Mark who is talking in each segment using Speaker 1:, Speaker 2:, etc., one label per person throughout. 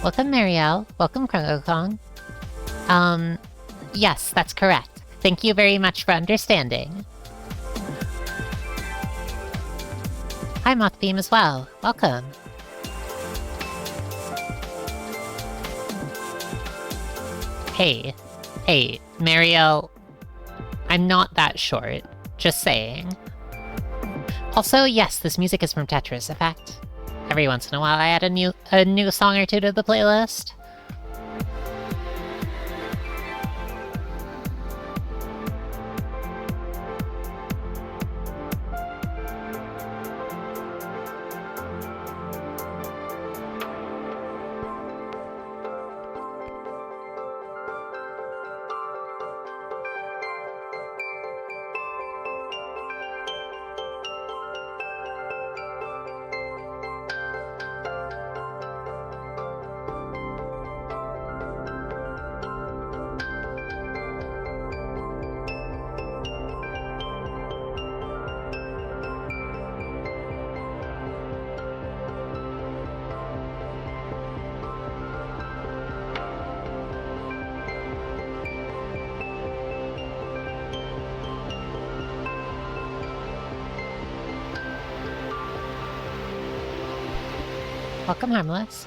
Speaker 1: Welcome, Marielle. Welcome, Krungo Kong. Yes, that's correct. Thank you very much for understanding. Hi, Mothbeam as well. Welcome. Hey, Marielle, I'm not that short. Just saying. Also, yes, this music is from Tetris Effect. Every once in a while I add a new song or two to the playlist. Welcome, Harmless.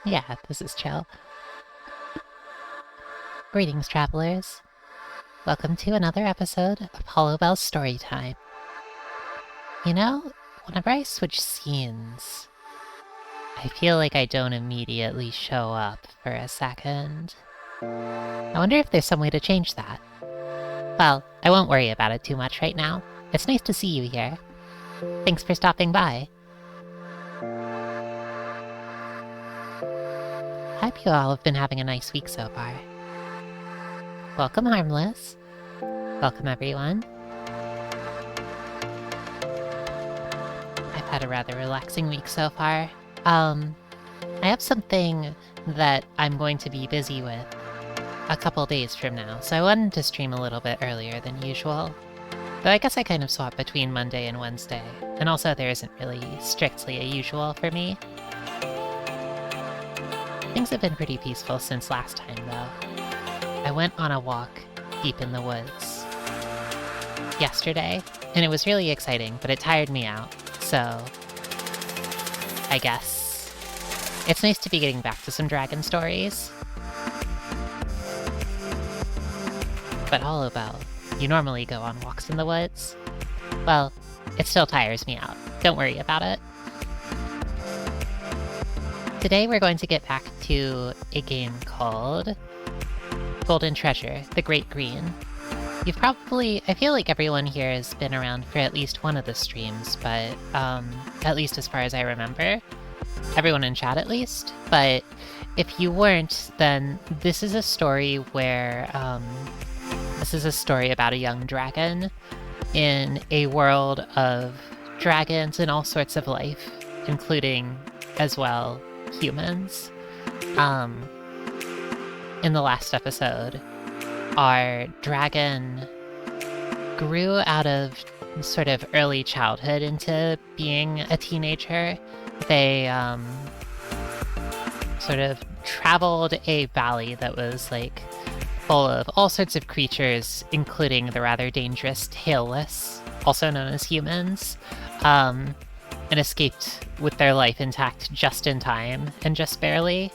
Speaker 1: Yeah, this is chill. Greetings, travelers. Welcome to another episode of Hollowbel Storytime. You know, whenever I switch scenes, I feel like I don't immediately show up for a second. I wonder if there's some way to change that. Well, I won't worry about it too much right now. It's nice to see you here. Thanks for stopping by. Hope you all have been having a nice week so far. Welcome, Harmless. Welcome, everyone. I've had a rather relaxing week so far. I have something that I'm going to be busy with a couple days from now, so I wanted to stream a little bit earlier than usual. Though I guess I kind of swap between Monday and Wednesday, and also there isn't really strictly a usual for me. Things have been pretty peaceful since last time, though. I went on a walk deep in the woods yesterday, and it was really exciting, but it tired me out, so I guess it's nice to be getting back to some dragon stories. But Hollowbel, you normally go on walks in the woods? Well, it still tires me out. Don't worry about it. Today we're going to get back to a game called Golden Treasure, The Great Green. You've probably... I feel like everyone here has been around for at least one of the streams, but at least as far as I remember. Everyone in chat, at least. But if you weren't, then this is a story where... this is a story about a young dragon in a world of dragons and all sorts of life, including, as well, humans. In the last episode, our dragon grew out of sort of early childhood into being a teenager. They sort of traveled a valley that was like full of all sorts of creatures, including the rather dangerous tailless, also known as humans, and escaped with their life intact just in time, and just barely.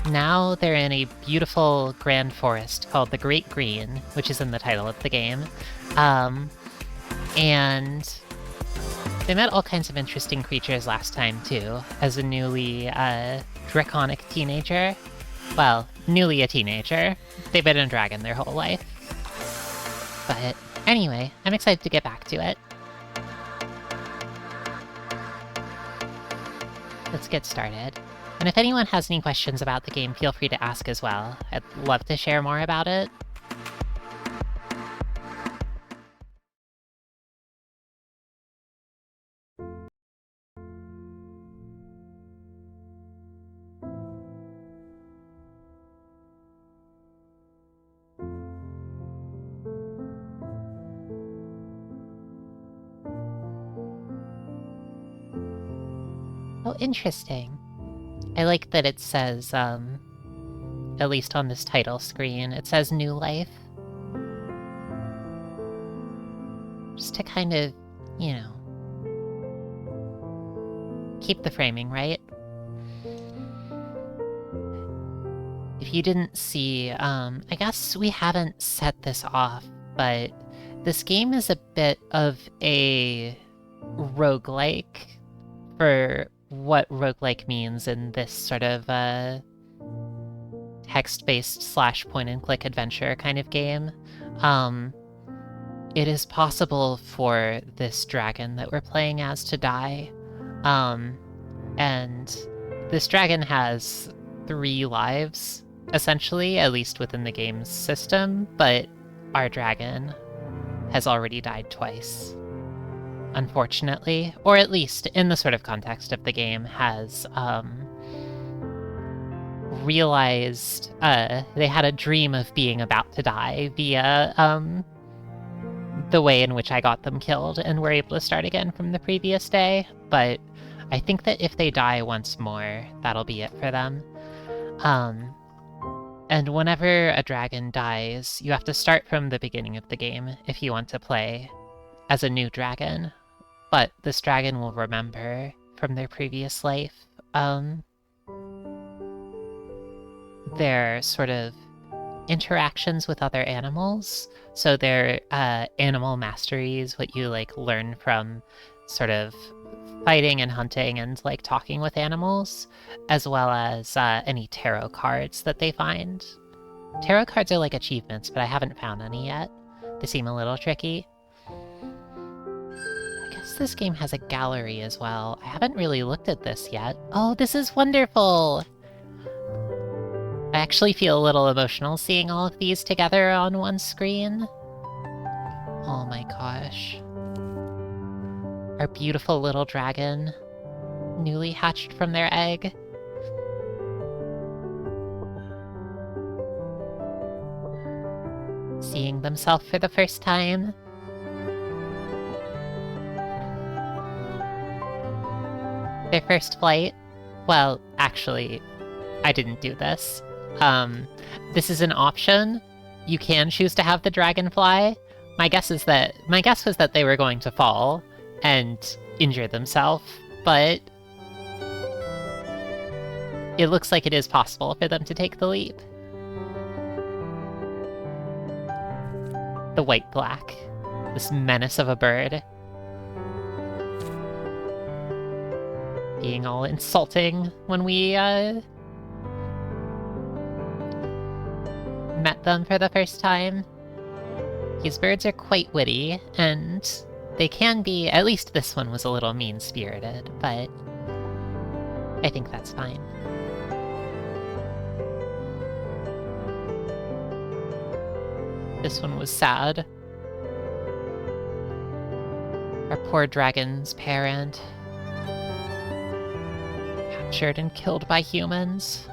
Speaker 1: Now they're in a beautiful grand forest called the Great Green, which is in the title of the game, and they met all kinds of interesting creatures last time too, as a newly draconic teenager. Well, newly a teenager. They've been a dragon their whole life. But anyway, I'm excited to get back to it. Let's get started. And if anyone has any questions about the game, feel free to ask as well. I'd love to share more about it. Oh, interesting. I like that it says, at least on this title screen, it says New Life. Just to kind of, you know, keep the framing right. If you didn't see, I guess we haven't set this off, but this game is a bit of a roguelike for what roguelike means in this sort of text-based / point-and-click adventure kind of game. It is possible for this dragon that we're playing as to die, and this dragon has 3 lives, essentially, at least within the game's system, but our dragon has already died twice. Unfortunately, or at least in the sort of context of the game, has realized they had a dream of being about to die via the way in which I got them killed, and were able to start again from the previous day. But I think that if they die once more, that'll be it for them. And whenever a dragon dies, you have to start from the beginning of the game if you want to play as a new dragon. But this dragon will remember from their previous life their sort of interactions with other animals. So their animal masteries, what you like learn from sort of fighting and hunting and like talking with animals, as well as any tarot cards that they find. Tarot cards are like achievements, but I haven't found any yet. They seem a little tricky. I guess this game has a gallery as well. I haven't really looked at this yet. Oh, this is wonderful! I actually feel a little emotional seeing all of these together on one screen. Oh my gosh. Our beautiful little dragon, newly hatched from their egg. Seeing themselves for the first time. Their first flight. Well, actually, I didn't do this. This is an option. You can choose to have the dragon fly. My guess was that they were going to fall and injure themselves, but it looks like it is possible for them to take the leap. The white-black. This menace of a bird. Being all insulting when we, met them for the first time. These birds are quite witty, and they can be, at least this one was a little mean-spirited, but I think that's fine. This one was sad. Our poor dragon's parent. Captured and killed by humans.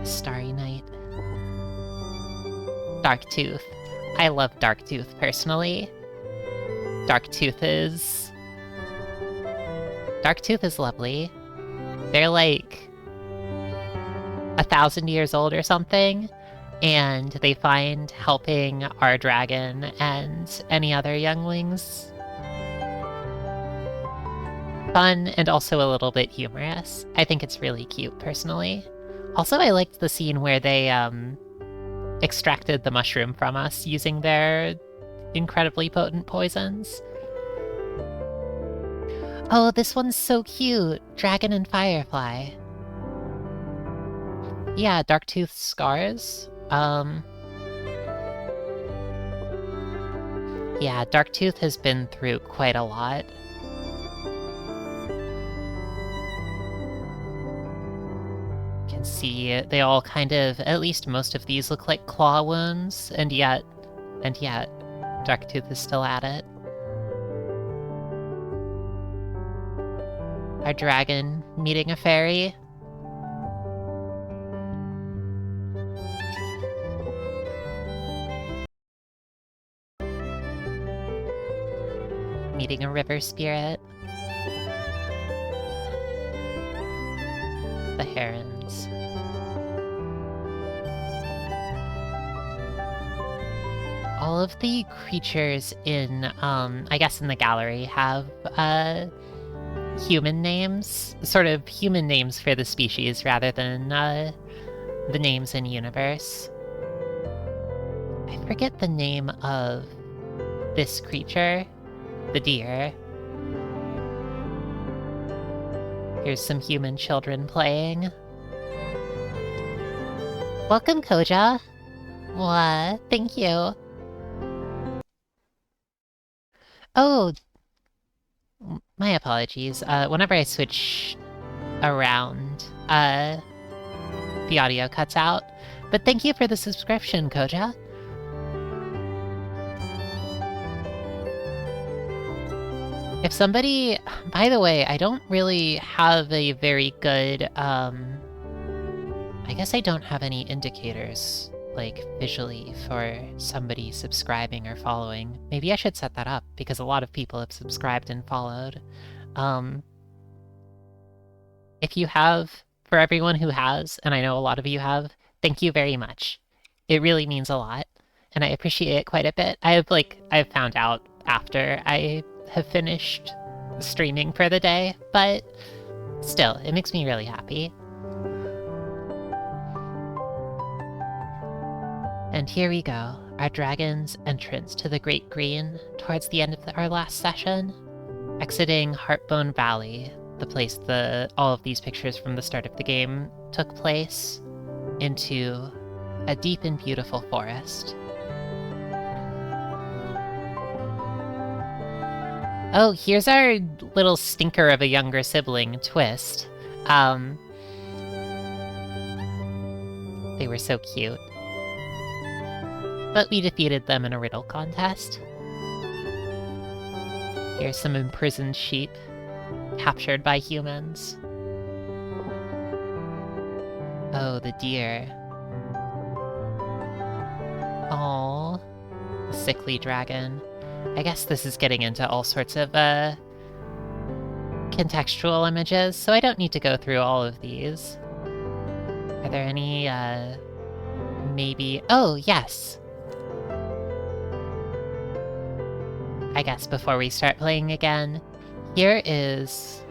Speaker 1: Starry Night. Darktooth. I love Darktooth personally. Darktooth is lovely. They're like 1,000 years old or something, and they find helping our dragon and any other younglings fun and also a little bit humorous. I think it's really cute, personally. Also, I liked the scene where they extracted the mushroom from us using their incredibly potent poisons. Oh, this one's so cute! Dragon and Firefly. Yeah, Darktooth's scars. Yeah, Darktooth has been through quite a lot. You can see they all kind of, at least most of these look like claw wounds, and yet, Darktooth is still at it. Our dragon meeting a fairy. Meeting a river spirit. The herons. All of the creatures in, I guess in the gallery have, human names, sort of human names for the species rather than the names in universe. I forget the name of this creature, the deer. Here's some human children playing. Welcome, Koja. What? Thank you. Oh, my apologies. Whenever I switch around, the audio cuts out. But thank you for the subscription, Koja. If somebody... By the way, I don't really have a very good, I guess I don't have any indicators, like, visually for somebody subscribing or following. Maybe I should set that up, because a lot of people have subscribed and followed. If you have, for everyone who has, and I know a lot of you have, thank you very much. It really means a lot, and I appreciate it quite a bit. I've found out after I have finished streaming for the day, but still, it makes me really happy. And here we go, our dragon's entrance to the Great Green towards the end of our last session, exiting Heartbone Valley, the place all of these pictures from the start of the game took place, into a deep and beautiful forest. Oh, here's our little stinker of a younger sibling, Twist. They were so cute. But we defeated them in a riddle contest. Here's some imprisoned sheep, captured by humans. Oh, the deer. Aww, the sickly dragon. I guess this is getting into all sorts of, contextual images, so I don't need to go through all of these. Are there any, maybe... Oh, yes! I guess before we start playing again, here is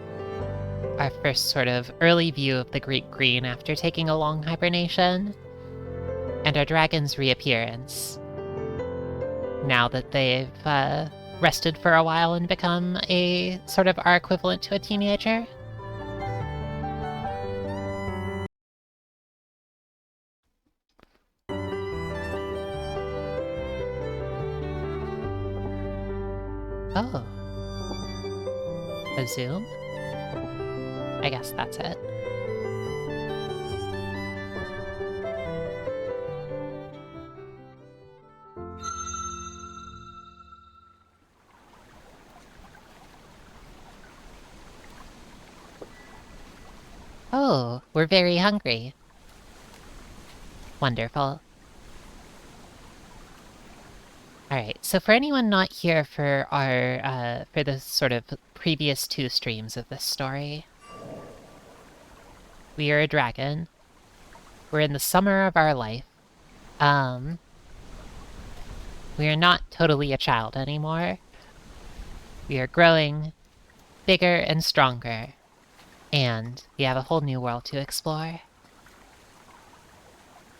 Speaker 1: our first sort of early view of the Great Green after taking a long hibernation, and our dragon's reappearance, now that they've rested for a while and become a sort of our equivalent to a teenager. Oh. A zoom? I guess that's it. Oh, we're very hungry. Wonderful. Alright, so for anyone not here for our, for the sort of previous 2 streams of this story, we are a dragon. We're in the summer of our life. We are not totally a child anymore. We are growing bigger and stronger, and we have a whole new world to explore.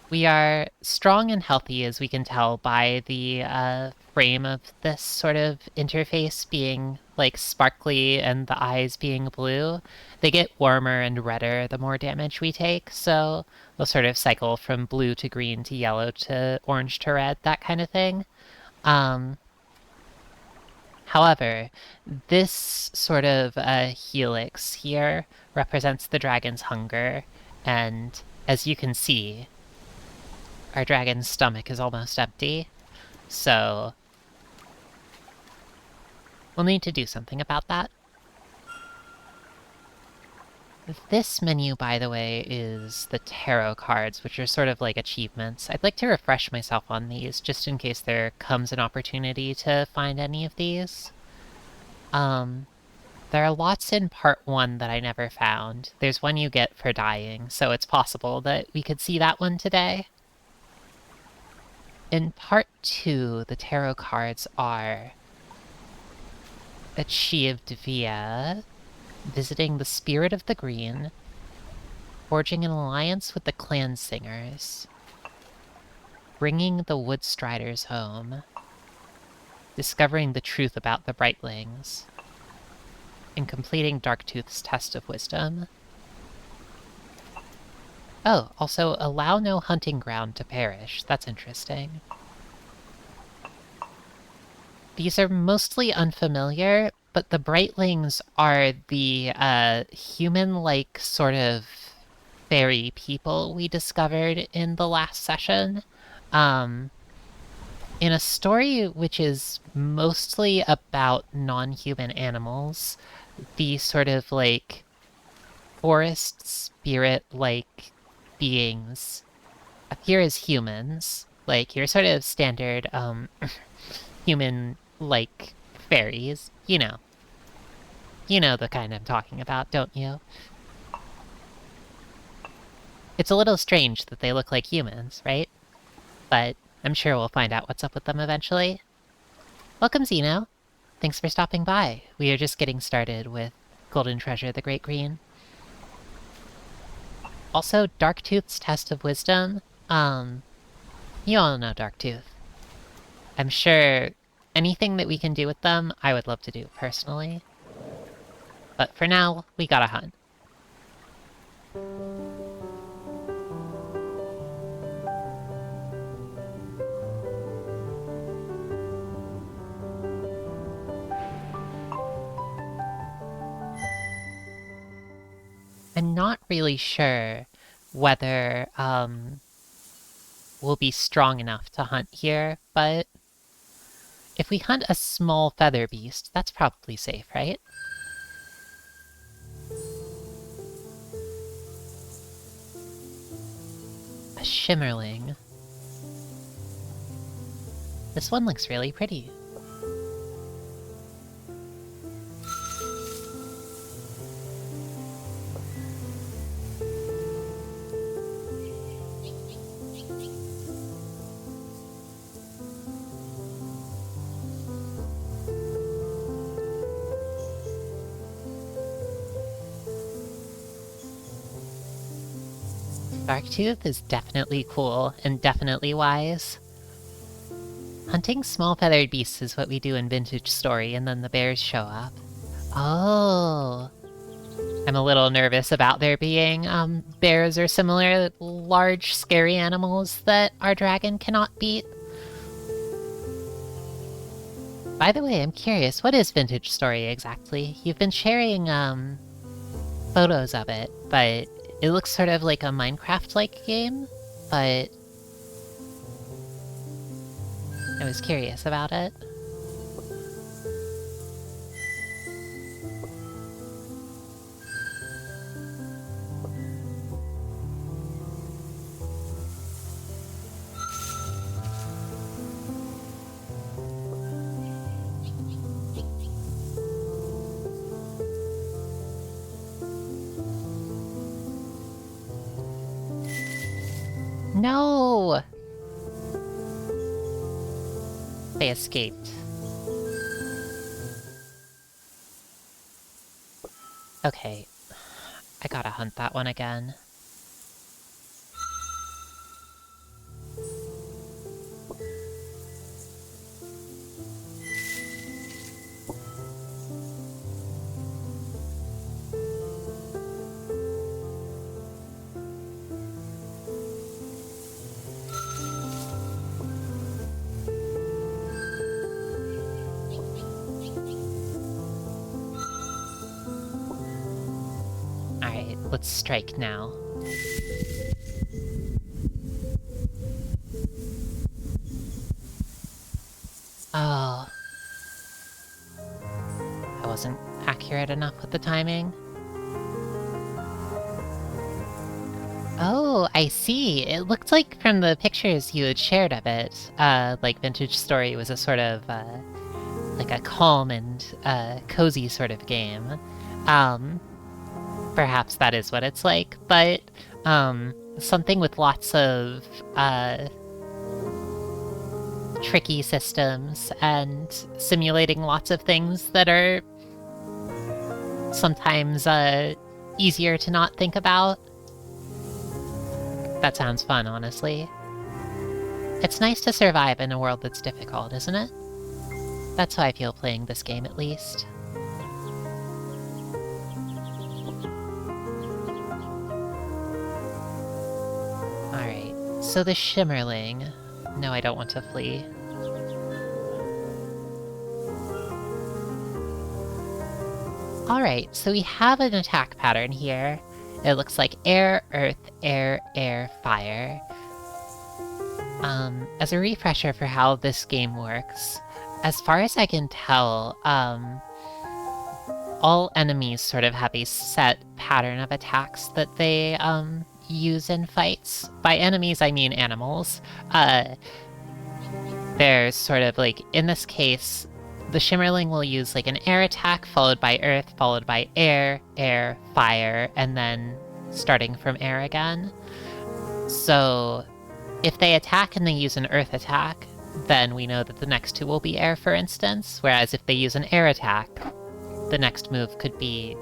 Speaker 1: We are strong and healthy, as we can tell by the frame of this sort of interface being, like, sparkly and the eyes being blue. They get warmer and redder the more damage we take, so they'll sort of cycle from blue to green to yellow to orange to red, that kind of thing. However, this sort of helix here represents the dragon's hunger, and as you can see, our dragon's stomach is almost empty, so we'll need to do something about that. This menu, by the way, is the tarot cards, which are sort of like achievements. I'd like to refresh myself on these, just in case there comes an opportunity to find any of these. There are lots in part 1 that I never found. There's one you get for dying, so it's possible that we could see that one today. In part 2, the tarot cards are achieved via visiting the Spirit of the Green, forging an alliance with the clan singers, bringing the Woodstriders home, discovering the truth about the Brightlings, and completing Darktooth's test of wisdom. Oh, also allow no hunting ground to perish. That's interesting. These are mostly unfamiliar, but the Brightlings are the human-like sort of fairy people we discovered in the last session. In a story which is mostly about non-human animals, the sort of, like, forest spirit-like beings appear as humans. Like, your sort of standard, human-like fairies. You know. You know the kind I'm talking about, don't you? It's a little strange that they look like humans, right? But I'm sure we'll find out what's up with them eventually. Welcome, Zeno. thanks for stopping by. We are just getting started with Golden Treasure, the Great Green. Also, Darktooth's Test of Wisdom. You all know Darktooth. I'm sure anything that we can do with them, I would love to do personally. But for now, we gotta hunt. I'm not really sure whether we'll be strong enough to hunt here, but if we hunt a small feather beast, that's probably safe, right? A shimmerling. This one looks really pretty. Darktooth is definitely cool and definitely wise. Hunting small feathered beasts is what we do in Vintage Story, and then the bears show up. Oh. I'm a little nervous about there being bears or similar large, scary animals that our dragon cannot beat. By the way, I'm curious, what is Vintage Story exactly? You've been sharing photos of it, but it looks sort of like a Minecraft-like game, but I was curious about it. No! They escaped. Okay. I gotta hunt that one again. Alright, let's strike now. Oh. I wasn't accurate enough with the timing. Oh, I see. It looked like from the pictures you had shared of it, like Vintage Story was a sort of, like a calm and, cozy sort of game. Perhaps that is what it's like, but, something with lots of, tricky systems and simulating lots of things that are sometimes, easier to not think about. That sounds fun, honestly. It's nice to survive in a world that's difficult, isn't it? That's how I feel playing this game, at least. Alright, so the Shimmerling. No, I don't want to flee. Alright, so we have an attack pattern here. It looks like air, earth, air, air, fire. As a refresher for how this game works, as far as I can tell, all enemies sort of have a set pattern of attacks that they, use in fights. By enemies, I mean animals. There's sort of like, in this case, the Shimmerling will use like an air attack, followed by earth, followed by air, air, fire, and then starting from air again. So if they attack and they use an earth attack, then we know that the next two will be air, for instance. Whereas if they use an air attack, the next move could be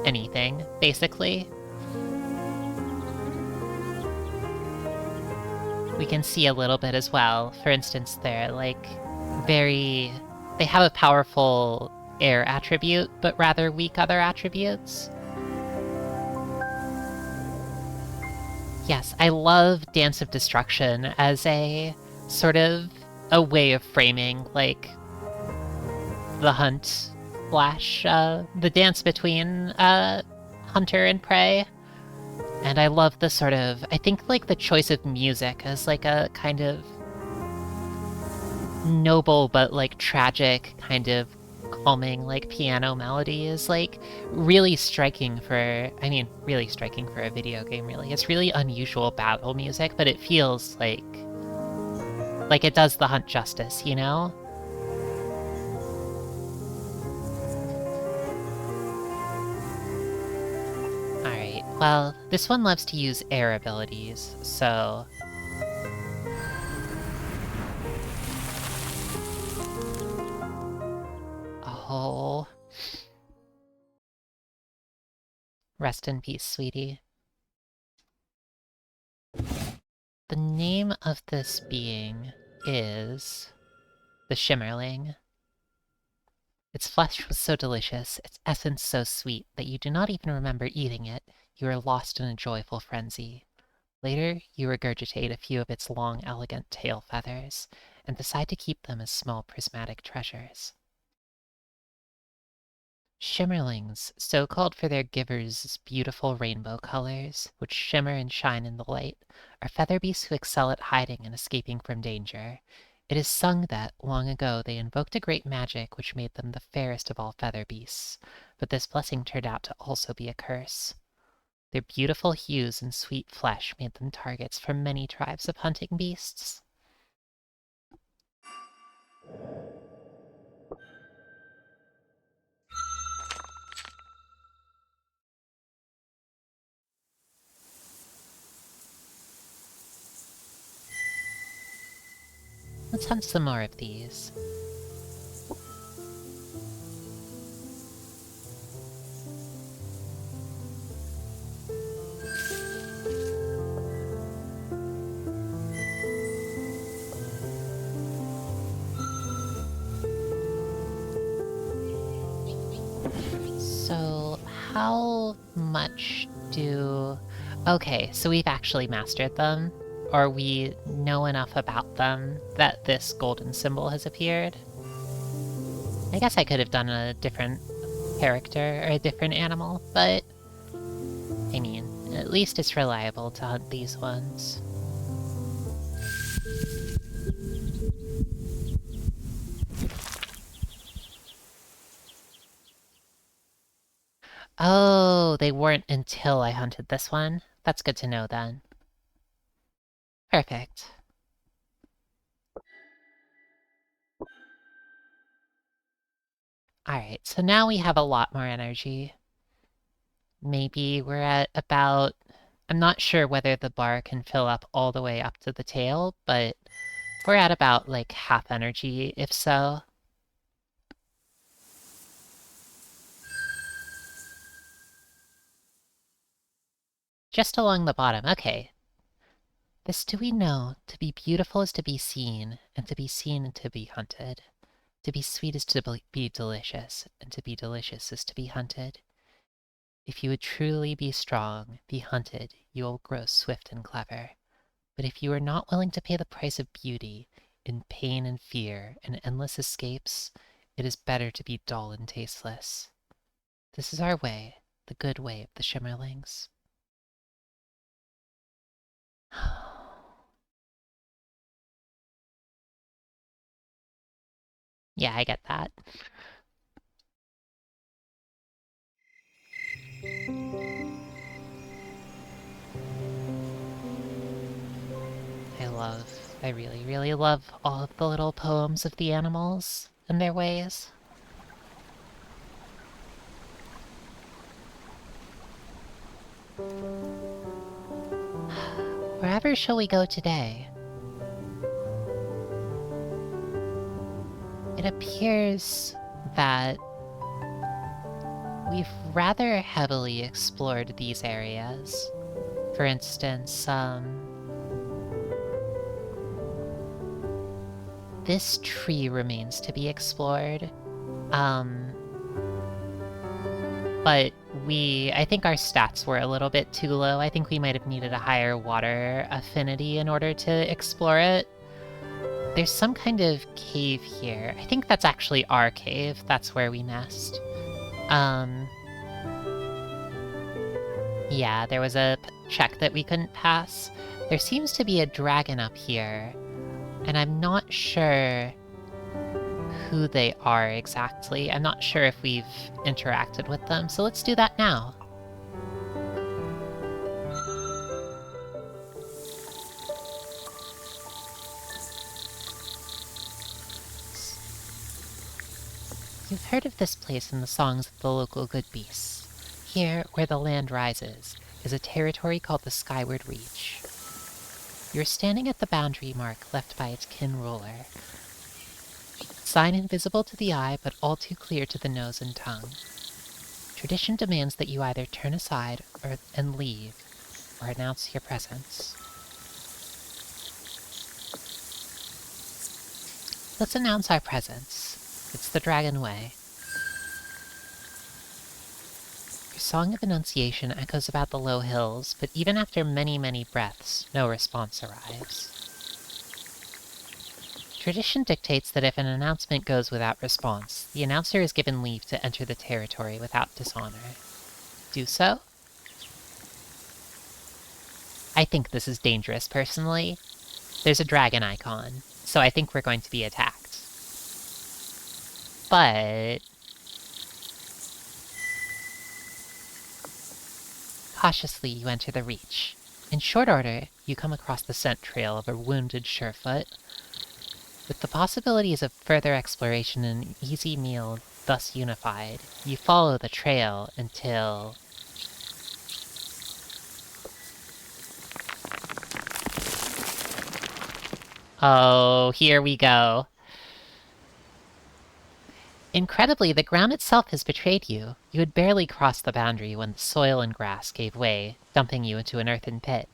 Speaker 1: anything, basically. We can see a little bit as well. For instance, they're like they have a powerful air attribute, but rather weak other attributes. Yes, I love Dance of Destruction as a sort of a way of framing, like, the hunt slash, the dance between, hunter and prey. And I love the sort of, I think, like, the choice of music as, like, a kind of noble but, like, tragic kind of calming, like, piano melody is, like, really striking for a video game, really. It's really unusual battle music, but it feels like it does the hunt justice, you know? Alright, well, this one loves to use air abilities, so... Oh... Rest in peace, sweetie. The name of this being is... the Shimmerling. Its flesh was so delicious, its essence so sweet, that you do not even remember eating it. You are lost in a joyful frenzy. Later, you regurgitate a few of its long, elegant tail feathers, and decide to keep them as small prismatic treasures. Shimmerlings, so called for their givers' beautiful rainbow colors, which shimmer and shine in the light, are feather beasts who excel at hiding and escaping from danger. It is sung that, long ago, they invoked a great magic which made them the fairest of all feather beasts, but this blessing turned out to also be a curse. Their beautiful hues and sweet flesh made them targets for many tribes of hunting beasts. Let's hunt some more of these. So, how much do... Okay, so we've actually mastered them, or we know enough about them that this golden symbol has appeared. I guess I could have done a different character or a different animal, but I mean, at least it's reliable to hunt these ones. Oh, they weren't until I hunted this one. That's good to know then. Perfect. Alright, so now we have a lot more energy. Maybe we're at about... I'm not sure whether the bar can fill up all the way up to the tail, but we're at about, like, half energy, if so. Just along the bottom, okay. This do we know, to be beautiful is to be seen, and to be seen and to be hunted. To be sweet is to be delicious, and to be delicious is to be hunted. If you would truly be strong, be hunted, you will grow swift and clever. But if you are not willing to pay the price of beauty, in pain and fear and endless escapes, it is better to be dull and tasteless. This is our way, the good way of the Shimmerlings. Yeah, I get that. I really, really love all of the little poems of the animals and their ways. Wherever shall we go today? It appears that we've rather heavily explored these areas. For instance, this tree remains to be explored. But I think our stats were a little bit too low. I think we might have needed a higher water affinity in order to explore it. There's some kind of cave here. I think that's actually our cave. That's where we nest. Yeah, there was a check that we couldn't pass. There seems to be a dragon up here, and I'm not sure who they are exactly. I'm not sure if we've interacted with them, so let's do that now. You've heard of this place in the songs of the local good beasts. Here, where the land rises, is a territory called the Skyward Reach. You're standing at the boundary mark left by its kin ruler. Sign invisible to the eye, but all too clear to the nose and tongue. Tradition demands that you either turn aside and leave, or announce your presence. Let's announce our presence. It's the Dragon Way. Your song of annunciation echoes about the low hills, but even after many, many breaths, no response arrives. Tradition dictates that if an announcement goes without response, the announcer is given leave to enter the territory without dishonor. Do so? I think this is dangerous, personally. There's a dragon icon, so I think we're going to be attacked. But cautiously you enter the Reach. In short order, you come across the scent trail of a wounded surefoot. With the possibilities of further exploration and an easy meal thus unified, you follow the trail until... Oh, here we go. Incredibly, the ground itself has betrayed you. You had barely crossed the boundary when the soil and grass gave way, dumping you into an earthen pit.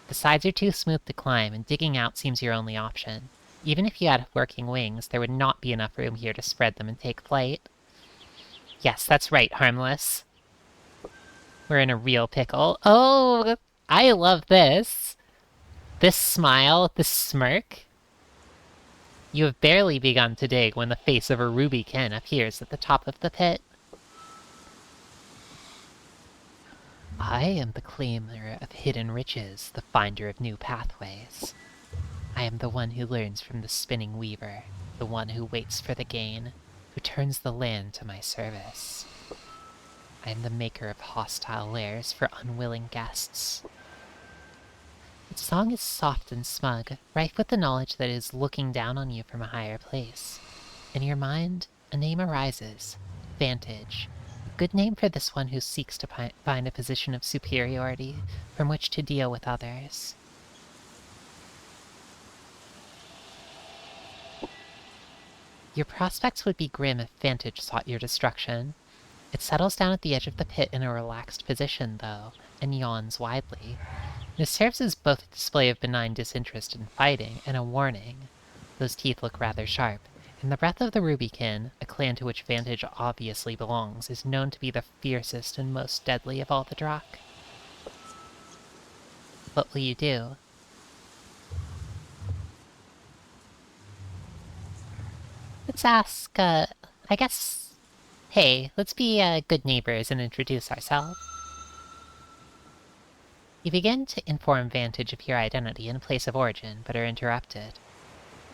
Speaker 1: The sides are too smooth to climb, and digging out seems your only option. Even if you had working wings, there would not be enough room here to spread them and take flight. Yes, that's right, Harmless. We're in a real pickle. Oh, I love this. This smile, this smirk. You have barely begun to dig when the face of a rubykin appears at the top of the pit. I am the claimer of hidden riches, the finder of new pathways. I am the one who learns from the spinning weaver, the one who waits for the gain, who turns the land to my service. I am the maker of hostile lairs for unwilling guests. Its song is soft and smug, rife with the knowledge that it is looking down on you from a higher place. In your mind, a name arises, Vantage. A good name for this one who seeks to find a position of superiority from which to deal with others. Your prospects would be grim if Vantage sought your destruction. It settles down at the edge of the pit in a relaxed position, though, and yawns widely. This serves as both a display of benign disinterest in fighting and a warning. Those teeth look rather sharp, and the breath of the Rubykin, a clan to which Vantage obviously belongs, is known to be the fiercest and most deadly of all the Drakh. What will you do? Let's ask, I guess... Hey, let's be good neighbors and introduce ourselves. You begin to inform Vantage of your identity and place of origin, but are interrupted.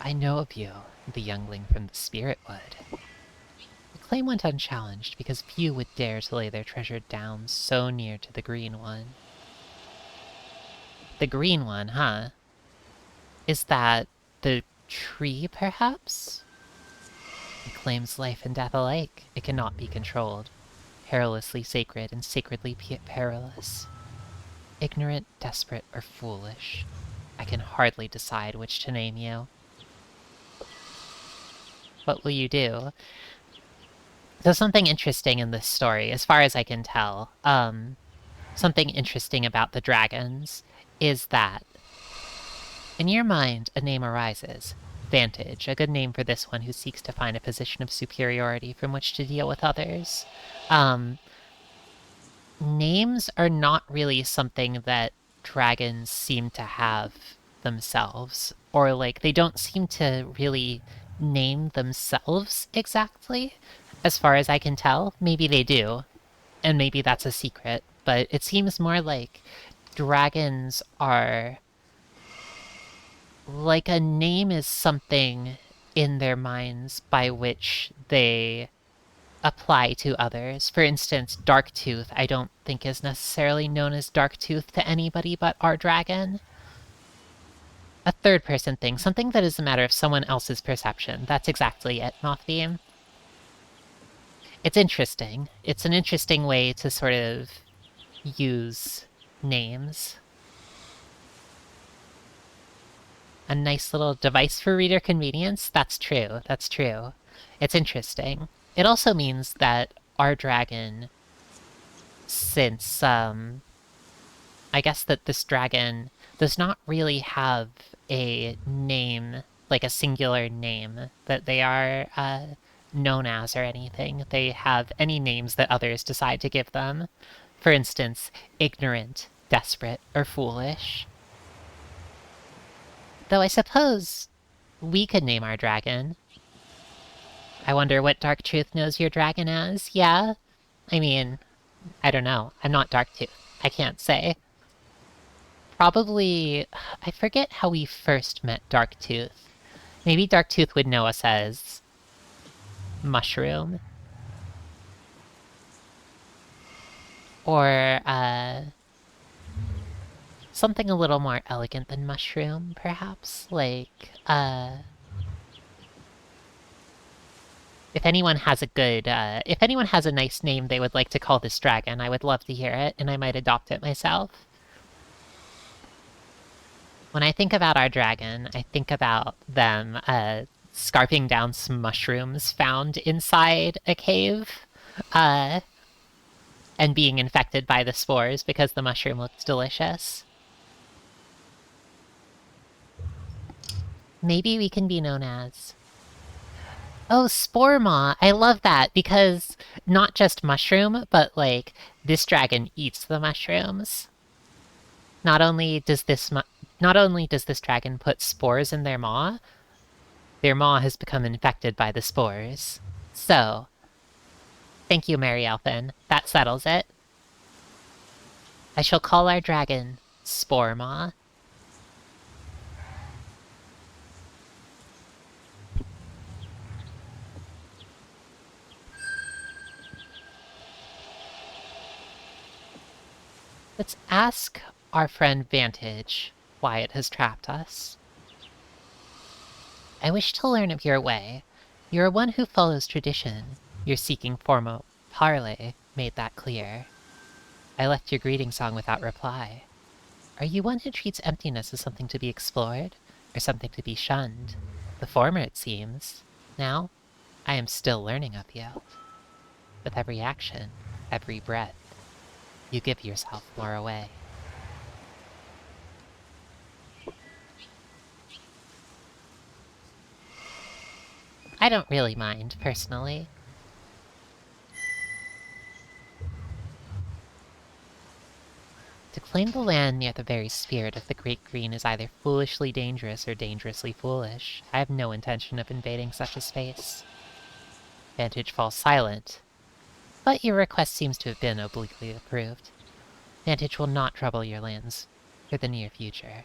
Speaker 1: I know of you, the youngling from the Spirit Wood. The claim went unchallenged because few would dare to lay their treasure down so near to the Green One. The Green One, huh? Is that the tree, perhaps? It claims life and death alike. It cannot be controlled. Perilously sacred and sacredly perilous. Ignorant, desperate, or foolish. I can hardly decide which to name you. What will you do? There's something interesting in this story, as far as I can tell. Something interesting about the dragons is that in your mind, a name arises. Vantage, a good name for this one who seeks to find a position of superiority from which to deal with others. Names are not really something that dragons seem to have themselves, or like they don't seem to really name themselves exactly, as far as I can tell. Maybe they do, and maybe that's a secret, but it seems more like dragons are like a name is something in their minds by which they apply to others. For instance, Darktooth, I don't think is necessarily known as Darktooth to anybody but our dragon. A third-person thing, something that is a matter of someone else's perception. That's exactly it, Mothbeam. It's interesting. It's an interesting way to sort of use names. A nice little device for reader convenience? That's true, that's true. It's interesting. It also means that our dragon, since, I guess that this dragon does not really have a name, like a singular name, that they are known as or anything. They have any names that others decide to give them. For instance, ignorant, desperate, or foolish. Though I suppose we could name our dragon. I wonder what Darktooth knows your dragon as? Yeah? I mean, I don't know. I'm not Darktooth. I can't say. Probably... I forget how we first met Darktooth. Maybe Darktooth would know us as... Mushroom. Or, something a little more elegant than Mushroom, perhaps? Like, if anyone has a good, if anyone has a nice name they would like to call this dragon, I would love to hear it, and I might adopt it myself. When I think about our dragon, I think about them, scarping down some mushrooms found inside a cave, and being infected by the spores because the mushroom looks delicious. Maybe we can be known as... Oh, Spore Maw! I love that, because not just mushroom, but, like, this dragon eats the mushrooms. Not only does this dragon put spores in their maw has become infected by the spores. So, thank you, Mary Elfin. That settles it. I shall call our dragon Spore Maw. Let's ask our friend Vantage why it has trapped us. I wish to learn of your way. You are one who follows tradition. Your seeking formal parley made that clear. I left your greeting song without reply. Are you one who treats emptiness as something to be explored, or something to be shunned? The former, it seems. Now, I am still learning of you. With every action, every breath, you give yourself more away. I don't really mind, personally. To claim the land near the very spirit of the Great Green is either foolishly dangerous or dangerously foolish. I have no intention of invading such a space. Vantage falls silent, but your request seems to have been obliquely approved. Vantage will not trouble your lands for the near future.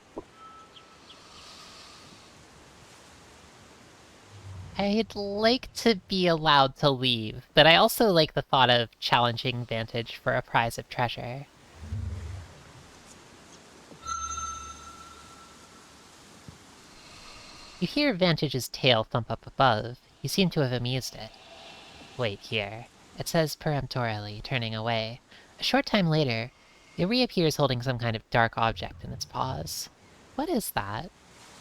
Speaker 1: I'd like to be allowed to leave, but I also like the thought of challenging Vantage for a prize of treasure. You hear Vantage's tail thump up above. You seem to have amused it. Wait here, it says peremptorily, turning away. A short time later, it reappears holding some kind of dark object in its paws. What is that?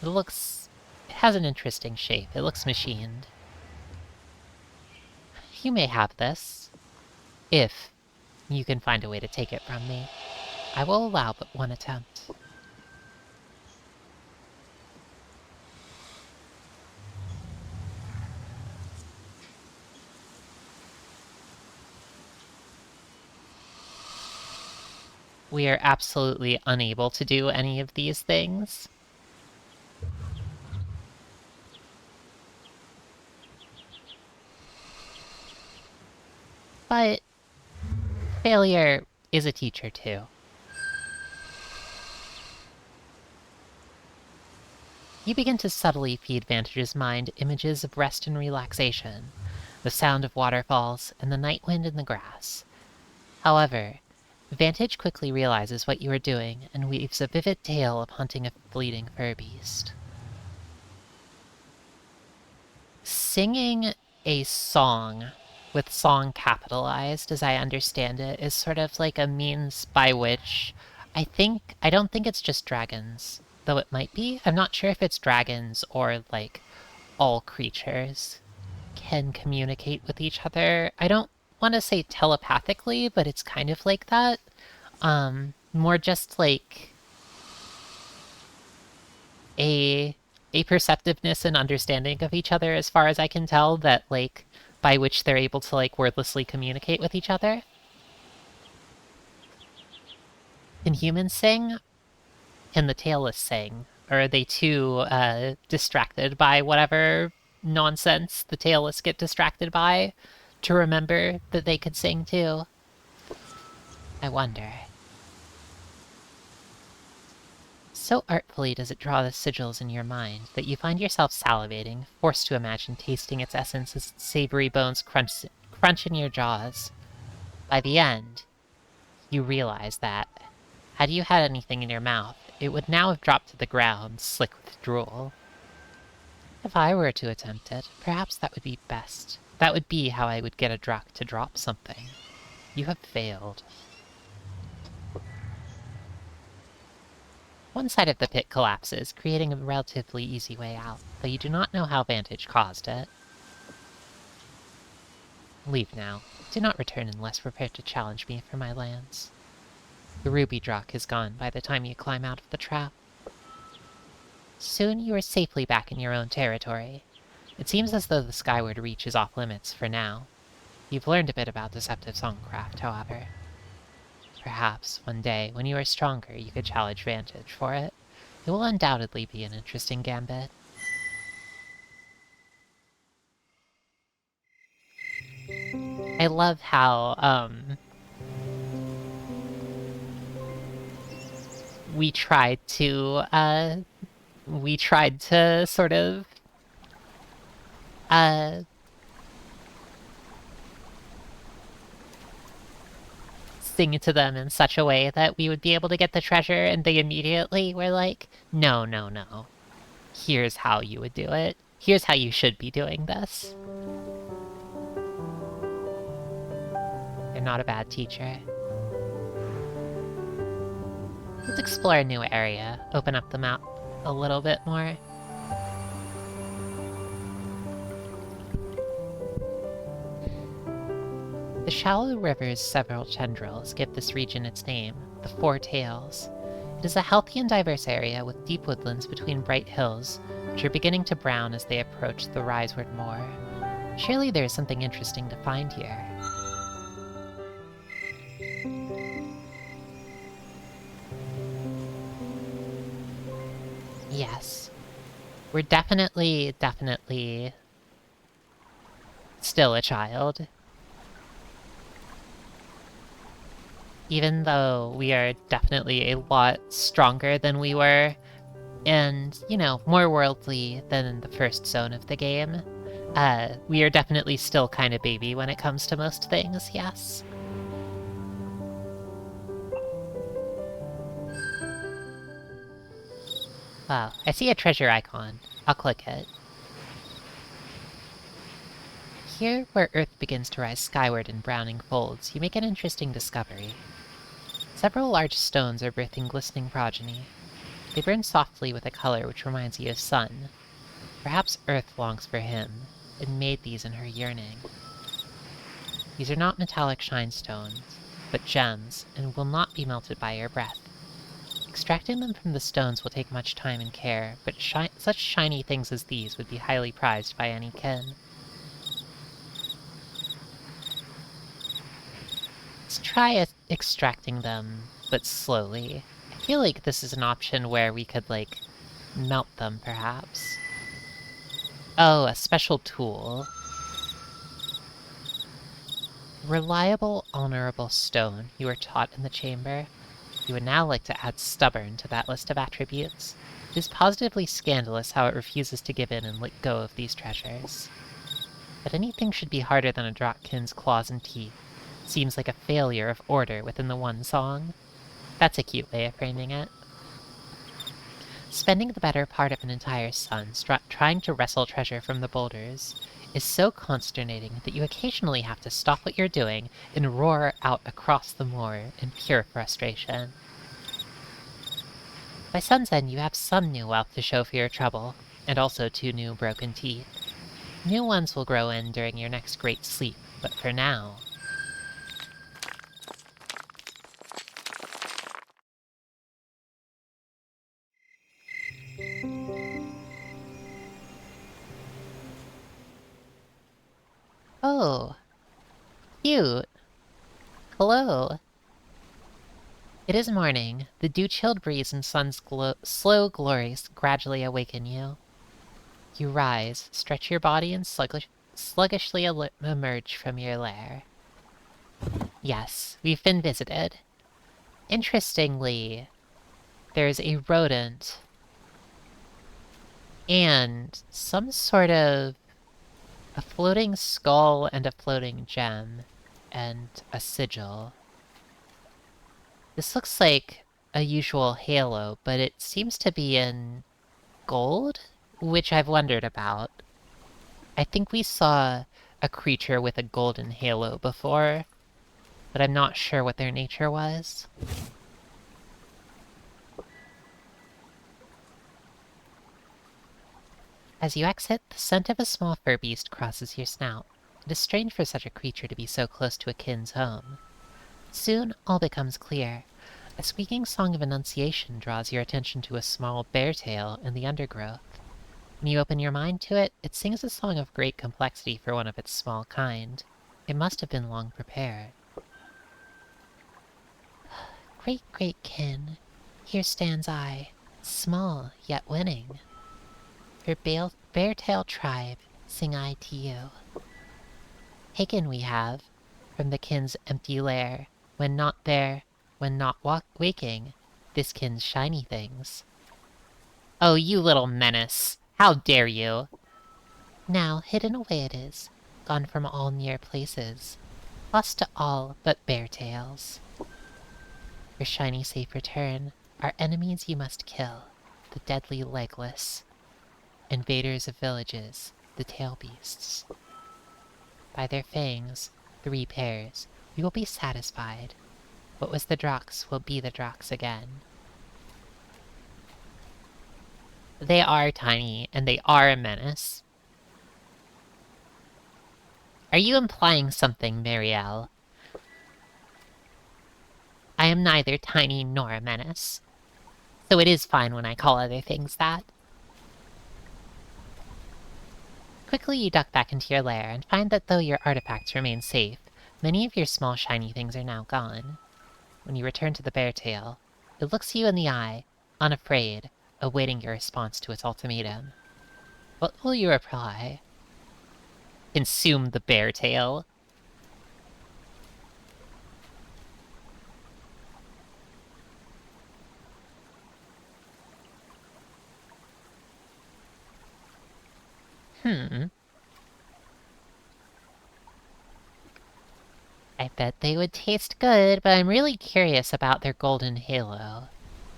Speaker 1: It has an interesting shape. It looks machined. You may have this, if you can find a way to take it from me. I will allow but one attempt. We are absolutely unable to do any of these things. But failure is a teacher too. You begin to subtly feed Vantage's mind images of rest and relaxation, the sound of waterfalls, and the night wind in the grass. However, Vantage quickly realizes what you are doing and weaves a vivid tale of hunting a fleeting fur beast. Singing a song with song capitalized, as I understand it, is sort of like a means by which I don't think it's just dragons, though it might be. I'm not sure if it's dragons or like all creatures can communicate with each other. I don't want to say telepathically, but it's kind of like that. More just like a perceptiveness and understanding of each other, as far as I can tell, that like by which they're able to like wordlessly communicate with each other. Can humans sing? Can the tailless sing? Or are they too distracted by whatever nonsense the tailless get distracted by to remember that they could sing too? I wonder. So artfully does it draw the sigils in your mind that you find yourself salivating, forced to imagine tasting its essence as its savory bones crunch in your jaws. By the end, you realize that, had you had anything in your mouth, it would now have dropped to the ground, slick with drool. If I were to attempt it, perhaps that would be best. That would be how I would get a Druck to drop something. You have failed. One side of the pit collapses, creating a relatively easy way out, though you do not know how Vantage caused it. Leave now. Do not return unless prepared to challenge me for my lands. The ruby Druck is gone by the time you climb out of the trap. Soon you are safely back in your own territory. It seems as though the skyward reach is off limits for now. You've learned a bit about deceptive songcraft, however. Perhaps, one day, when you are stronger, you could challenge Vantage for it. It will undoubtedly be an interesting gambit. I love how, we tried to sort of, sing to them in such a way that we would be able to get the treasure, and they immediately were like, no, no, no. Here's how you would do it. Here's how you should be doing this. They're not a bad teacher. Let's explore a new area, open up the map a little bit more. The shallow river's several tendrils give this region its name, the Four Tails. It is a healthy and diverse area with deep woodlands between bright hills, which are beginning to brown as they approach the riseward moor. Surely there is something interesting to find here. Yes. We're definitely still a child. Even though we are definitely a lot stronger than we were, and, you know, more worldly than in the first zone of the game, we are definitely still kind of baby when it comes to most things, yes. Wow, I see a treasure icon. I'll click it. Here, where Earth begins to rise skyward in browning folds, you make an interesting discovery. Several large stones are birthing glistening progeny. They burn softly with a color which reminds you of sun. Perhaps Earth longs for him, and made these in her yearning. These are not metallic shinestones, but gems, and will not be melted by your breath. Extracting them from the stones will take much time and care, but such shiny things as these would be highly prized by any kin. Let's try extracting them, but slowly. I feel like this is an option where we could, like, melt them, perhaps. Oh, a special tool. Reliable, honorable stone, you were taught in the chamber. You would now like to add stubborn to that list of attributes. It is positively scandalous how it refuses to give in and let go of these treasures. That anything should be harder than a Drakkin's claws and teeth seems like a failure of order within the one song. That's a cute way of framing it. Spending the better part of an entire sun trying to wrestle treasure from the boulders is so consternating that you occasionally have to stop what you're doing and roar out across the moor in pure frustration. By sun's end, you have some new wealth to show for your trouble, and also 2 new broken teeth. New ones will grow in during your next great sleep, but for now... Oh, cute. Hello. It is morning. The dew-chilled breeze and sun's slow glories gradually awaken you. You rise, stretch your body, and sluggishly emerge from your lair. Yes, we've been visited. Interestingly, there's a rodent and some sort of a floating skull and a floating gem and a sigil. This looks like a usual halo, but it seems to be in gold, which I've wondered about. I think we saw a creature with a golden halo before, but I'm not sure what their nature was. As you exit, the scent of a small fur beast crosses your snout. It is strange for such a creature to be so close to a kin's home. Soon, all becomes clear. A squeaking song of annunciation draws your attention to a small bear tail in the undergrowth. When you open your mind to it, it sings a song of great complexity for one of its small kind. It must have been long prepared. Great, great kin, here stands I, small yet winning. For bear-tail tribe, sing I to you. Taken we have, from the kin's empty lair, when not there, when not waking, this kin's shiny things. Oh, you little menace! How dare you! Now hidden away it is, gone from all near places, lost to all but bear-tails. For shiny safe return, our enemies you must kill, the deadly legless. Invaders of villages, the tail beasts. By their fangs, 3 pairs, you will be satisfied. What was the Dracs will be the Dracs again. They are tiny, and they are a menace. Are you implying something, Marielle? I am neither tiny nor a menace, so it is fine when I call other things that. Quickly you duck back into your lair and find that though your artifacts remain safe, many of your small shiny things are now gone. When you return to the bear tail, it looks you in the eye, unafraid, awaiting your response to its ultimatum. What will you reply? Consume the bear tail. I bet they would taste good, but I'm really curious about their golden halo.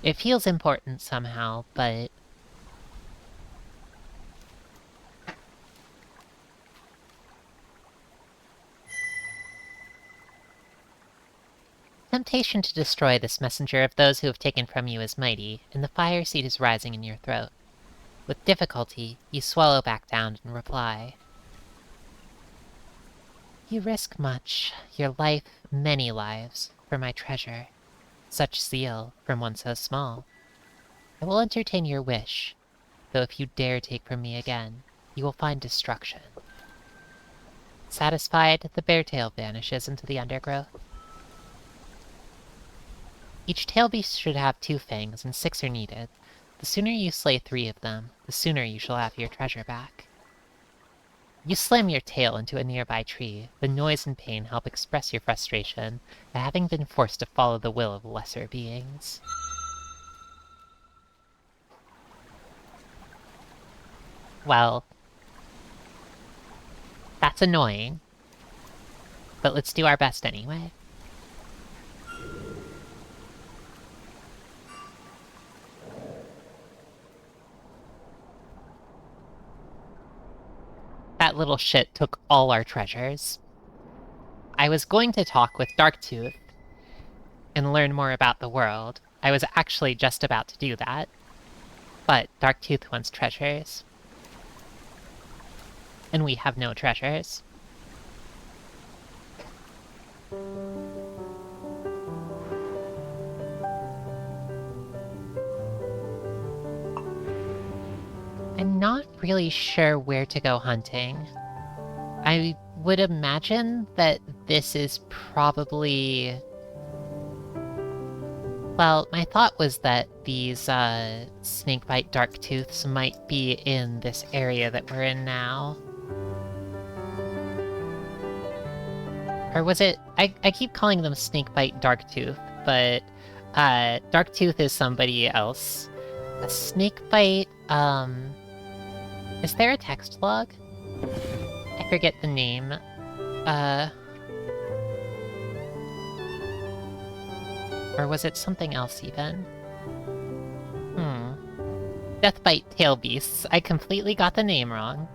Speaker 1: It feels important somehow, but... Temptation to destroy this messenger of those who have taken from you is mighty, and the fire seed is rising in your throat. With difficulty, you swallow back down and reply. You risk much, your life, many lives, for my treasure. Such zeal from one so small. I will entertain your wish, though if you dare take from me again, you will find destruction. Satisfied, the bear tail vanishes into the undergrowth. Each tail beast should have 2 fangs, and 6 are needed. The sooner you slay 3 of them, the sooner you shall have your treasure back. You slam your tail into a nearby tree. The noise and pain help express your frustration at having been forced to follow the will of lesser beings. Well, that's annoying, but let's do our best anyway. That little shit took all our treasures. I was going to talk with Darktooth and learn more about the world. I was actually just about to do that. But Darktooth wants treasures. And we have no treasures. I'm not really sure where to go hunting. I would imagine that this is probably... Well, my thought was that these snakebite darktooths might be in this area that we're in now. Or was it... I keep calling them snakebite darktooth, but darktooth is somebody else. A snakebite, is there a text log? I forget the name. Or was it something else even? Deathbite tail beasts. I completely got the name wrong.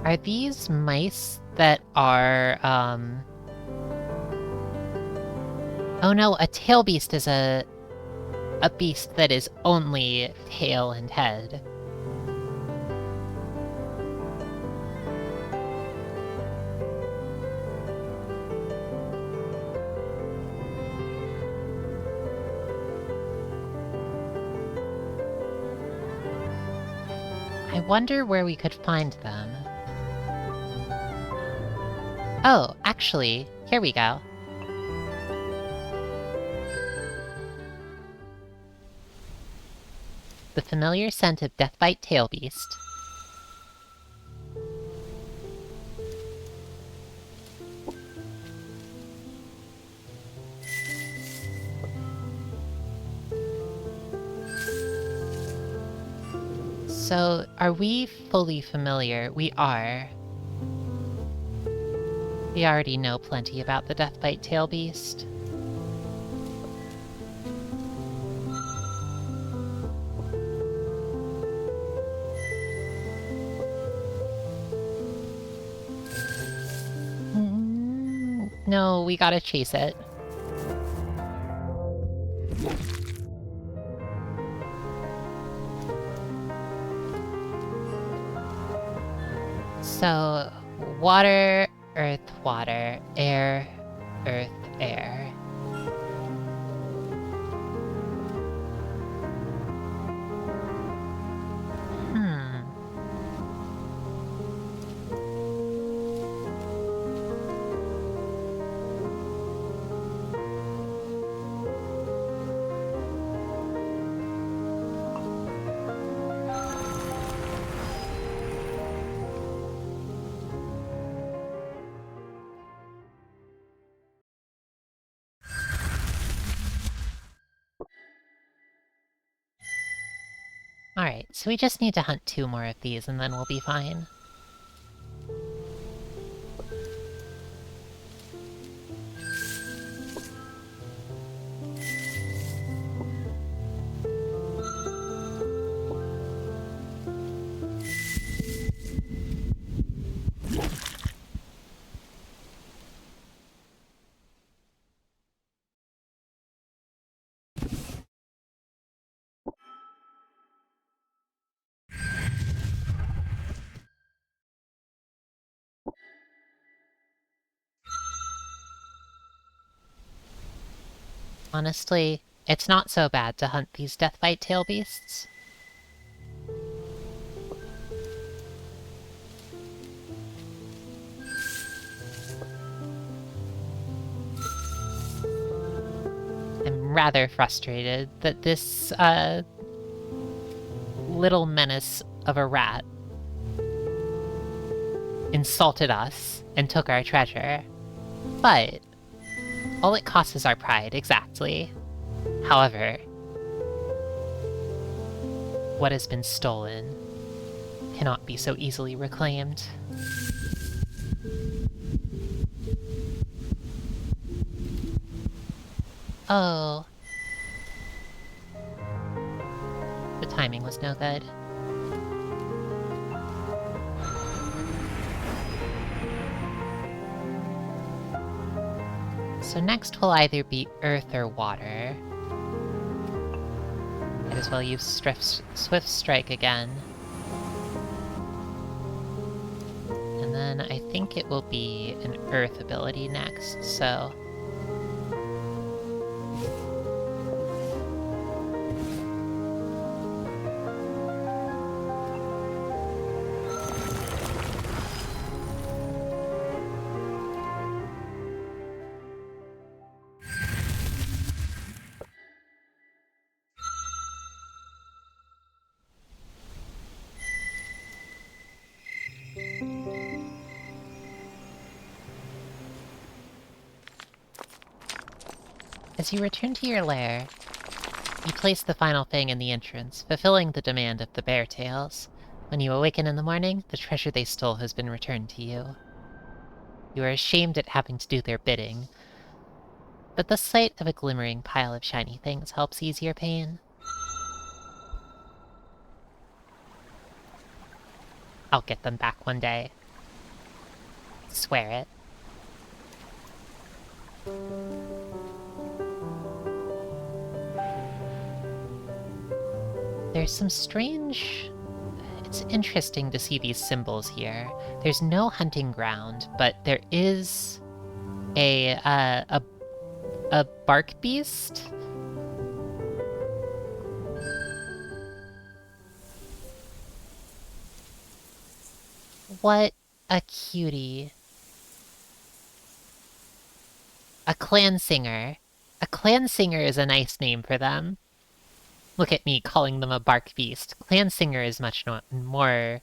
Speaker 1: Are these mice that are, Oh no, a tail beast is a beast that is only tail and head. I wonder where we could find them. Oh, actually, here we go. The familiar scent of Deathbite Tailbeast. So, are we fully familiar? We are. We already know plenty about the Deathbite Tailbeast. No, we gotta chase it. So, water, earth, water, air, earth, air. Alright, so we just need to hunt 2 more of these and then we'll be fine. Honestly, it's not so bad to hunt these deathbite tail beasts. I'm rather frustrated that this, little menace of a rat insulted us and took our treasure. But all it costs is our pride, exactly. However, what has been stolen cannot be so easily reclaimed. Oh. The timing was no good. So next will either be earth or water. Might as well use Swift Strike again. And then I think it will be an earth ability next, so... As you return to your lair, you place the final thing in the entrance, fulfilling the demand of the bear-tails. When you awaken in the morning, the treasure they stole has been returned to you. You are ashamed at having to do their bidding, but the sight of a glimmering pile of shiny things helps ease your pain. I'll get them back one day. Swear it. There's some strange... It's interesting to see these symbols here. There's no hunting ground, but there is a bark beast. What a cutie. A clan singer. A clan singer is a nice name for them. Look at me calling them a bark beast. Clan singer is much nobler.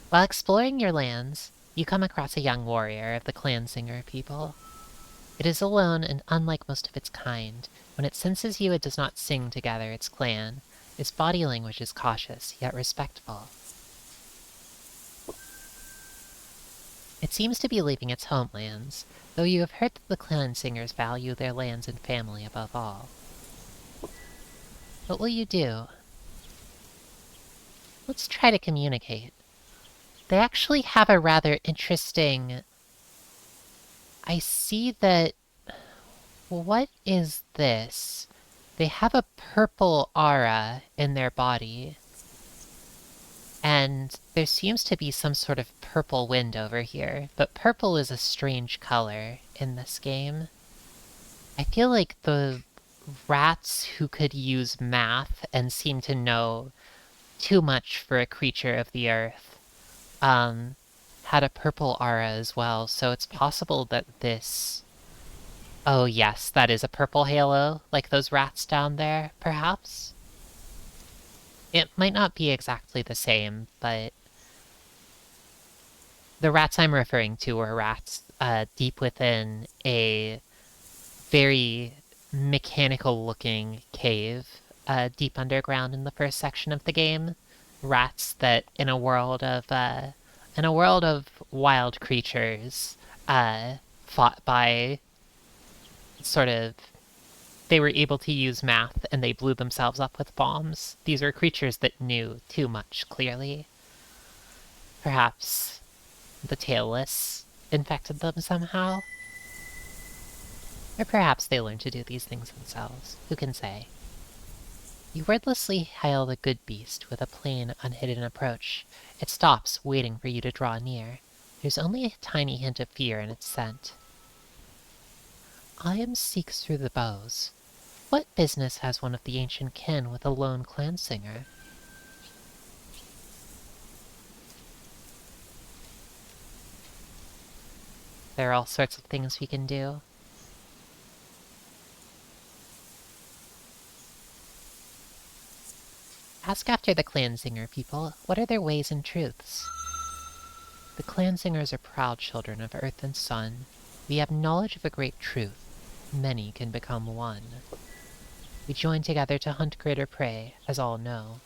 Speaker 1: While exploring your lands, you come across a young warrior of the clan singer people. It is alone and unlike most of its kind. When it senses you, it does not sing to gather its clan. Its body language is cautious, yet respectful. It seems to be leaving its homelands, though you have heard that the clan singers value their lands and family above all. What will you do? Let's try to communicate. They actually have a rather interesting... I see that... What is this? They have a purple aura in their body. And there seems to be some sort of purple wind over here, but purple is a strange color in this game. I feel like the rats who could use math and seem to know too much for a creature of the earth had a purple aura as well, so it's possible that this... Oh yes, that is a purple halo, like those rats down there, perhaps? It might not be exactly the same, but the rats I'm referring to are rats deep within a very mechanical-looking cave deep underground in the first section of the game. Rats that, in a world of wild creatures, fought by sort of... They were able to use math, and they blew themselves up with bombs. These were creatures that knew too much, clearly. Perhaps the tailless infected them somehow? Or perhaps they learned to do these things themselves. Who can say? You wordlessly hail the good beast with a plain, unhidden approach. It stops, waiting for you to draw near. There's only a tiny hint of fear in its scent. Iam seeks through the boughs. What business has one of the ancient kin with a lone clan singer? There are all sorts of things we can do. Ask after the clan singer, people. What are their ways and truths? The clan singers are proud children of earth and sun. We have knowledge of a great truth. Many can become one. We join together to hunt greater prey, as all know.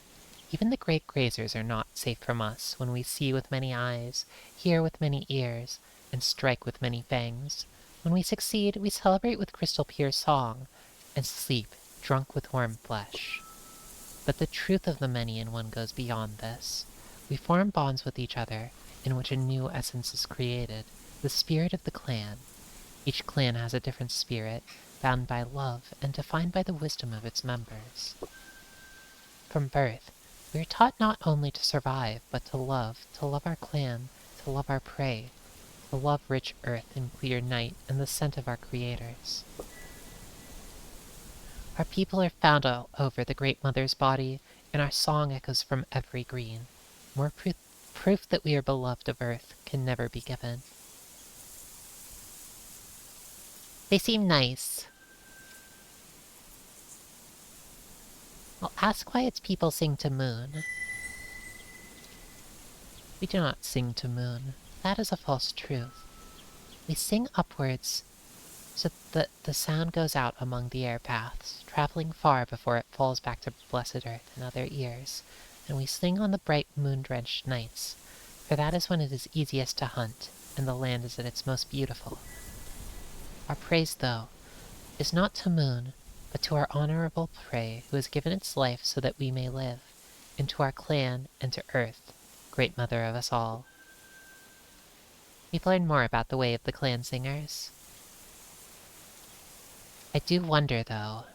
Speaker 1: Even the great grazers are not safe from us when we see with many eyes, hear with many ears, and strike with many fangs. When we succeed, we celebrate with crystal pure song, and sleep, drunk with warm flesh. But the truth of the many in one goes beyond this. We form bonds with each other, in which a new essence is created, the spirit of the clan. Each clan has a different spirit, bound by love and defined by the wisdom of its members. From birth, we are taught not only to survive, but to love our clan, to love our prey, to love rich earth and clear night and the scent of our creators. Our people are found all over the Great Mother's body, and our song echoes from every green. More proof that we are beloved of earth can never be given. They seem nice. I'll ask why its people sing to moon. We do not sing to moon. That is a false truth. We sing upwards so that the sound goes out among the air paths, traveling far before it falls back to blessed earth and other ears, and we sing on the bright moon-drenched nights, for that is when it is easiest to hunt, and the land is at its most beautiful. Our praise, though, is not to moon, but to our honorable prey, who has given its life so that we may live, and to our clan and to earth, great mother of us all. We've learned more about the way of the clan singers. I do wonder, though.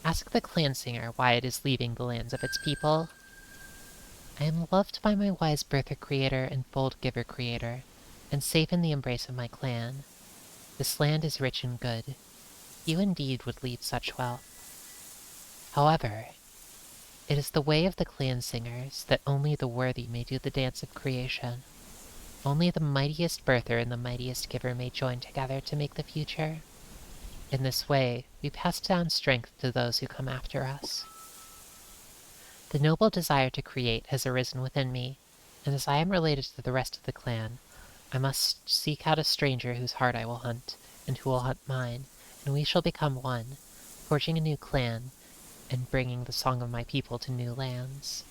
Speaker 1: Ask the clan singer why it is leaving the lands of its people. I am loved by my wise birther creator and bold giver creator, and safe in the embrace of my clan. This land is rich and good. You indeed would leave such wealth. However, it is the way of the clan singers that only the worthy may do the dance of creation. Only the mightiest birther and the mightiest giver may join together to make the future. In this way, we pass down strength to those who come after us. The noble desire to create has arisen within me, and as I am related to the rest of the clan, I must seek out a stranger whose heart I will hunt, and who will hunt mine, and we shall become one, forging a new clan, and bringing the song of my people to new lands.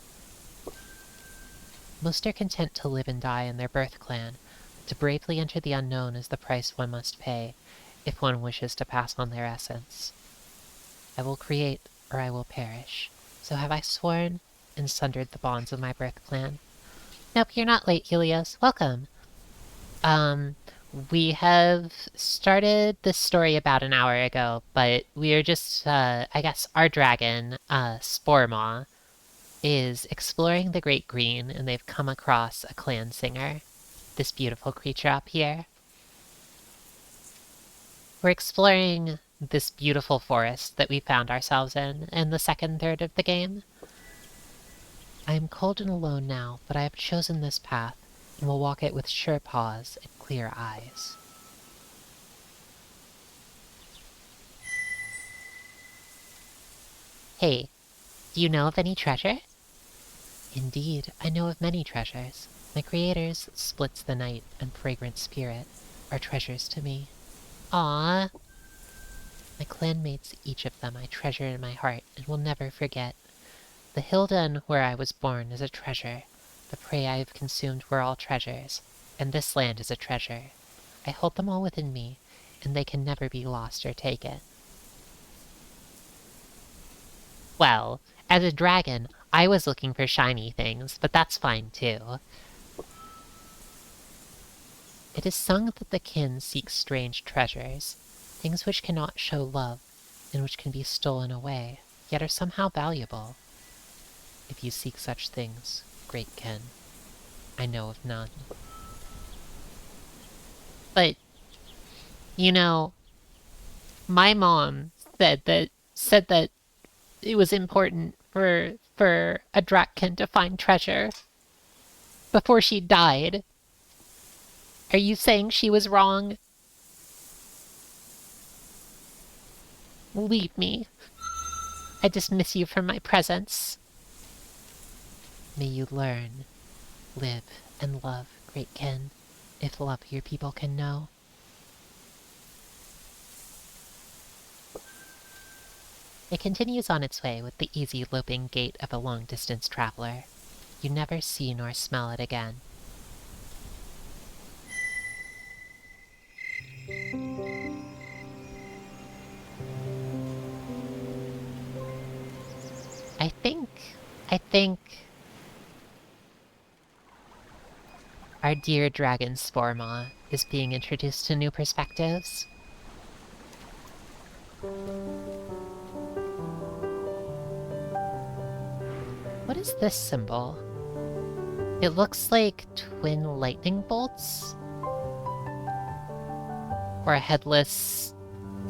Speaker 1: Most are content to live and die in their birth clan, but to bravely enter the unknown is the price one must pay, if one wishes to pass on their essence. I will create, or I will perish. So have I sworn, and sundered the bonds of my birth clan. Nope, you're not late, Helios. Welcome. We have started this story about an hour ago, but we are just, I guess our dragon, Sporemaw, is exploring the Great Green, and they've come across a clan singer. This beautiful creature up here. We're exploring this beautiful forest that we found ourselves in the second third of the game. I am cold and alone now, but I have chosen this path, and will walk it with sure paws and clear eyes. Hey, do you know of any treasure? Indeed, I know of many treasures. My creators, Splits the Night and Fragrant Spirit, are treasures to me. Aww. My clanmates, each of them, I treasure in my heart and will never forget. The Hilden where I was born is a treasure. The prey I have consumed were all treasures, and this land is a treasure. I hold them all within me, and they can never be lost or taken. Well, as a dragon, I was looking for shiny things, but that's fine too. It is sung that the kin seek strange treasures, things which cannot show love, and which can be stolen away, yet are somehow valuable. If you seek such things, great kin, I know of none. But You know, my mom said that it was important for a Drakkin to find treasure before she died. Are you saying she was wrong? Leave me. I dismiss you from my presence. May you learn, live, and love, great kin, if love your people can know. It continues on its way with the easy loping gait of a long-distance traveler. You never see nor smell it again. I think our dear dragon Sporma is being introduced to new perspectives. What is this symbol? It looks like twin lightning bolts? Or a headless,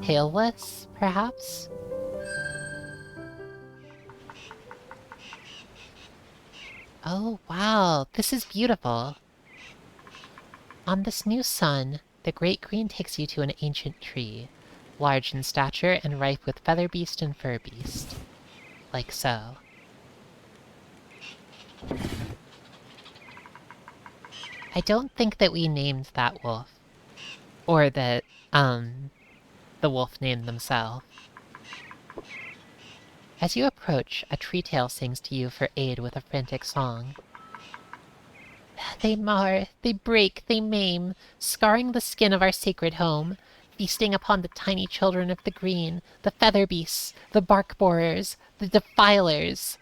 Speaker 1: tailless, perhaps? Oh, wow, this is beautiful. On this new sun, the great green takes you to an ancient tree, large in stature and ripe with feather beast and fur beast. Like so. I don't think that we named that wolf. Or that, the wolf named themselves. As you approach, a tree tail sings to you for aid with a frantic song. They mar, they break, they maim, scarring the skin of our sacred home, feasting upon the tiny children of the green, the feather beasts, the bark borers, the defilers.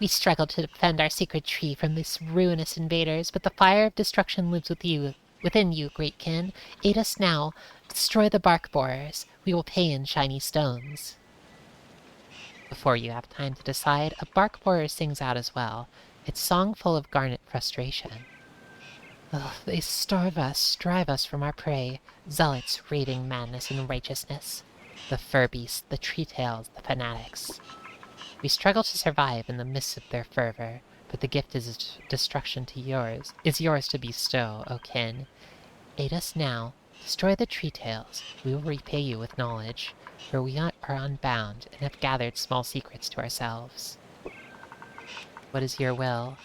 Speaker 1: We struggle to defend our sacred tree from these ruinous invaders, but the fire of destruction lives within you, great kin. Aid us now. Destroy the bark borers. We will pay in shiny stones. Before you have time to decide, a bark borer sings out as well, its song full of garnet frustration. Ugh, they starve us, drive us from our prey, zealots raving madness and righteousness. The fur beasts, the tree tails, the fanatics. We struggle to survive in the midst of their fervor, but the gift is destruction is yours to bestow, O kin. Aid us now, destroy the tree tails, we will repay you with knowledge, for we are unbound and have gathered small secrets to ourselves. What is your will?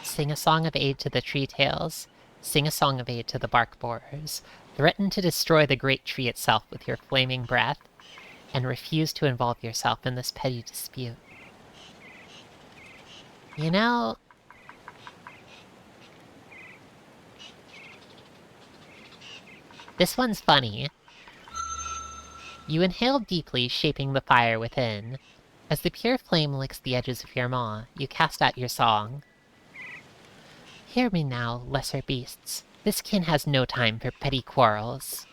Speaker 1: Sing a song of aid to the tree tails, sing a song of aid to the bark borers, threaten to destroy the great tree itself with your flaming breath, and refuse to involve yourself in this petty dispute. You know, this one's funny. You inhale deeply, shaping the fire within. As the pure flame licks the edges of your maw, you cast out your song. Hear me now, lesser beasts. This kin has no time for petty quarrels.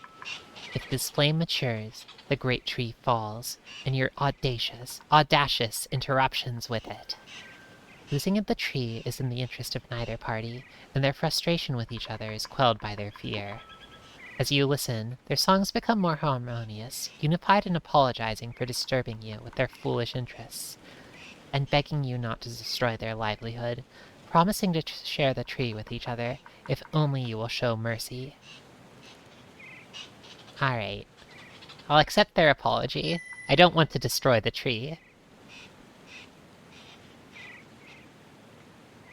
Speaker 1: If this flame matures, the great tree falls, and your audacious interruptions with it. Losing of the tree is in the interest of neither party, and their frustration with each other is quelled by their fear. As you listen, their songs become more harmonious, unified in apologizing for disturbing you with their foolish interests, and begging you not to destroy their livelihood, promising to share the tree with each other, if only you will show mercy. Alright. I'll accept their apology. I don't want to destroy the tree.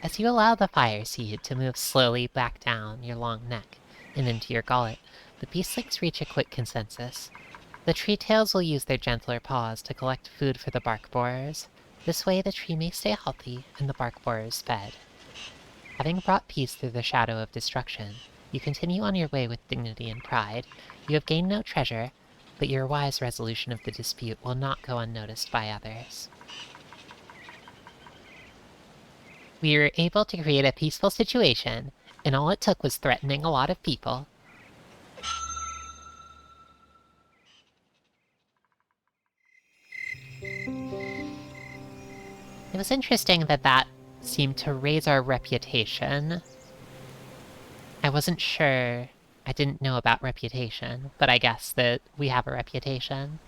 Speaker 1: As you allow the fire seed to move slowly back down your long neck and into your gullet, the beastlings reach a quick consensus. The tree tails will use their gentler paws to collect food for the bark borers. This way the tree may stay healthy and the bark borers fed. Having brought peace through the shadow of destruction, you continue on your way with dignity and pride. You have gained no treasure, but your wise resolution of the dispute will not go unnoticed by others. We were able to create a peaceful situation, and all it took was threatening a lot of people. It was interesting that that seemed to raise our reputation I wasn't sure. I didn't know about reputation, but I guess that we have a reputation.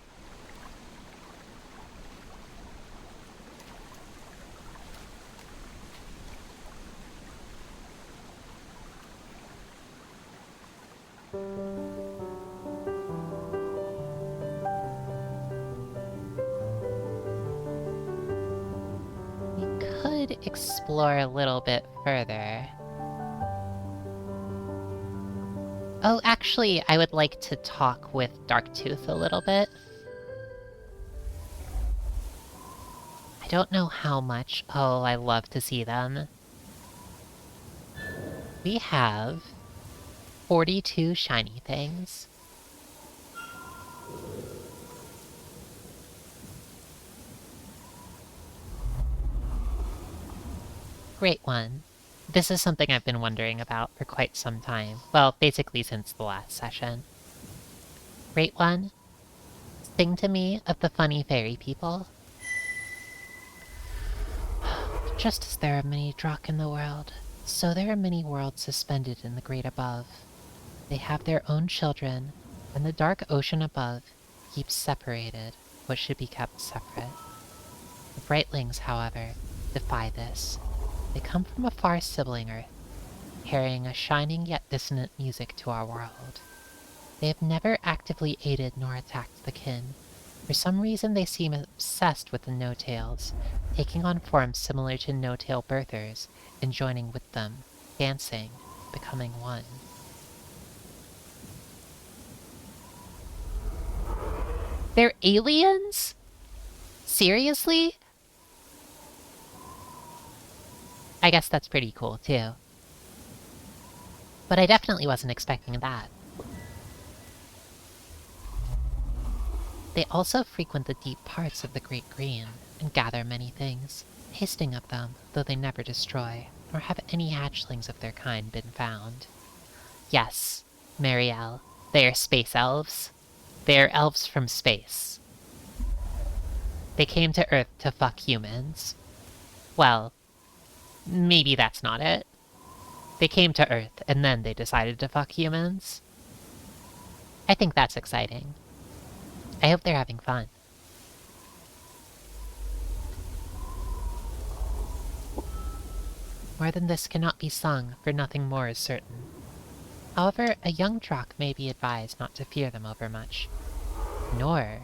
Speaker 1: We could explore a little bit further. Oh, actually, I would like to talk with Darktooth a little bit. I don't know how much. Oh, I love to see them. We have 42 shiny things. Great one. This is something I've been wondering about for quite some time. Well, basically since the last session. Great one, sing to me of the funny fairy people. Just as there are many Drakh in the world, so there are many worlds suspended in the great above. They have their own children, and the dark ocean above keeps separated what should be kept separate. The Brightlings, however, defy this. They come from a far sibling Earth, carrying a shining yet dissonant music to our world. They have never actively aided nor attacked the kin. For some reason they seem obsessed with the no-tails, taking on forms similar to no-tail birthers and joining with them, dancing, becoming one. They're aliens? Seriously? I guess that's pretty cool, too. But I definitely wasn't expecting that. They also frequent the deep parts of the Great Green, and gather many things, tasting of them, though they never destroy, nor have any hatchlings of their kind been found. Yes, Marielle, they are space elves. They are elves from space. They came to Earth to fuck humans. Well, maybe that's not it. They came to Earth, and then they decided to fuck humans. I think that's exciting. I hope they're having fun. More than this cannot be sung, for nothing more is certain. However, a young Drakh may be advised not to fear them overmuch, nor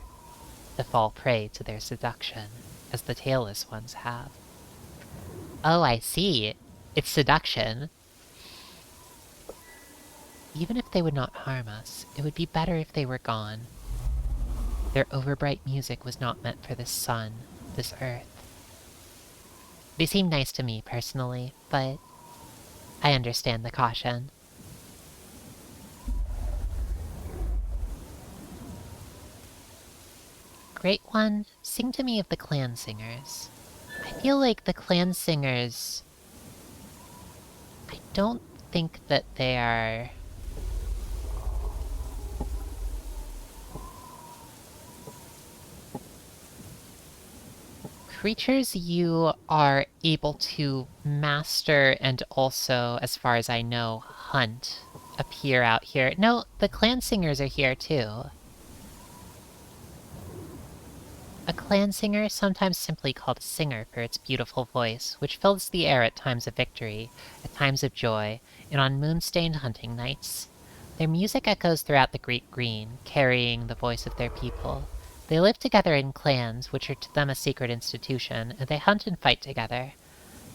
Speaker 1: to fall prey to their seduction, as the tailless ones have. Oh, I see. It's seduction. Even if they would not harm us, it would be better if they were gone. Their overbright music was not meant for this sun, this earth. They seem nice to me, personally, but I understand the caution. Great one, sing to me of the clan singers. I feel like the clan singers... I don't think that they are... creatures you are able to master and also, as far as I know, hunt appear out here. No, the clan singers are here too. A clan singer, sometimes simply called a singer for its beautiful voice, which fills the air at times of victory, at times of joy, and on moon-stained hunting nights. Their music echoes throughout the Great Green, carrying the voice of their people. They live together in clans, which are to them a sacred institution, and they hunt and fight together.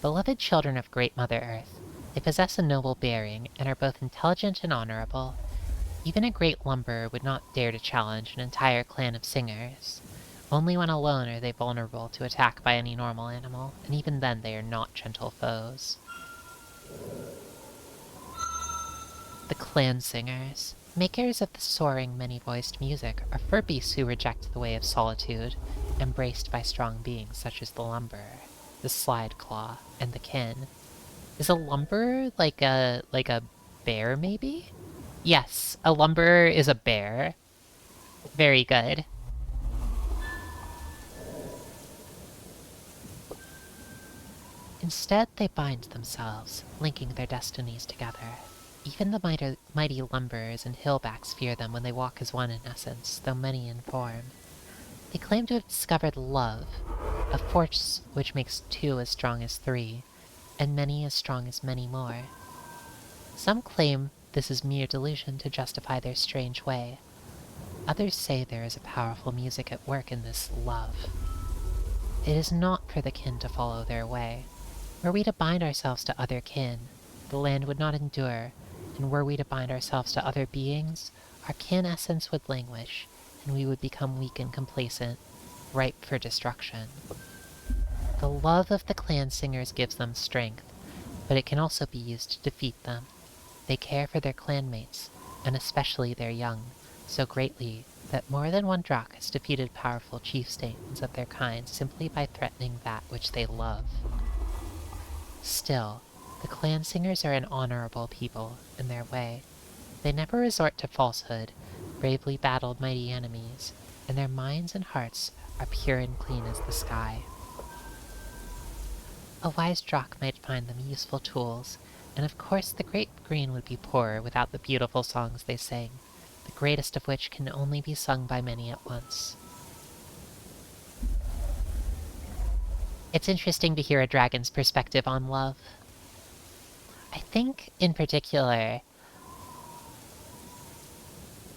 Speaker 1: Beloved children of Great Mother Earth, they possess a noble bearing, and are both intelligent and honorable. Even a great lumberer would not dare to challenge an entire clan of singers. Only when alone are they vulnerable to attack by any normal animal, and even then they are not gentle foes. The clan singers, makers of the soaring, many-voiced music, are fur beasts who reject the way of solitude, embraced by strong beings such as the lumberer, the slide claw, and the kin. Is a lumberer like a bear, maybe? Yes, a lumberer is a bear. Very good. Instead, they bind themselves, linking their destinies together. Even the mighty lumberers and hillbacks fear them when they walk as one in essence, though many in form. They claim to have discovered love, a force which makes two as strong as three, and many as strong as many more. Some claim this is mere delusion to justify their strange way. Others say there is a powerful music at work in this love. It is not for the kin to follow their way. Were we to bind ourselves to other kin, the land would not endure, and were we to bind ourselves to other beings, our kin essence would languish, and we would become weak and complacent, ripe for destruction. The love of the clan singers gives them strength, but it can also be used to defeat them. They care for their clanmates, and especially their young, so greatly that more than one Drakh has defeated powerful chieftains of their kind simply by threatening that which they love. Still, the clan singers are an honorable people in their way. They never resort to falsehood, bravely battled mighty enemies, and their minds and hearts are pure and clean as the sky. A wise Drakh might find them useful tools, and of course the Great Green would be poorer without the beautiful songs they sang, the greatest of which can only be sung by many at once. It's interesting to hear a dragon's perspective on love. I think, in particular,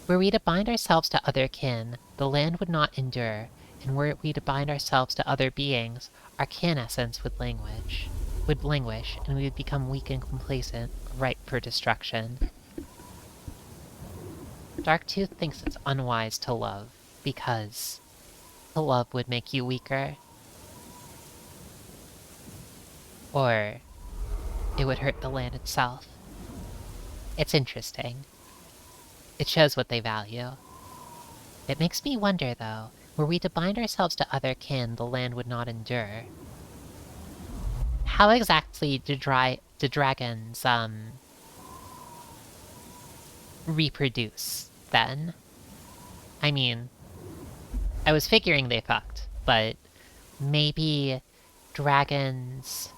Speaker 1: were we to bind ourselves to other kin, the land would not endure, and were we to bind ourselves to other beings, our kin essence would languish, and we would become weak and complacent, ripe for destruction. Darktooth thinks it's unwise to love, because to love would make you weaker, or it would hurt the land itself. It's interesting. It shows what they value. It makes me wonder, though, were we to bind ourselves to other kin, the land would not endure. How exactly do dragons, reproduce, then? I mean, I was figuring they fucked, but maybe dragons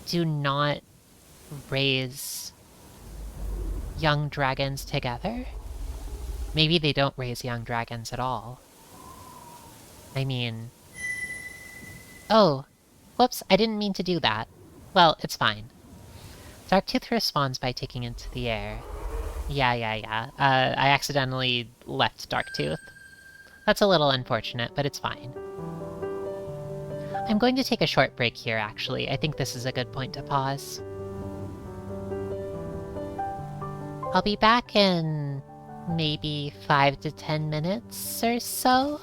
Speaker 1: do not raise young dragons together? Maybe they don't raise young dragons at all. I mean... Oh, whoops, I didn't mean to do that. Well, it's fine. Darktooth responds by taking it to the air. Yeah. I accidentally left Darktooth. That's a little unfortunate, but it's fine. I'm going to take a short break here, actually. I think this is a good point to pause. I'll be back in maybe 5 to 10 minutes or so.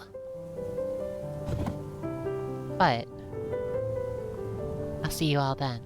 Speaker 1: But I'll see you all then.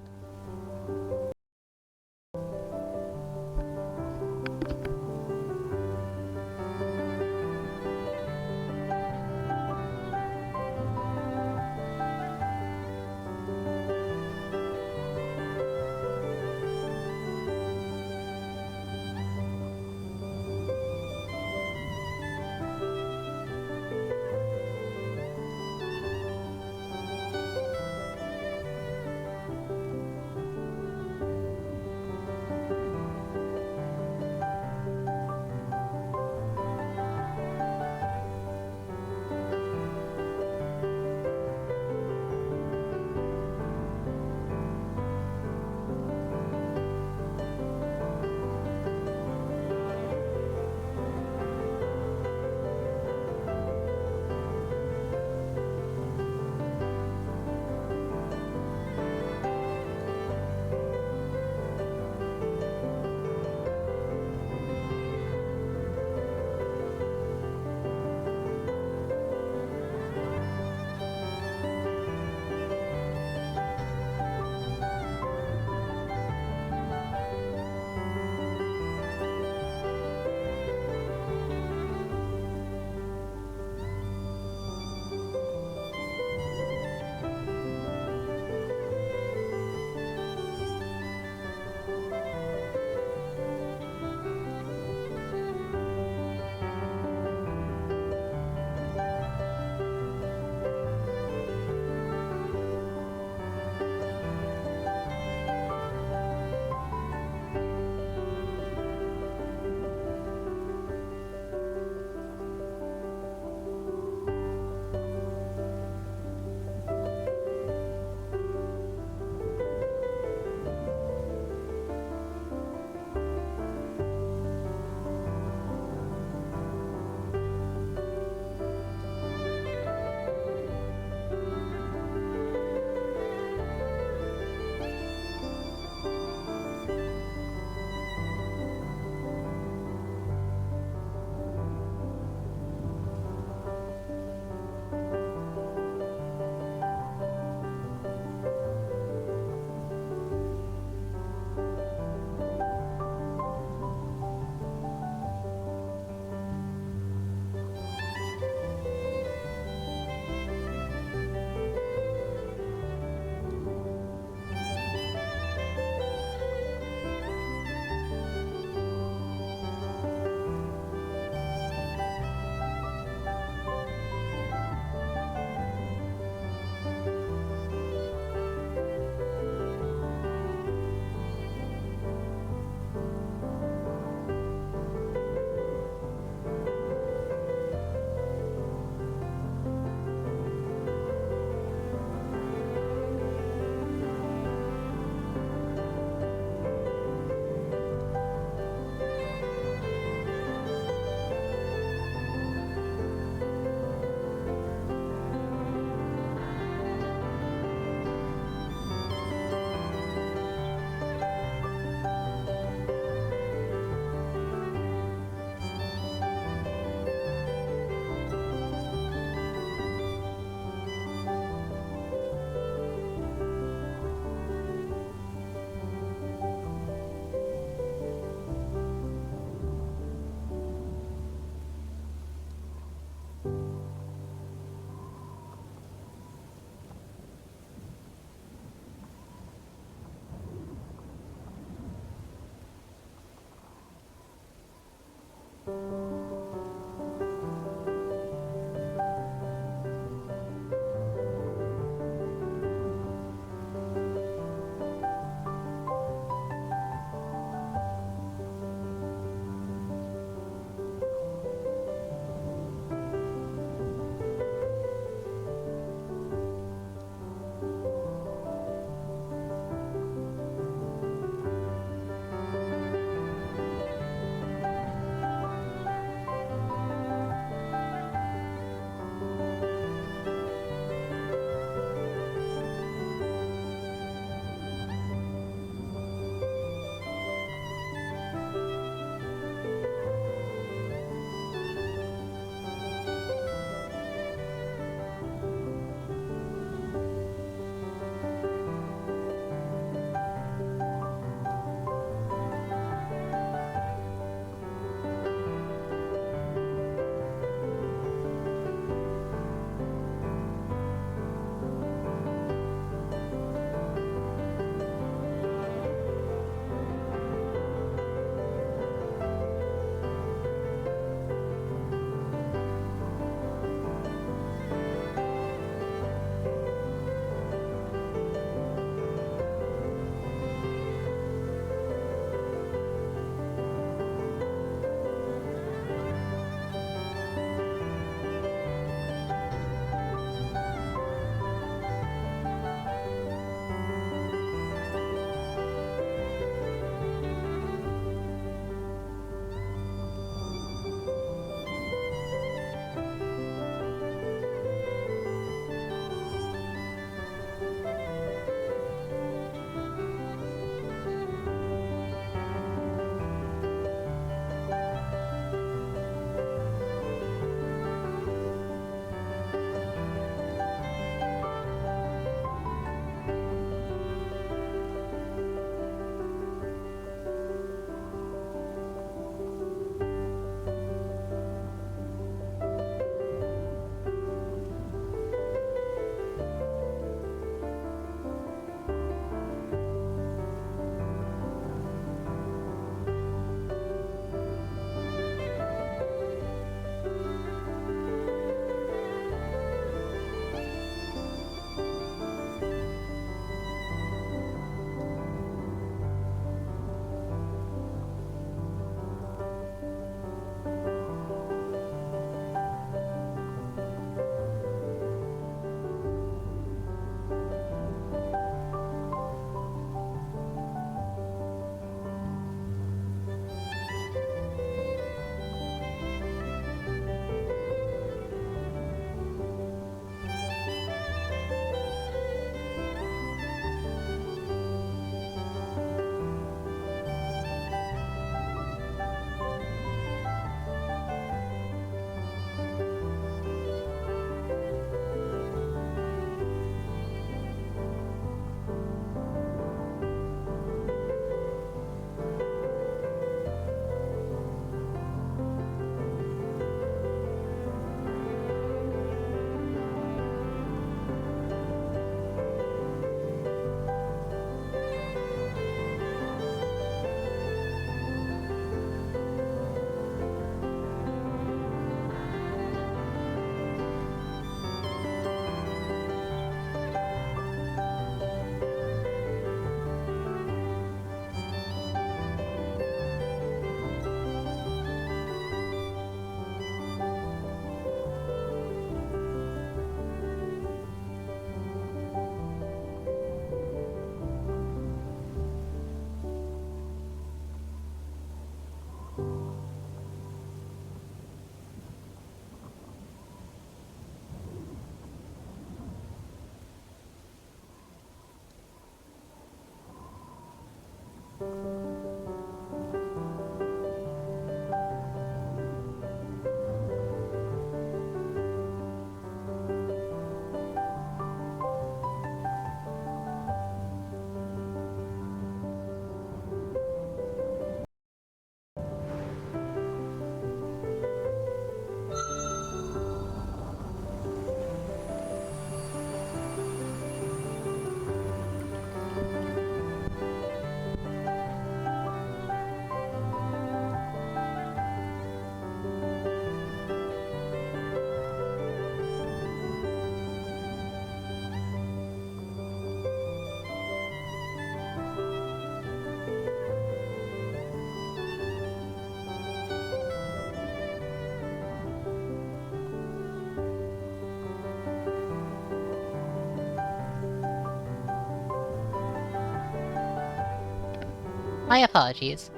Speaker 1: My apologies.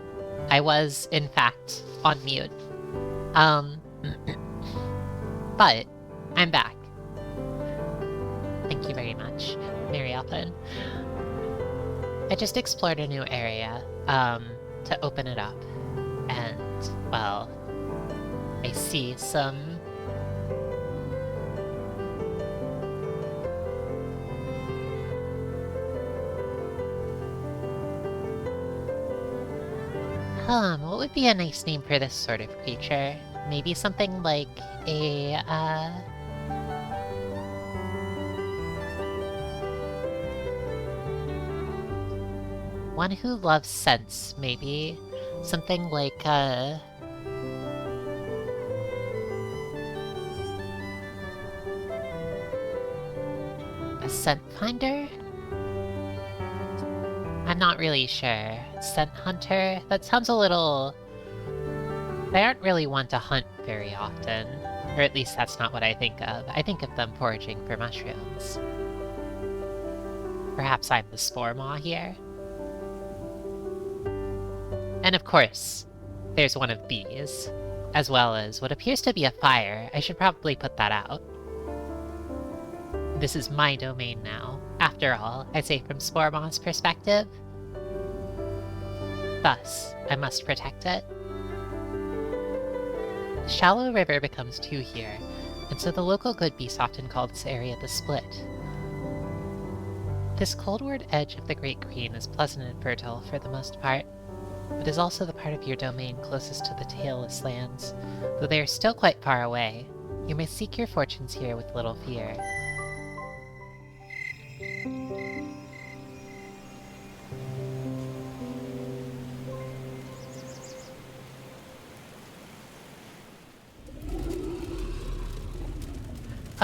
Speaker 1: I was, in fact, on mute. But I'm back. Thank you very much, Mary Alpin. I just explored a new area, to open it up. And, well, I see some... what would be a nice name for this sort of creature? Maybe something like a, one who loves scents, maybe? Something like, a scent finder? I'm not really sure. Scent hunter? That sounds a little... They aren't really one to hunt very often. Or at least that's not what I think of. I think of them foraging for mushrooms. Perhaps I'm the spore maw here? And of course, there's one of these. As well as what appears to be a fire. I should probably put that out. This is my domain now. After all, I say from Spore Maw's perspective. Thus, I must protect it. The shallow river becomes two here, and so the local good beast often called this area the Split. This coldward edge of the Great Green is pleasant and fertile for the most part, but is also the part of your domain closest to the tailless lands. Though they are still quite far away, you may seek your fortunes here with little fear.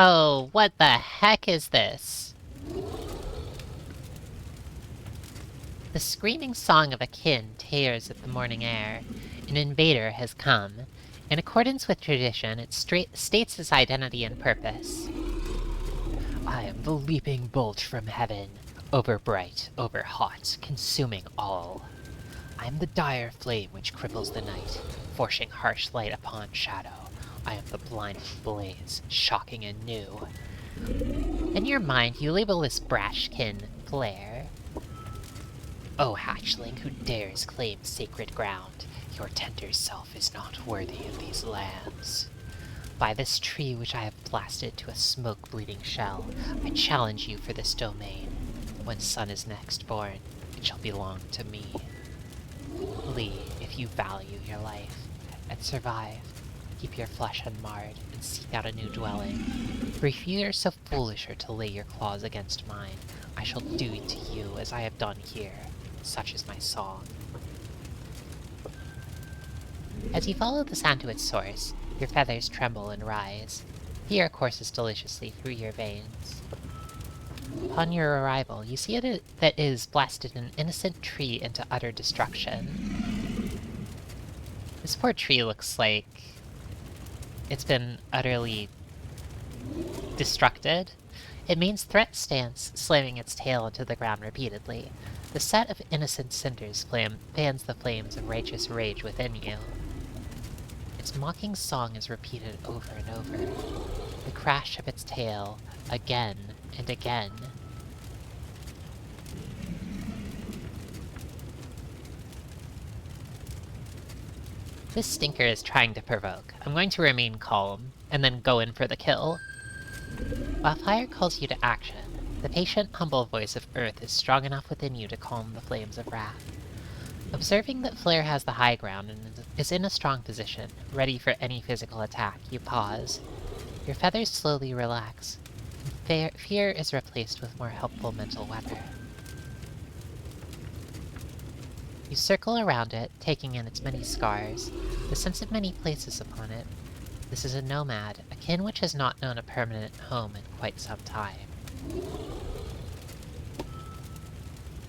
Speaker 1: Oh, what the heck is this? The screaming song of a kin tears at the morning air. An invader has come. In accordance with tradition, it states its identity and purpose. I am the leaping bolt from heaven, over bright, over hot, consuming all. I am the dire flame which cripples the night, forcing harsh light upon shadow. I am the blinding blaze, shocking and new. In your mind, you label this brashkin Flare. O hatchling who dares claim sacred ground, your tender self is not worthy of these lands. By this tree which I have blasted to a smoke-bleeding shell, I challenge you for this domain. When son is next born, it shall belong to me. Lee, if you value your life, and survive, keep your flesh unmarred, and seek out a new dwelling. For if you are so foolish or to lay your claws against mine, I shall do to you as I have done here. Such is my song. As you follow the sound to its source, your feathers tremble and rise. Fear courses deliciously through your veins. Upon your arrival, you see that it is blasted an innocent tree into utter destruction. This poor tree looks like it's been utterly destructed. It means threat stance, slamming its tail into the ground repeatedly. The set of innocent cinders fans the flames of righteous rage within you. Its mocking song is repeated over and over. The crash of its tail, again and again. This stinker is trying to provoke. I'm going to remain calm, and then go in for the kill. While fire calls you to action, the patient, humble voice of Earth is strong enough within you to calm the flames of wrath. Observing that Flare has the high ground and is in a strong position, ready for any physical attack, you pause. Your feathers slowly relax, and fear is replaced with more helpful mental weather. You circle around it, taking in its many scars, the sense of many places upon it. This is a nomad, a kin which has not known a permanent home in quite some time.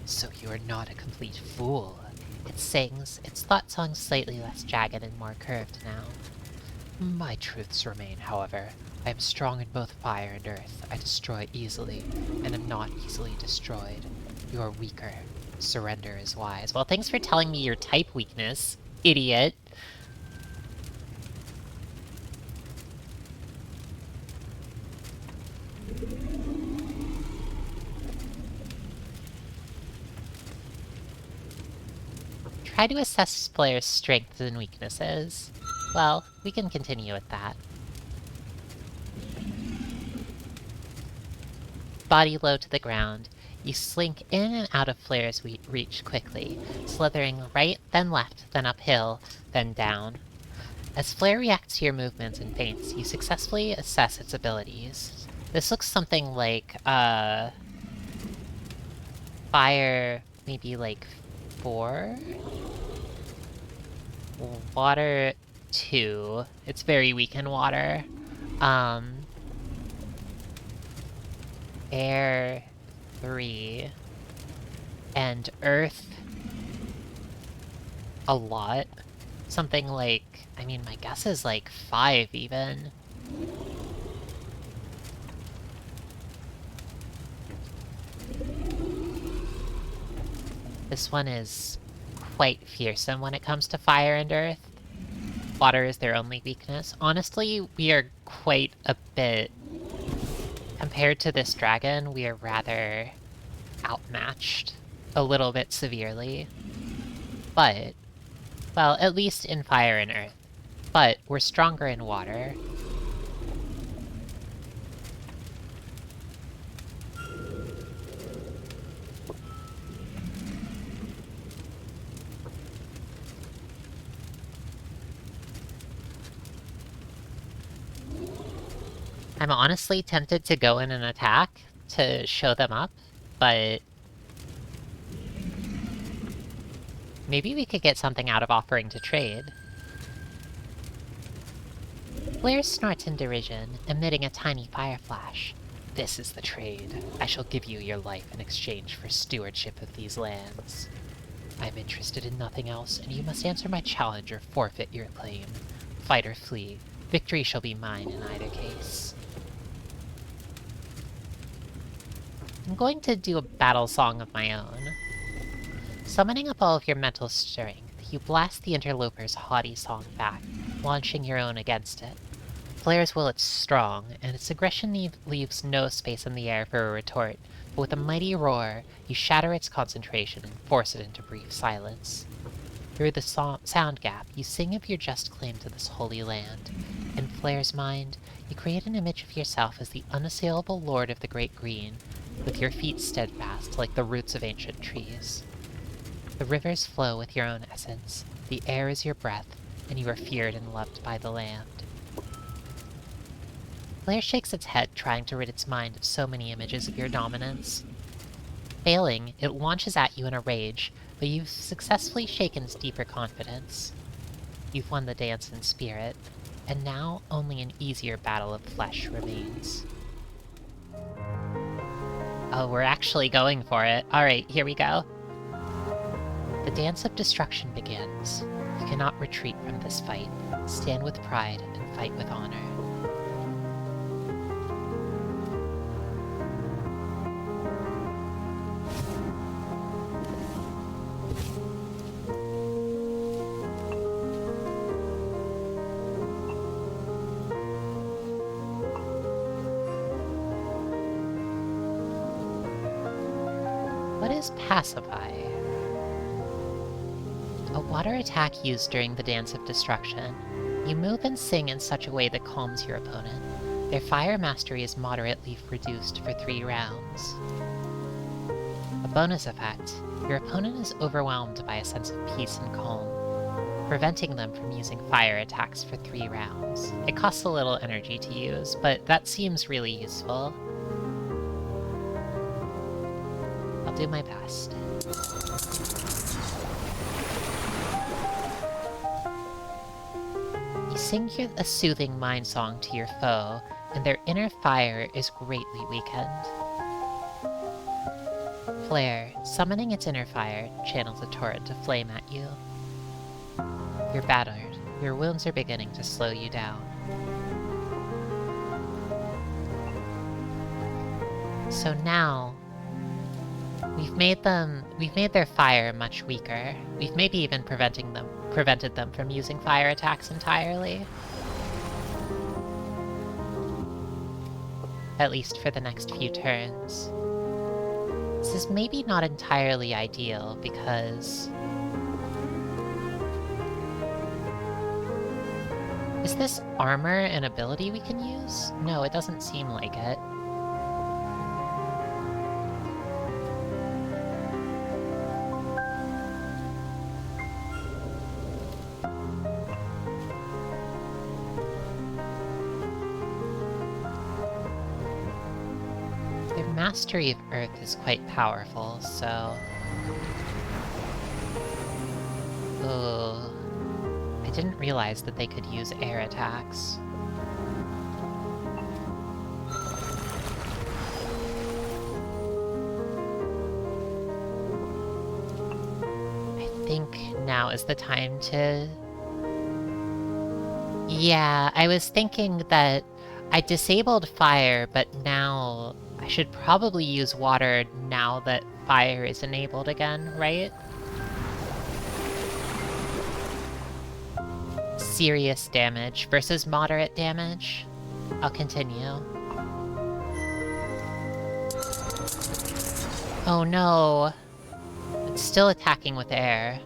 Speaker 1: So you are not a complete fool. It sings, its thought song slightly less jagged and more curved now. My truths remain, however. I am strong in both fire and earth. I destroy easily, and am not easily destroyed. You are weaker. Surrender is wise. Well, thanks for telling me your type weakness, idiot. Try to assess players' strengths and weaknesses. Well, we can continue with that. Body low to the ground, you slink in and out of Flare's reach quickly, slithering right, then left, then uphill, then down. As Flare reacts to your movements and feints, you successfully assess its abilities. This looks something like, fire, maybe like 4? Water 2. It's very weak in water. Air 3. And earth a lot. Something like, I mean, my guess is like 5 even. This one is quite fearsome when it comes to fire and earth. Water is their only weakness. Honestly, we are quite a bit... Compared to this dragon, we are rather outmatched. A little bit severely. But, well, at least in fire and earth. But we're stronger in water. I'm honestly tempted to go in and attack to show them up, but... maybe we could get something out of offering to trade. Blair snorts in derision, emitting a tiny fire flash. This is the trade. I shall give you your life in exchange for stewardship of these lands. I'm interested in nothing else, and you must answer my challenge or forfeit your claim. Fight or flee. Victory shall be mine in either case. I'm going to do a battle song of my own. Summoning up all of your mental strength, you blast the interloper's haughty song back, launching your own against it. Flare's will is strong, and its aggression leaves no space in the air for a retort, but with a mighty roar, you shatter its concentration and force it into brief silence. Through the sound gap, you sing of your just claim to this holy land. In Flare's mind, you create an image of yourself as the unassailable lord of the Great Green, with your feet steadfast like the roots of ancient trees. The rivers flow with your own essence, the air is your breath, and you are feared and loved by the land. Flare shakes its head, trying to rid its mind of so many images of your dominance. Failing, it launches at you in a rage, but you've successfully shaken its deeper confidence. You've won the dance in spirit, and now only an easier battle of flesh remains. Oh, we're actually going for it. Alright, here we go. The dance of destruction begins. You cannot retreat from this fight. Stand with pride and fight with honor. What is Pacify? A water attack used during the Dance of Destruction. You move and sing in such a way that calms your opponent. Their fire mastery is moderately reduced for 3 rounds. A bonus effect. Your opponent is overwhelmed by a sense of peace and calm, preventing them from using fire attacks for 3 rounds. It costs a little energy to use, but that seems really useful. I'll do my best. You sing a soothing mind song to your foe, and their inner fire is greatly weakened. Flare, summoning its inner fire, channels a torrent of flame at you. You're battered. Your wounds are beginning to slow you down. So now, We've made their fire much weaker. We've maybe even prevented them from using fire attacks entirely. At least for the next few turns. This is maybe not entirely ideal, because... Is this armor an ability we can use? No, it doesn't seem like it. Their mastery of Earth is quite powerful, so... Oh, I didn't realize that they could use air attacks. I think now is the time to... Yeah, I was thinking that I disabled fire, but now I should probably use water now that fire is enabled again, right? Serious damage versus moderate damage. I'll continue. Oh no! It's still attacking with air.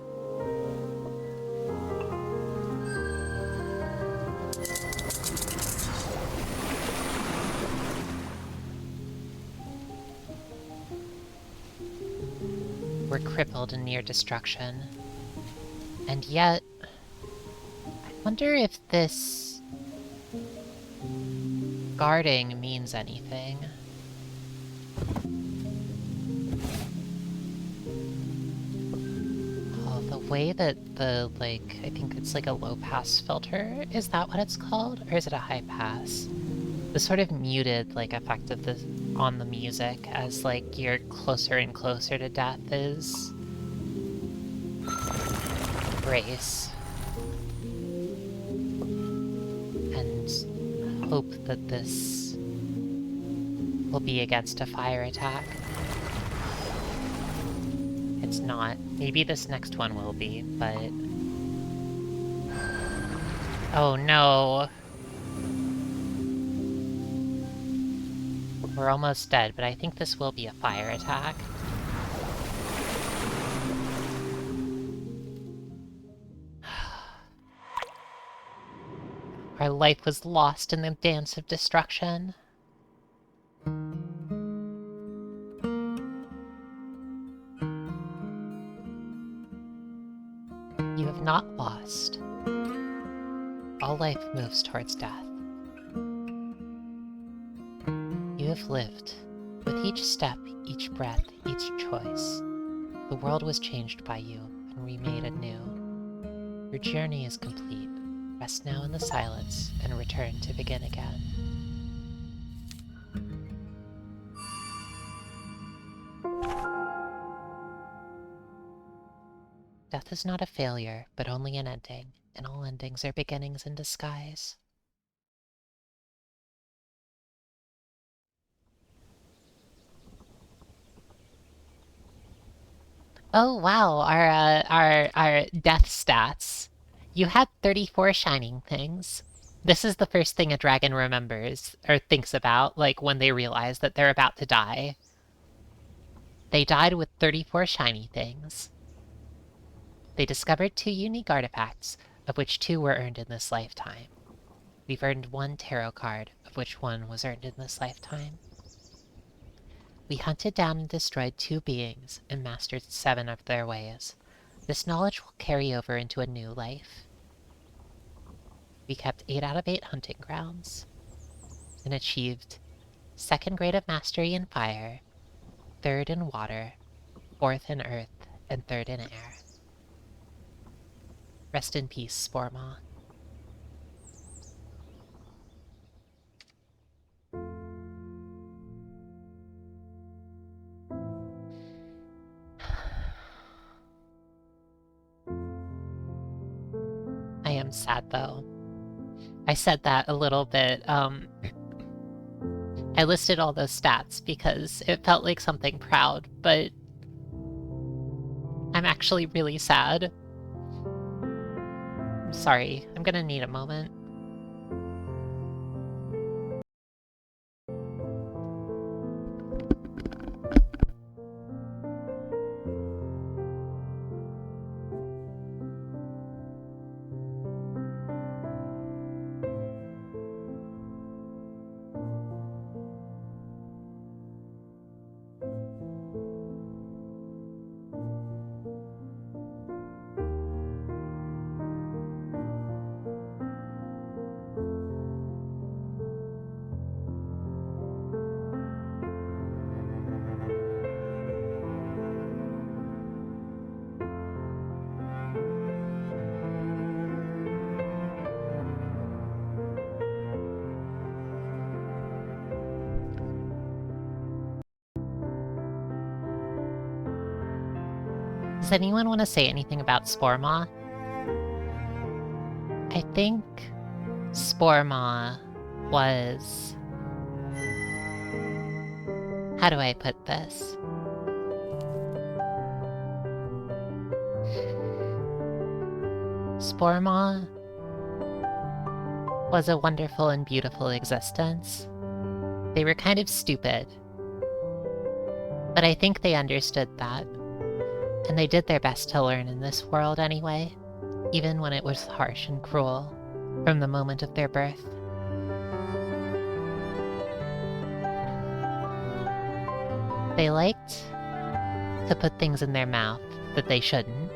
Speaker 1: We're crippled and near destruction. And yet... I wonder if this... guarding means anything. Oh, the way that the, like, I think it's like a low-pass filter, is that what it's called? Or is it a high-pass? The sort of muted, like, effect of the on the music as, like, you're closer and closer to death is... brace. And hope that this will be against a fire attack. It's not. Maybe this next one will be, but... Oh no! We're almost dead, but I think this will be a fire attack. Our life was lost in the dance of destruction. You have not lost. All life moves towards death. You have lived. With each step, each breath, each choice, the world was changed by you and remade anew. Your journey is complete. Rest now in the silence and return to begin again. Death is not a failure, but only an ending, and all endings are beginnings in disguise. Oh wow, our death stats. You had 34 shining things. This is the first thing a dragon remembers, or thinks about, like, when they realize that they're about to die. They died with 34 shiny things. They discovered 2 unique artifacts, of which 2 were earned in this lifetime. We've earned 1 tarot card, of which 1 was earned in this lifetime. We hunted down and destroyed 2 beings, and mastered 7 of their ways. This knowledge will carry over into a new life. We kept 8 out of 8 hunting grounds, and achieved 2nd grade of mastery in fire, 3rd in water, 4th in earth, and 3rd in air. Rest in peace, Spore Maw. I am sad, though. I said that a little bit, I listed all those stats because it felt like something proud, but actually really sad. I'm sorry. I'm gonna need a moment. Does anyone want to say anything about Spore Maw? I think Spore Maw was... How do I put this? Spore Maw was a wonderful and beautiful existence. They were kind of stupid, but I think they understood that. And they did their best to learn in this world anyway, even when it was harsh and cruel, from the moment of their birth. They liked to put things in their mouth that they shouldn't,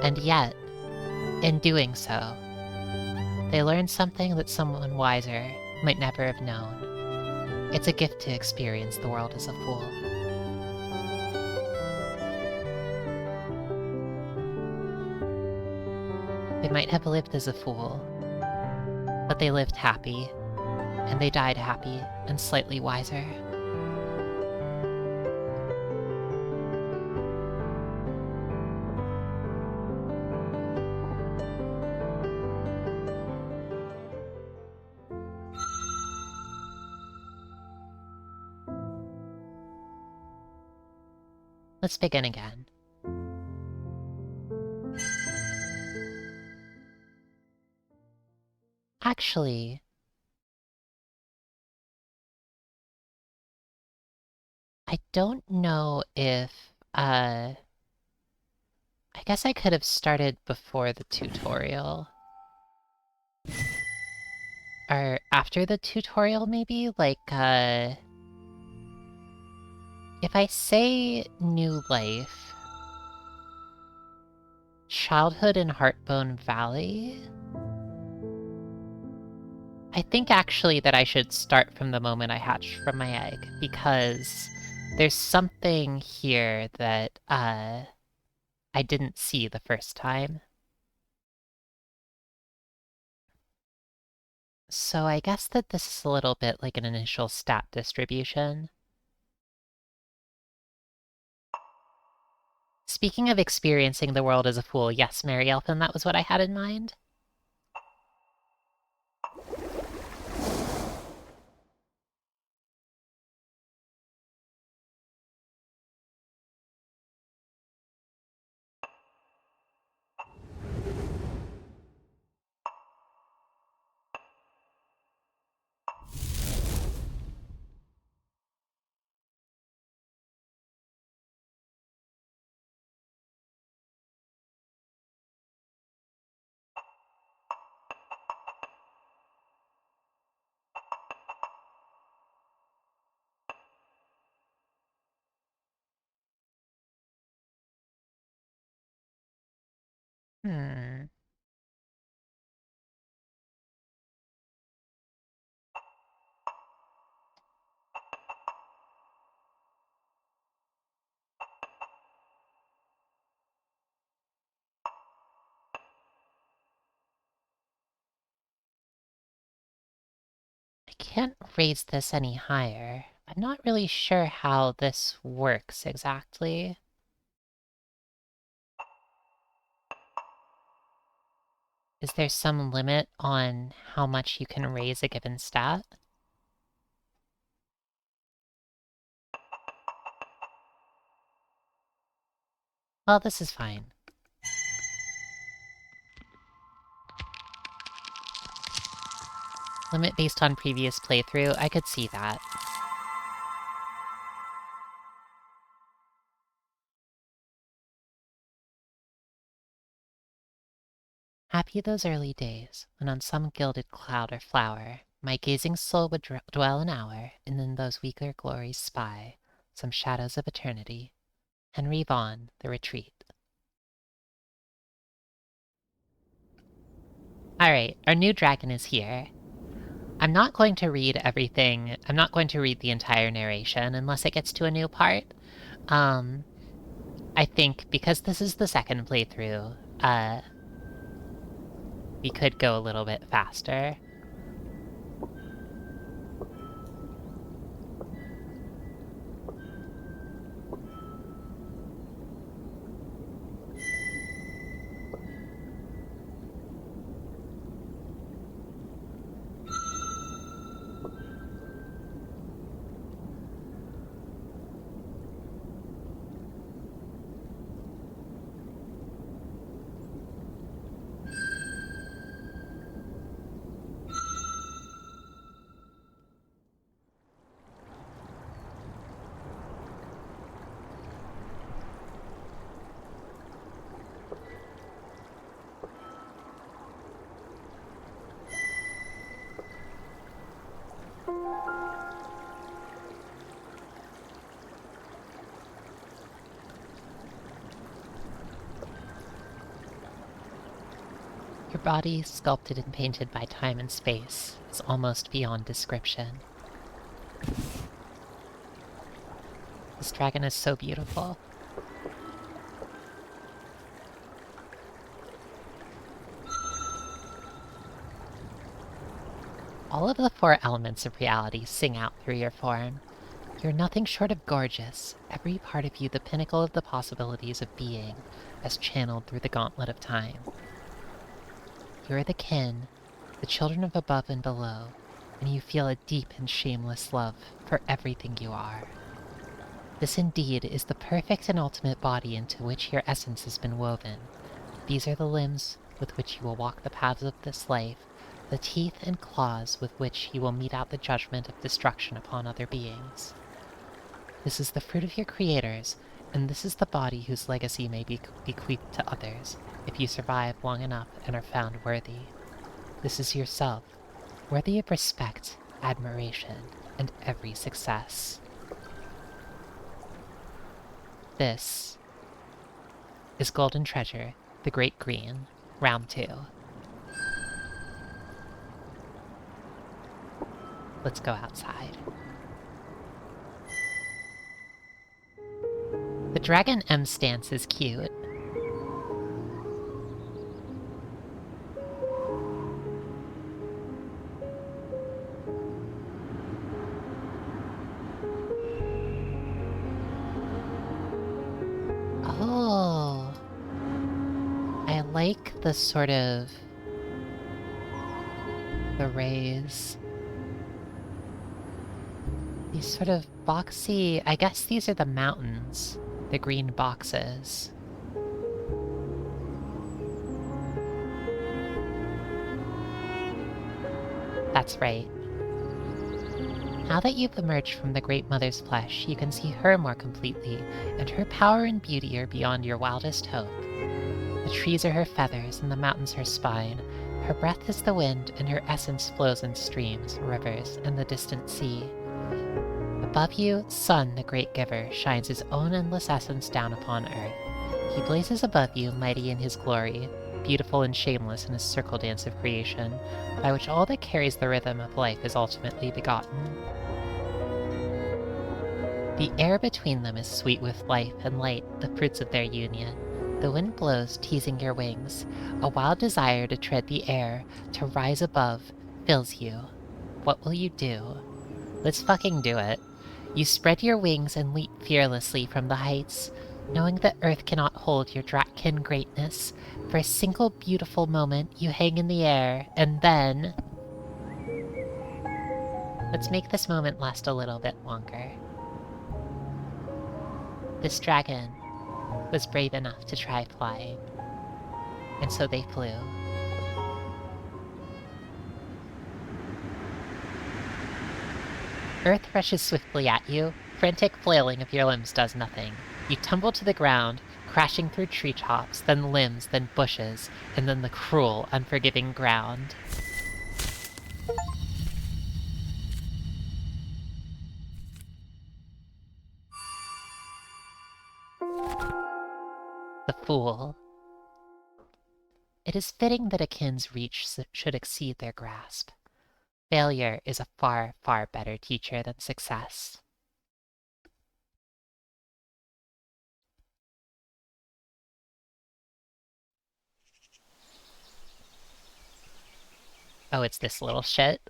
Speaker 1: and yet, in doing so, they learned something that someone wiser might never have known. It's a gift to experience the world as a fool. They might have lived as a fool, but they lived happy, and they died happy and slightly wiser. Let's begin again. Actually, I don't know if, I guess I could have started before the tutorial. Or after the tutorial, maybe? Like, if I say new life, childhood in Heartbone Valley, I think actually that I should start from the moment I hatched from my egg, because there's something here that, I didn't see the first time. So I guess that this is a little bit like an initial stat distribution. Speaking of experiencing the world as a fool, yes, Mary Elfin, that was what I had in mind. Hmm. I can't raise this any higher. I'm not really sure how this works exactly. Is there some limit on how much you can raise a given stat? Well, this is fine. Limit based on previous playthrough, I could see that. Happy those early days, when on some gilded cloud or flower, my gazing soul would dwell an hour, and in those weaker glories spy some shadows of eternity. Henry Vaughan, The Retreat. Alright, our new dragon is here. I'm not going to read everything. I'm not going to read the entire narration unless it gets to a new part. I think because this is the second playthrough, we could go a little bit faster. Your body, sculpted and painted by time and space, is almost beyond description. This dragon is so beautiful. All of the four elements of reality sing out through your form. You're nothing short of gorgeous, every part of you the pinnacle of the possibilities of being, as channeled through the gauntlet of time. You are the kin, the children of above and below, and you feel a deep and shameless love for everything you are. This indeed is the perfect and ultimate body into which your essence has been woven. These are the limbs with which you will walk the paths of this life, the teeth and claws with which you will mete out the judgment of destruction upon other beings. This is the fruit of your creators, and this is the body whose legacy may be bequeathed to others, if you survive long enough and are found worthy. This is yourself, worthy of respect, admiration, and every success. This is Golden Treasure, the Great Green, Round 2. Let's go outside. The Dragon M stance is cute. Oh, I like the sort of the rays. These sort of boxy, I guess these are the mountains, the green boxes. That's right. Now that you've emerged from the Great Mother's flesh, you can see her more completely, and her power and beauty are beyond your wildest hope. The trees are her feathers, and the mountains her spine. Her breath is the wind, and her essence flows in streams, rivers, and the distant sea. Above you, Sun, the great giver, shines his own endless essence down upon earth. He blazes above you, mighty in his glory, beautiful and shameless in his circle dance of creation, by which all that carries the rhythm of life is ultimately begotten. The air between them is sweet with life and light, the fruits of their union. The wind blows, teasing your wings. A wild desire to tread the air, to rise above, fills you. What will you do? Let's fucking do it. You spread your wings and leap fearlessly from the heights, knowing that Earth cannot hold your Dratkin greatness. For a single beautiful moment, you hang in the air, and then... Let's make this moment last a little bit longer. This dragon was brave enough to try flying. And so they flew. Earth rushes swiftly at you. Frantic flailing of your limbs does nothing. You tumble to the ground, crashing through treetops, then limbs, then bushes, and then the cruel, unforgiving ground. The Fool. It is fitting that a kin's reach should exceed their grasp. Failure is a far, far better teacher than success. Oh, it's this little shit.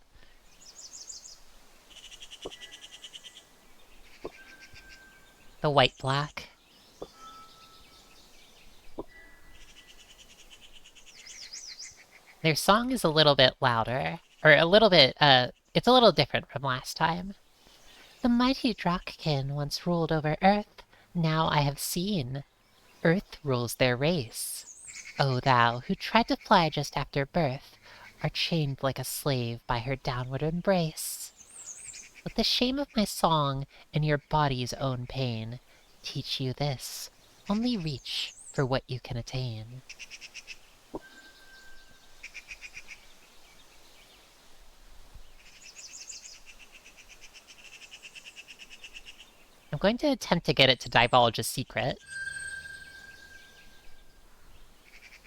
Speaker 1: The white-black. Their song is a little bit louder, or a little bit, it's a little different from last time. The mighty Drakkin once ruled over Earth, now I have seen. Earth rules their race. O thou, who tried to fly just after birth, are chained like a slave by her downward embrace. Let the shame of my song and your body's own pain teach you this: only reach for what you can attain. I'm going to attempt to get it to divulge a secret.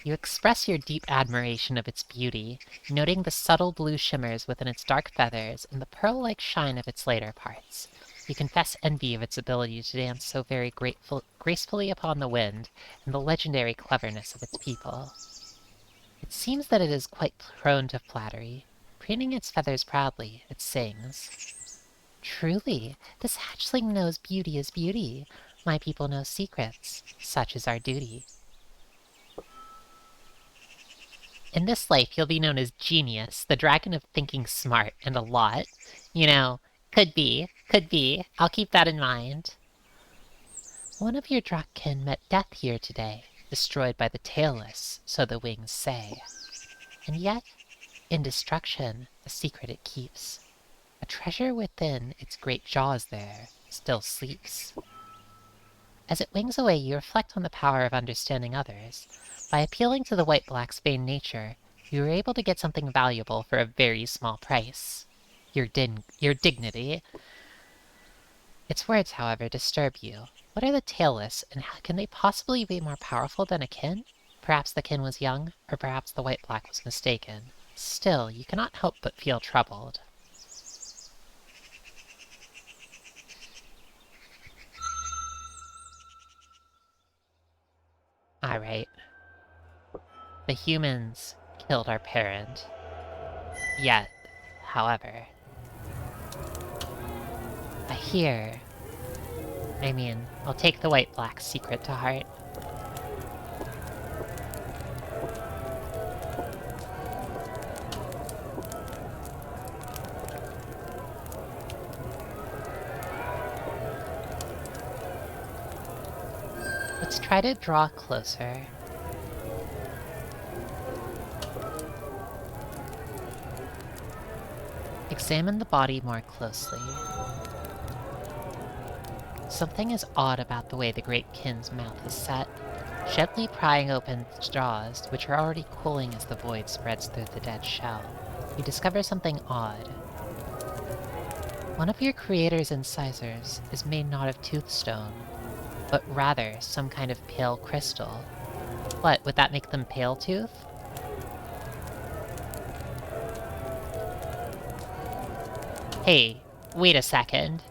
Speaker 1: You express your deep admiration of its beauty, noting the subtle blue shimmers within its dark feathers and the pearl-like shine of its later parts. You confess envy of its ability to dance so very gracefully upon the wind, and the legendary cleverness of its people. It seems that it is quite prone to flattery. Preening its feathers proudly, it sings. Truly, this hatchling knows beauty is beauty. My people know secrets. Such is our duty. In this life, you'll be known as Genius, the dragon of thinking smart and a lot. You know, could be. I'll keep that in mind. One of your Drakkin met death here today, destroyed by the tailless, so the wings say. And yet, in destruction, a secret it keeps. A treasure within its great jaws there still sleeps. As it wings away, you reflect on the power of understanding others. By appealing to the white-black's vain nature, you were able to get something valuable for a very small price. Your dignity. Its words, however, disturb you. What are the tailless, and how can they possibly be more powerful than a kin? Perhaps the kin was young, or perhaps the white-black was mistaken. Still, you cannot help but feel troubled. Alright. The humans killed our parent. Yet, however, I'll take the white-black's secret to heart. Let's try to draw closer. Examine the body more closely. Something is odd about the way the great kin's mouth is set, gently prying open its jaws, which are already cooling as the void spreads through the dead shell. You discover something odd. One of your creator's incisors is made not of toothstone, but rather some kind of pale crystal. What, would that make them pale tooth? Hey, wait a second.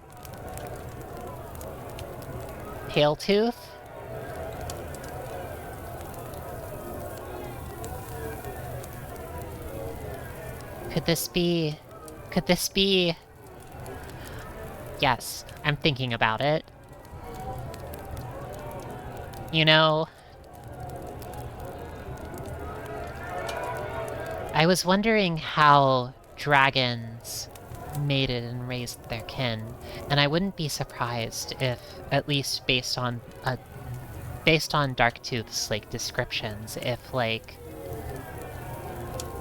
Speaker 1: Pale tooth? Could this be... Yes, I'm thinking about it. You know, I was wondering how dragons mated and raised their kin, and I wouldn't be surprised if, at least based on based on Darktooth's, like, descriptions, if, like,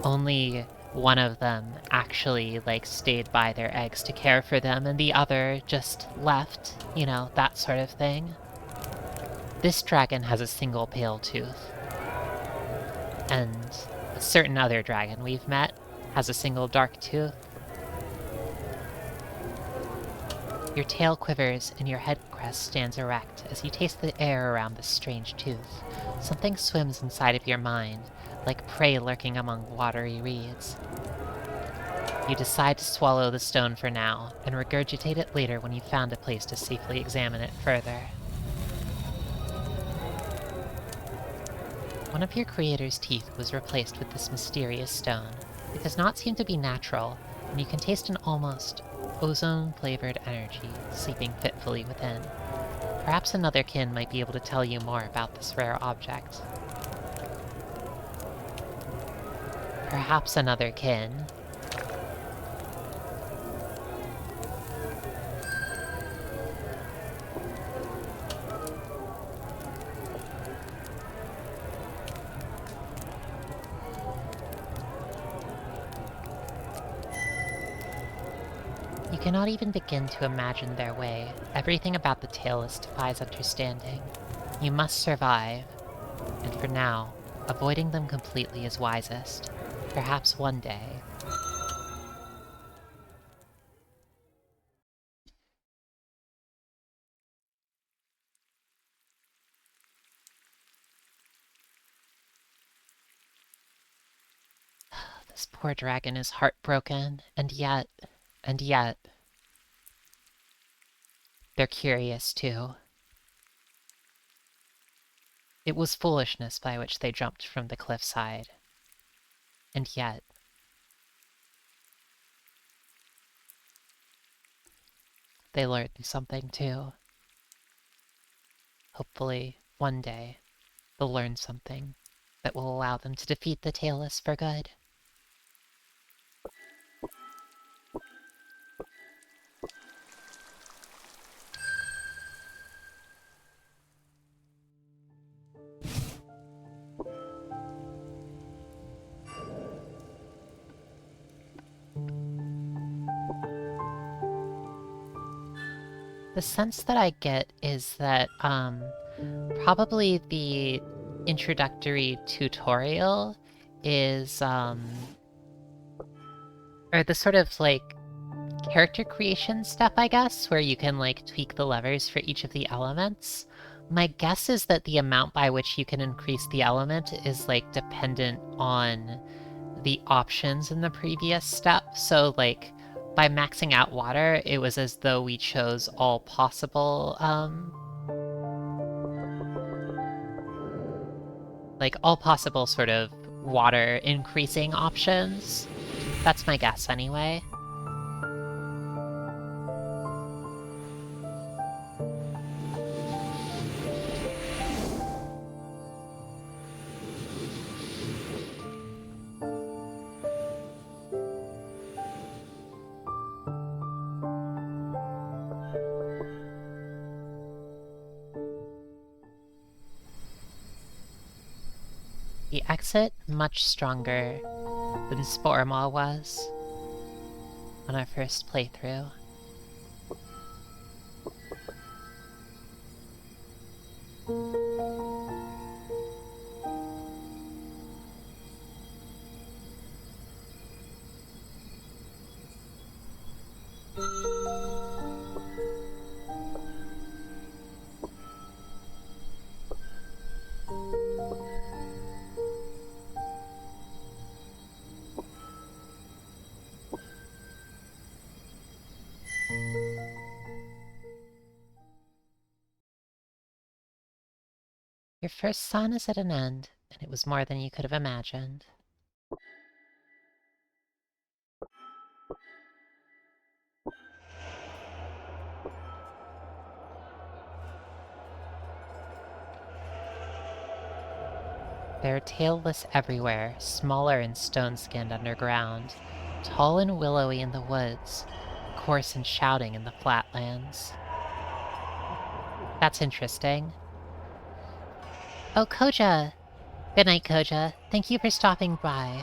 Speaker 1: only one of them actually, like, stayed by their eggs to care for them and the other just left, you know, that sort of thing. This dragon has a single pale tooth. And a certain other dragon we've met has a single dark tooth. Your tail quivers and your head crest stands erect as you taste the air around this strange tooth. Something swims inside of your mind, like prey lurking among watery reeds. You decide to swallow the stone for now, and regurgitate it later when you've found a place to safely examine it further. One of your creator's teeth was replaced with this mysterious stone. It does not seem to be natural, and you can taste an almost ozone-flavored energy sleeping fitfully within. Perhaps another kin might be able to tell you more about this rare object. Perhaps another kin. You cannot even begin to imagine their way. Everything about the Tailless defies understanding. You must survive, and for now, avoiding them completely is wisest. Perhaps one day. This poor dragon is heartbroken, and yet, they're curious too. It was foolishness by which they jumped from the cliffside, and yet, they learned something too. Hopefully, one day, they'll learn something that will allow them to defeat the Tailless for good. The sense that I get is that, probably the introductory tutorial is, or the sort of, like, character creation stuff, I guess, where you can, like, tweak the levers for each of the elements. My guess is that the amount by which you can increase the element is, like, dependent on the options in the previous step. So, like, by maxing out water, it was as though we chose all possible, like, all possible sort of water increasing options. That's my guess anyway. The exit much stronger than Sporemaw was on our first playthrough. Your first sun is at an end, and it was more than you could have imagined. There are tailless everywhere, smaller and stone-skinned underground, tall and willowy in the woods, coarse and shouting in the flatlands. That's interesting. Oh, Koja! Good night, Koja. Thank you for stopping by.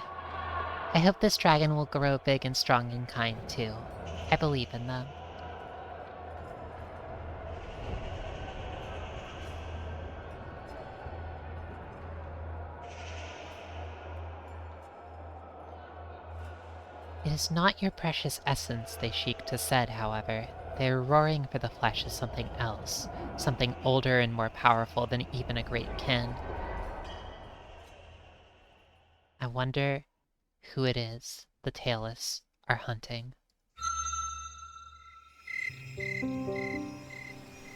Speaker 1: I hope this dragon will grow big and strong and kind, too. I believe in them. It is not your precious essence, they seek to said, however. They are roaring for the flesh of something else, something older and more powerful than even a great kin. I wonder who it is the tailless are hunting.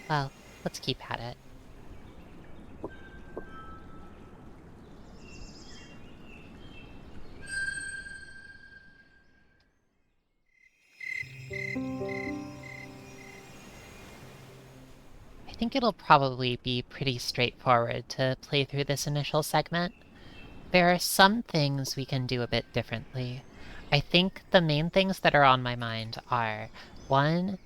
Speaker 1: Well, let's keep at it. I think it'll probably be pretty straightforward to play through this initial segment. There are some things we can do a bit differently. I think the main things that are on my mind are, one,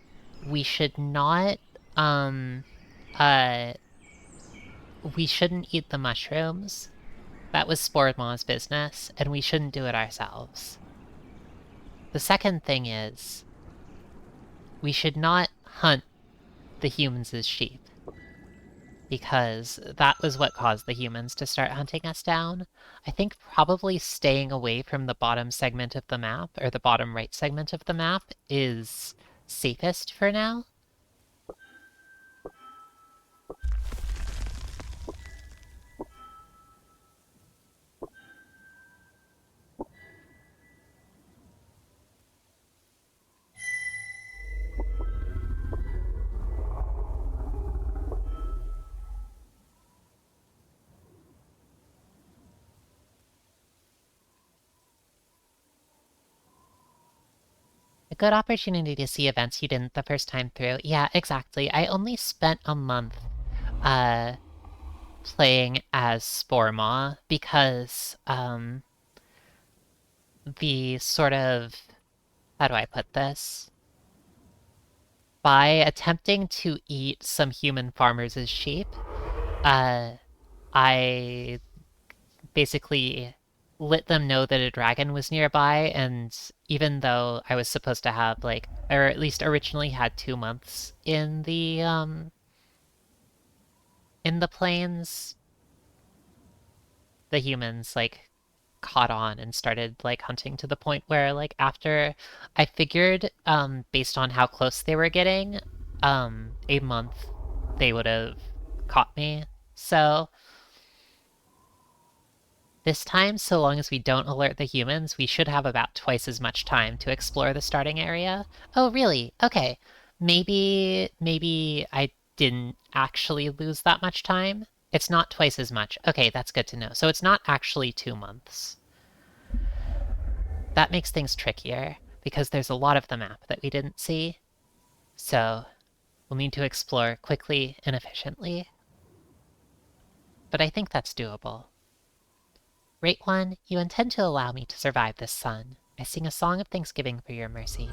Speaker 1: we should not, uh, we shouldn't eat the mushrooms. That was Sporema's business, and we shouldn't do it ourselves. The second thing is, we should not hunt the humans as sheep, because that was what caused the humans to start hunting us down. I think probably staying away from the bottom segment of the map, or the bottom right segment of the map, is safest for now. A good opportunity to see events you didn't the first time through. Yeah, exactly. I only spent a month playing as Sporema because the sort of, how do I put this? By attempting to eat some human farmers as sheep, I basically let them know that a dragon was nearby, and even though I was supposed to have like, or at least originally had 2 months in the plains, the humans like caught on and started like hunting to the point where like after I figured based on how close they were getting, a month they would have caught me. So this time, so long as we don't alert the humans, we should have about twice as much time to explore the starting area. Oh, really? Okay. Maybe I didn't actually lose that much time. It's not twice as much. Okay, that's good to know. So it's not actually 2 months. That makes things trickier, because there's a lot of the map that we didn't see. So we'll need to explore quickly and efficiently. But I think that's doable. Great One, you intend to allow me to survive this sun. I sing a song of thanksgiving for your mercy.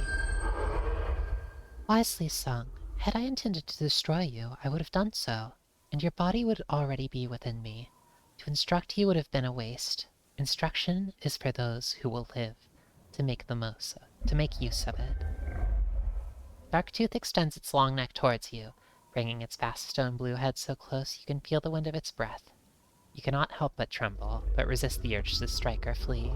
Speaker 1: Wisely sung. Had I intended to destroy you, I would have done so, and your body would already be within me. To instruct you would have been a waste. Instruction is for those who will live, to make use of it. Darktooth extends its long neck towards you, bringing its vast stone blue head so close you can feel the wind of its breath. You cannot help but tremble, but resist the urge to strike or flee.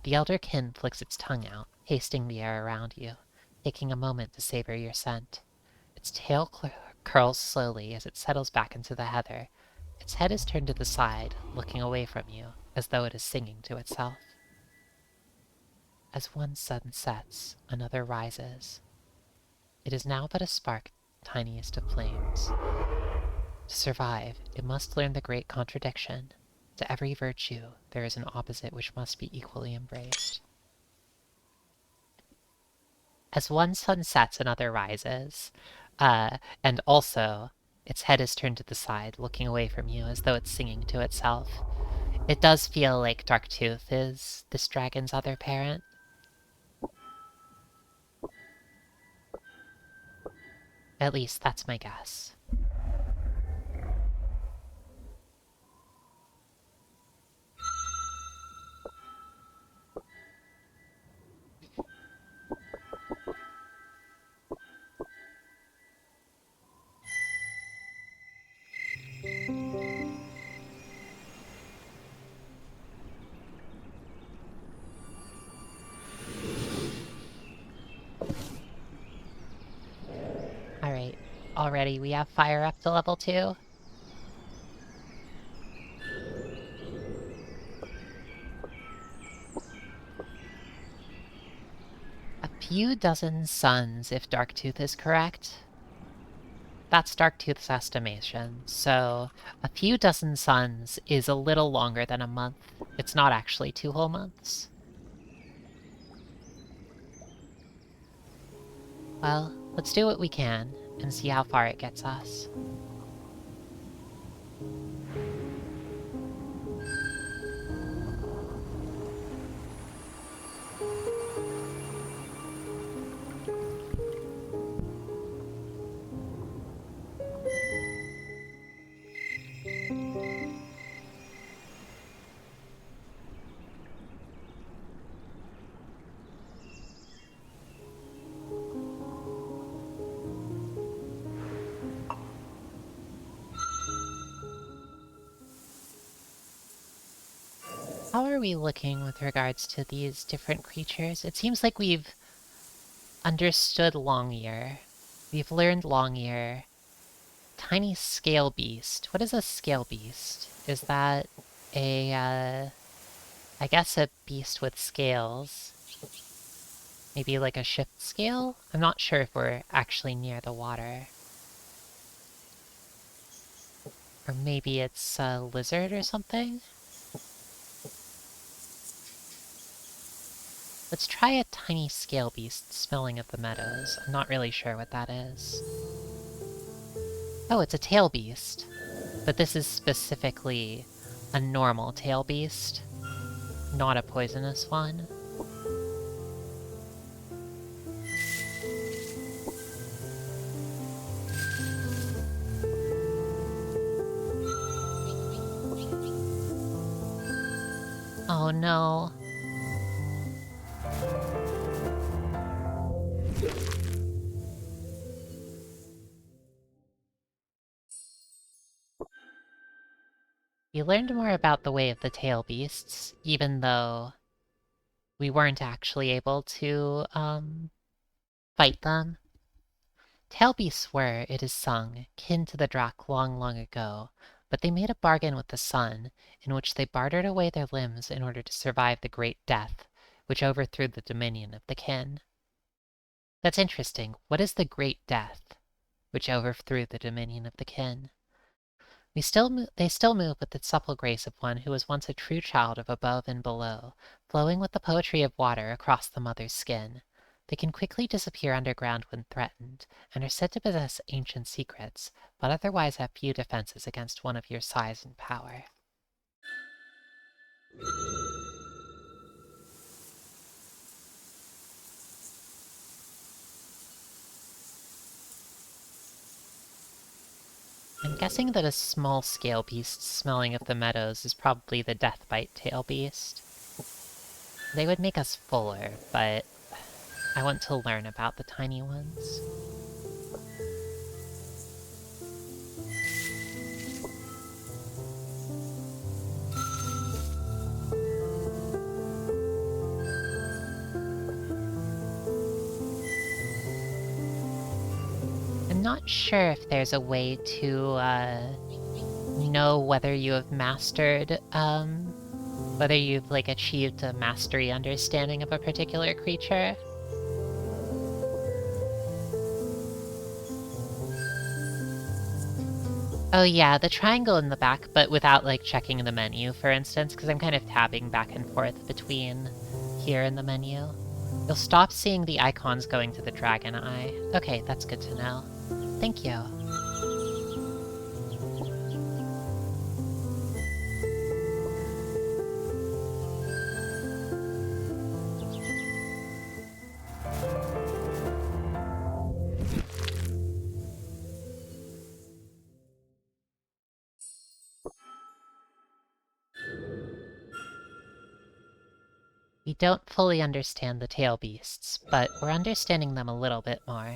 Speaker 1: The elder kin flicks its tongue out, tasting the air around you, taking a moment to savor your scent. Its tail curls slowly as it settles back into the heather. Its head is turned to the side, looking away from you, as though it is singing to itself. As one sun sets, another rises. It is now but a spark, tiniest of flames. To survive, it must learn the great contradiction. To every virtue, there is an opposite which must be equally embraced. As one sun sets, another rises. And also, its head is turned to the side, looking away from you as though it's singing to itself. It does feel like Darktooth is this dragon's other parent. At least that's my guess. already we have fire up to level 2. A few dozen suns, if Darktooth is correct. That's Darktooth's estimation, so a few dozen suns is a little longer than a month. It's not actually 2 whole months. Well, let's do what we can and see how far it gets us. How are we looking with regards to these different creatures? It seems like we've understood Longear. We've learned Longear. Tiny scale beast. What is a scale beast? Is that a, I guess a beast with scales? Maybe like a shift scale? I'm not sure if we're actually near the water. Or maybe it's a lizard or something? Let's try a tiny scale beast smelling of the meadows. I'm not really sure what that is. Oh, it's a tail beast. But this is specifically a normal tail beast, not a poisonous one. Oh no. We learned more about the way of the tail beasts, even though we weren't actually able to, fight them. Tail beasts were, it is sung, kin to the Drak long, long ago, but they made a bargain with the sun, in which they bartered away their limbs in order to survive the Great Death, which overthrew the dominion of the kin. That's interesting. What is the Great Death, which overthrew the dominion of the kin? They still move with the supple grace of one who was once a true child of above and below, flowing with the poetry of water across the mother's skin. They can quickly disappear underground when threatened, and are said to possess ancient secrets, but otherwise have few defenses against one of your size and power. I'm guessing that a small-scale beast smelling of the meadows is probably the Deathbite tail beast. They would make us fuller, but I want to learn about the tiny ones. I'm not sure if there's a way to, know whether you have mastered, whether you've, like, achieved a mastery understanding of a particular creature. Oh yeah, the triangle in the back, but without, like, checking the menu, for instance, because I'm kind of tabbing back and forth between here and the menu. You'll stop seeing the icons going to the dragon eye. Okay, that's good to know. Thank you. We don't fully understand the tail beasts, but we're understanding them a little bit more.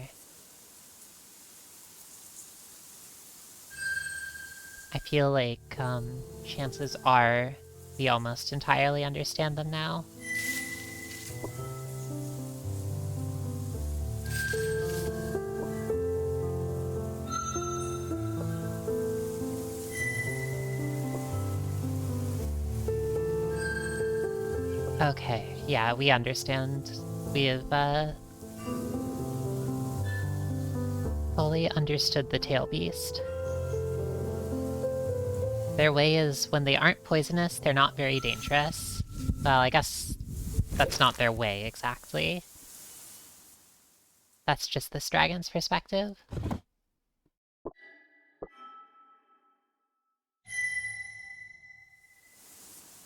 Speaker 1: I feel like, chances are we almost entirely understand them now. Okay, yeah, we understand. We have, fully understood the tail beast. Their way is, when they aren't poisonous, they're not very dangerous. Well, I guess that's not their way, exactly. That's just this dragon's perspective.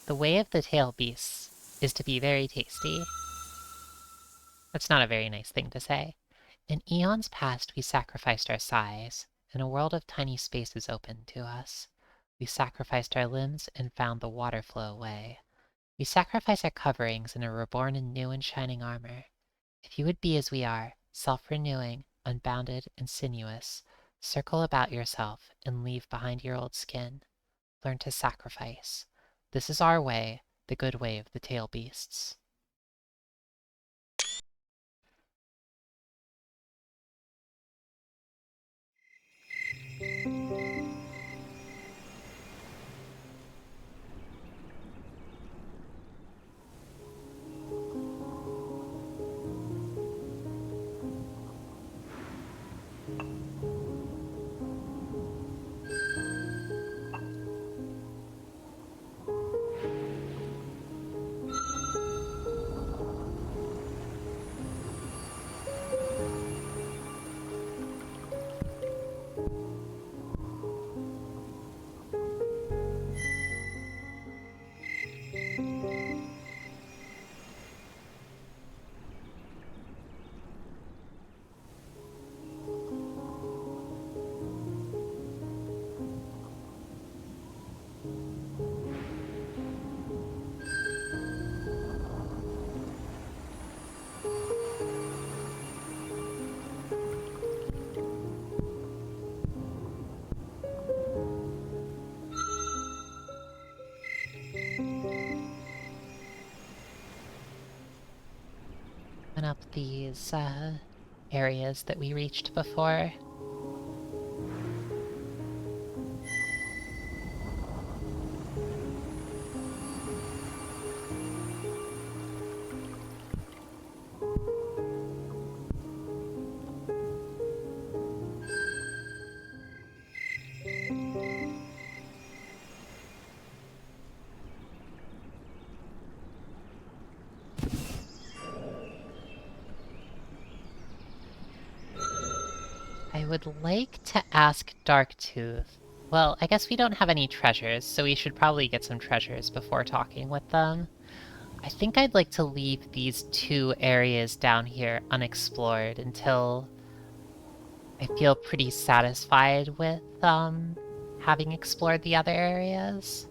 Speaker 1: The way of the tail beasts is to be very tasty. That's not a very nice thing to say. In eons past, we sacrificed our size, and a world of tiny spaces opened to us. We sacrificed our limbs and found the water flow away. We sacrifice our coverings and are reborn in new and shining armor. If you would be as we are, self-renewing, unbounded, and sinuous, circle about yourself and leave behind your old skin. Learn to sacrifice. This is our way, the good way of the tail beasts. And up these areas that we reached before. I would like to ask Darktooth. Well, I guess we don't have any treasures, so we should probably get some treasures before talking with them. I think I'd like to leave these two areas down here unexplored until I feel pretty satisfied with, having explored the other areas.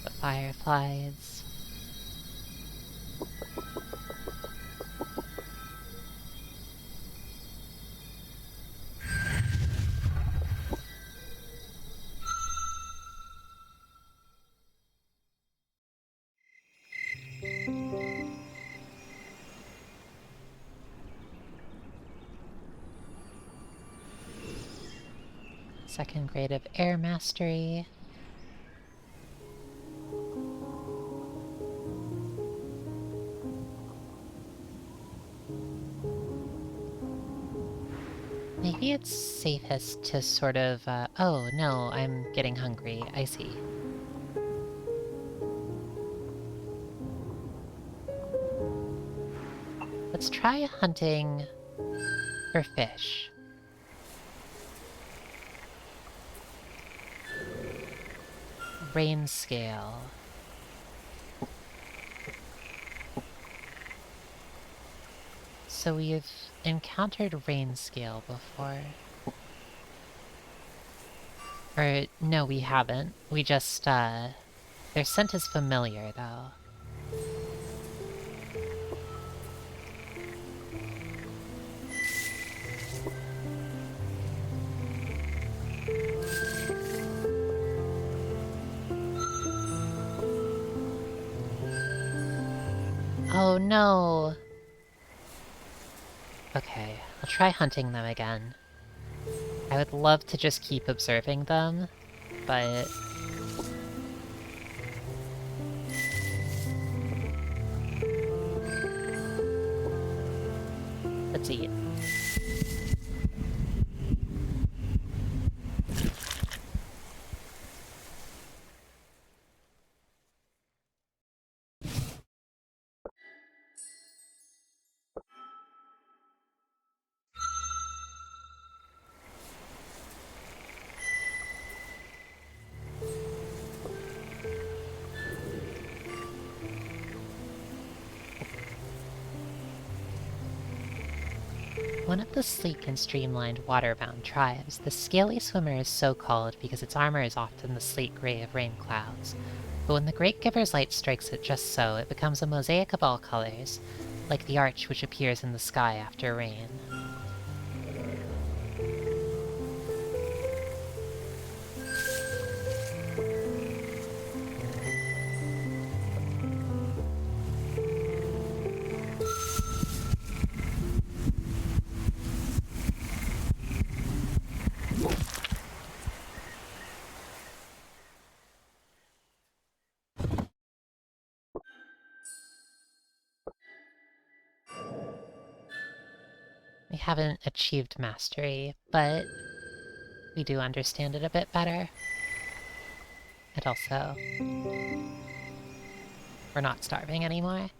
Speaker 1: The fireflies. Second grade of air mastery. Maybe it's safest to sort of, oh no, I'm getting hungry, I see. Let's try hunting for fish. rain scale. So we've encountered rain scale before. Or, no, we haven't. We just, their scent is familiar, though. Oh no! Okay, I'll try hunting them again. I would love to just keep observing them, but... let's eat. One of the sleek and streamlined water-bound tribes, the scaly swimmer is so called because its armor is often the sleek gray of rain clouds. But when the Great Giver's light strikes it just so, it becomes a mosaic of all colors, like the arch which appears in the sky after rain. We haven't achieved mastery, but we do understand it a bit better. And also, we're not starving anymore.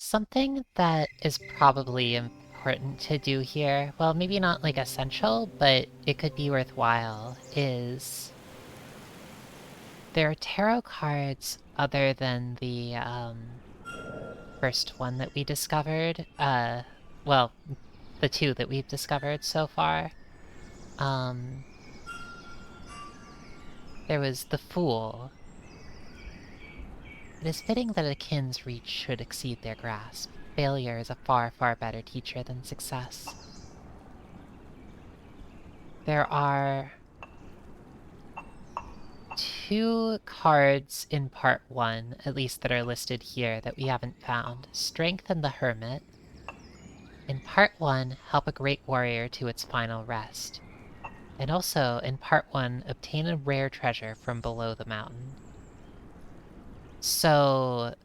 Speaker 1: Something that is probably important to do here, well, maybe not like essential, but it could be worthwhile, is there are tarot cards other than the first one that we discovered. Well, the two that we've discovered so far. There was the Fool. It is fitting that a kin's reach should exceed their grasp. Failure is a far, far better teacher than success. There are 2 cards in part 1, at least that are listed here, that we haven't found. Strength and the Hermit. In part 1, help a great warrior to its final rest. And also, in part 1, obtain a rare treasure from below the mountain. So,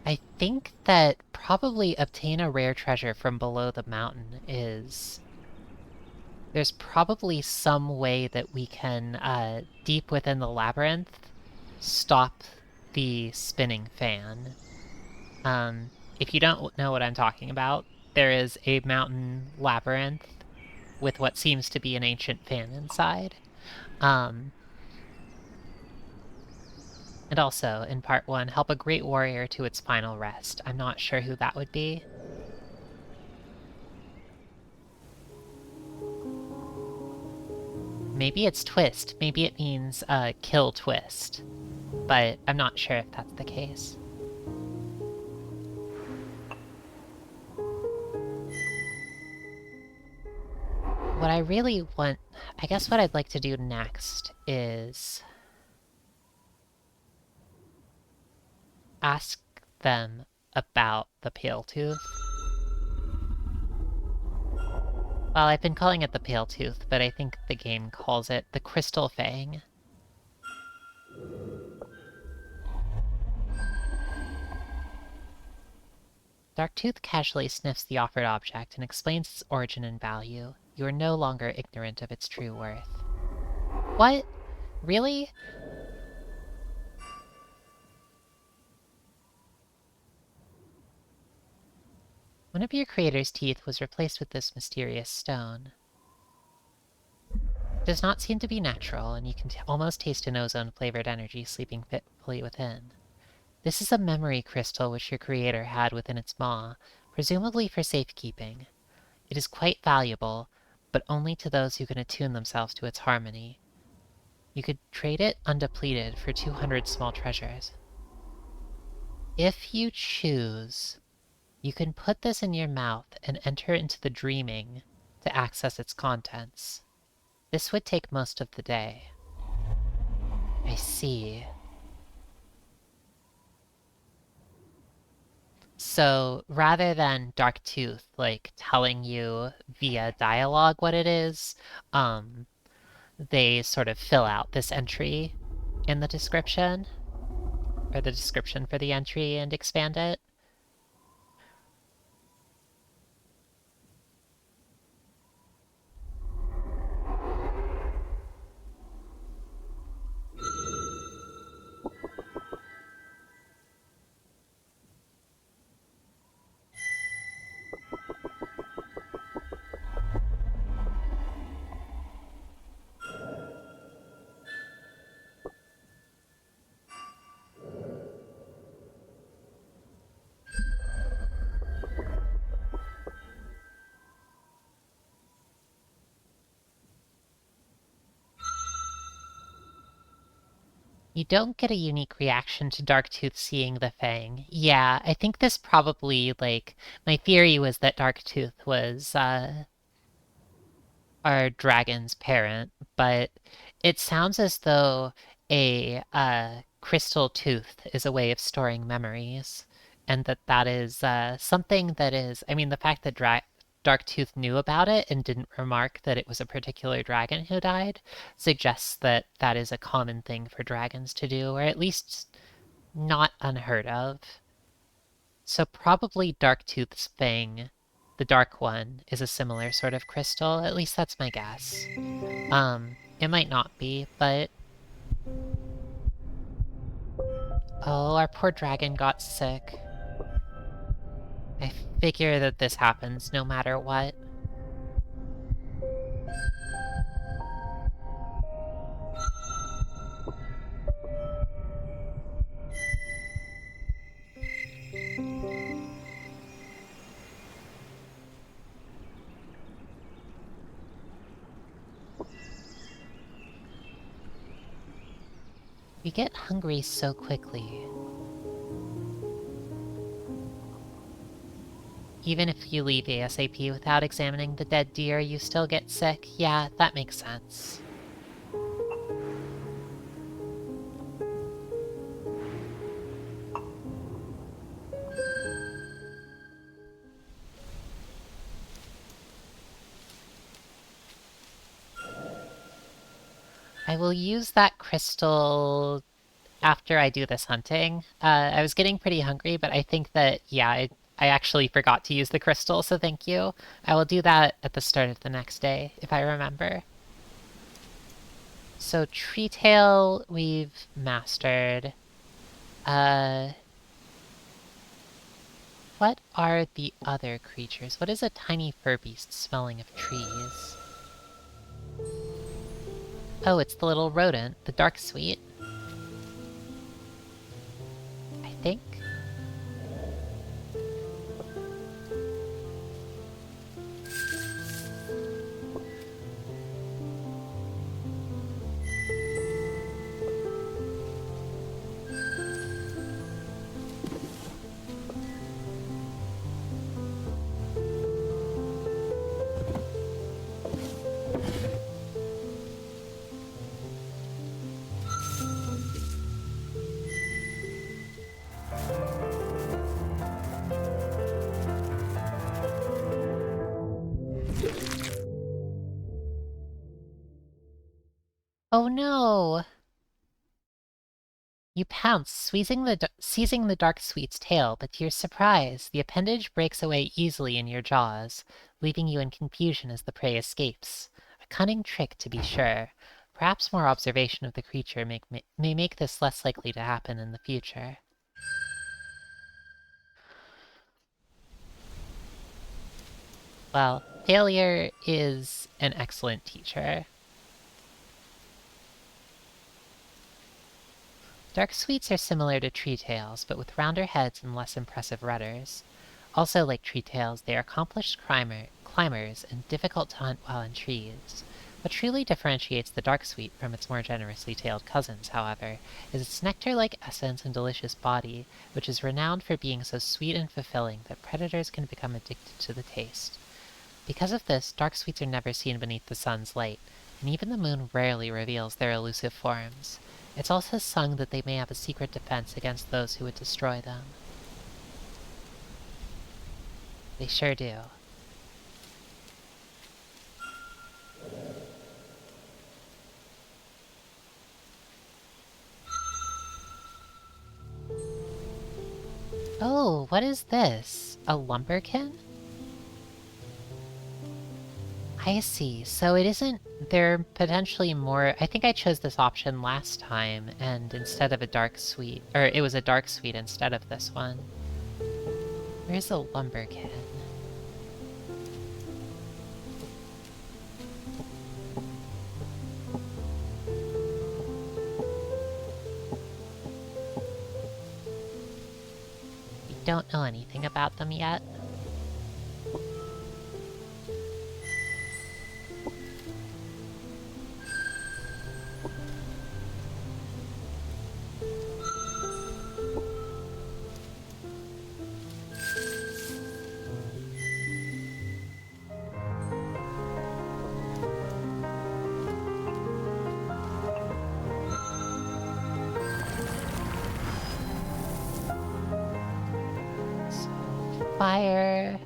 Speaker 1: I think that probably obtain a rare treasure from below the mountain is... there's probably some way that we can, deep within the labyrinth, stop the spinning fan. If you don't know what I'm talking about, there is a mountain labyrinth with what seems to be an ancient fan inside. And also, in part 1, help a great warrior to its final rest. I'm not sure who that would be. Maybe it's Twist. Maybe it means, kill Twist. But I'm not sure if that's the case. what I really want... I guess what I'd like to do next is... ask them about the Pale Tooth. Well, I've been calling it the Pale Tooth, but I think the game calls it the Crystal Fang. Darktooth casually sniffs the offered object and explains its origin and value. You are no longer ignorant of its true worth. What? Really? One of your creator's teeth was replaced with this mysterious stone. It does not seem to be natural, and you can almost taste an ozone-flavored energy sleeping fitfully within. This is a memory crystal which your creator had within its maw, presumably for safekeeping. It is quite valuable, but only to those who can attune themselves to its harmony. You could trade it undepleted for 200 small treasures. If you choose, you can put this in your mouth and enter into the dreaming to access its contents. This would take most of the day. I see. So rather than Darktooth, like, telling you via dialogue what it is, they sort of fill out this entry in the description, or the description for the entry, and expand it. You don't get a unique reaction to Darktooth seeing the Fang. Yeah, I think this probably, like, my theory was that Darktooth was, our dragon's parent, but it sounds as though a crystal tooth is a way of storing memories, and that is something that is... I mean, the fact that Darktooth knew about it and didn't remark that it was a particular dragon who died suggests that that is a common thing for dragons to do, or at least not unheard of. So probably Darktooth's Fang, the dark one, is a similar sort of crystal. At least that's my guess. It might not be, but... Oh, our poor dragon got sick. I figure that this happens no matter what. You get hungry so quickly. Even if you leave ASAP without examining the dead deer, you still get sick. Yeah, that makes sense. I will use that crystal after I do this hunting. I was getting pretty hungry, but I think that, yeah, I actually forgot to use the crystal, so thank you. I will do that at the start of the next day, if I remember. So Treetail we've mastered. What are the other creatures? What is a tiny fur beast smelling of trees? Oh, it's the little rodent, the dark sweet. I think. Oh no! You pounce, seizing the dark sweet's tail, but to your surprise, the appendage breaks away easily in your jaws, leaving you in confusion as the prey escapes. A cunning trick, to be sure. Perhaps more observation of the creature may make this less likely to happen in the future. Well, failure is an excellent teacher. Dark sweets are similar to tree tails, but with rounder heads and less impressive rudders. Also, like tree tails, they are accomplished climbers and difficult to hunt while in trees. What truly differentiates the dark sweet from its more generously tailed cousins, however, is its nectar-like essence and delicious body, which is renowned for being so sweet and fulfilling that predators can become addicted to the taste. Because of this, dark sweets are never seen beneath the sun's light, and even the moon rarely reveals their elusive forms. It's also sung that they may have a secret defense against those who would destroy them. They sure do. Oh, what is this? A lumberkin? I see. So it isn't... There are potentially more... I think I chose this option last time, and instead of a dark sweet... Or it was a dark sweet instead of this one. Where's a lumberkin? We don't know anything about them yet. Fire.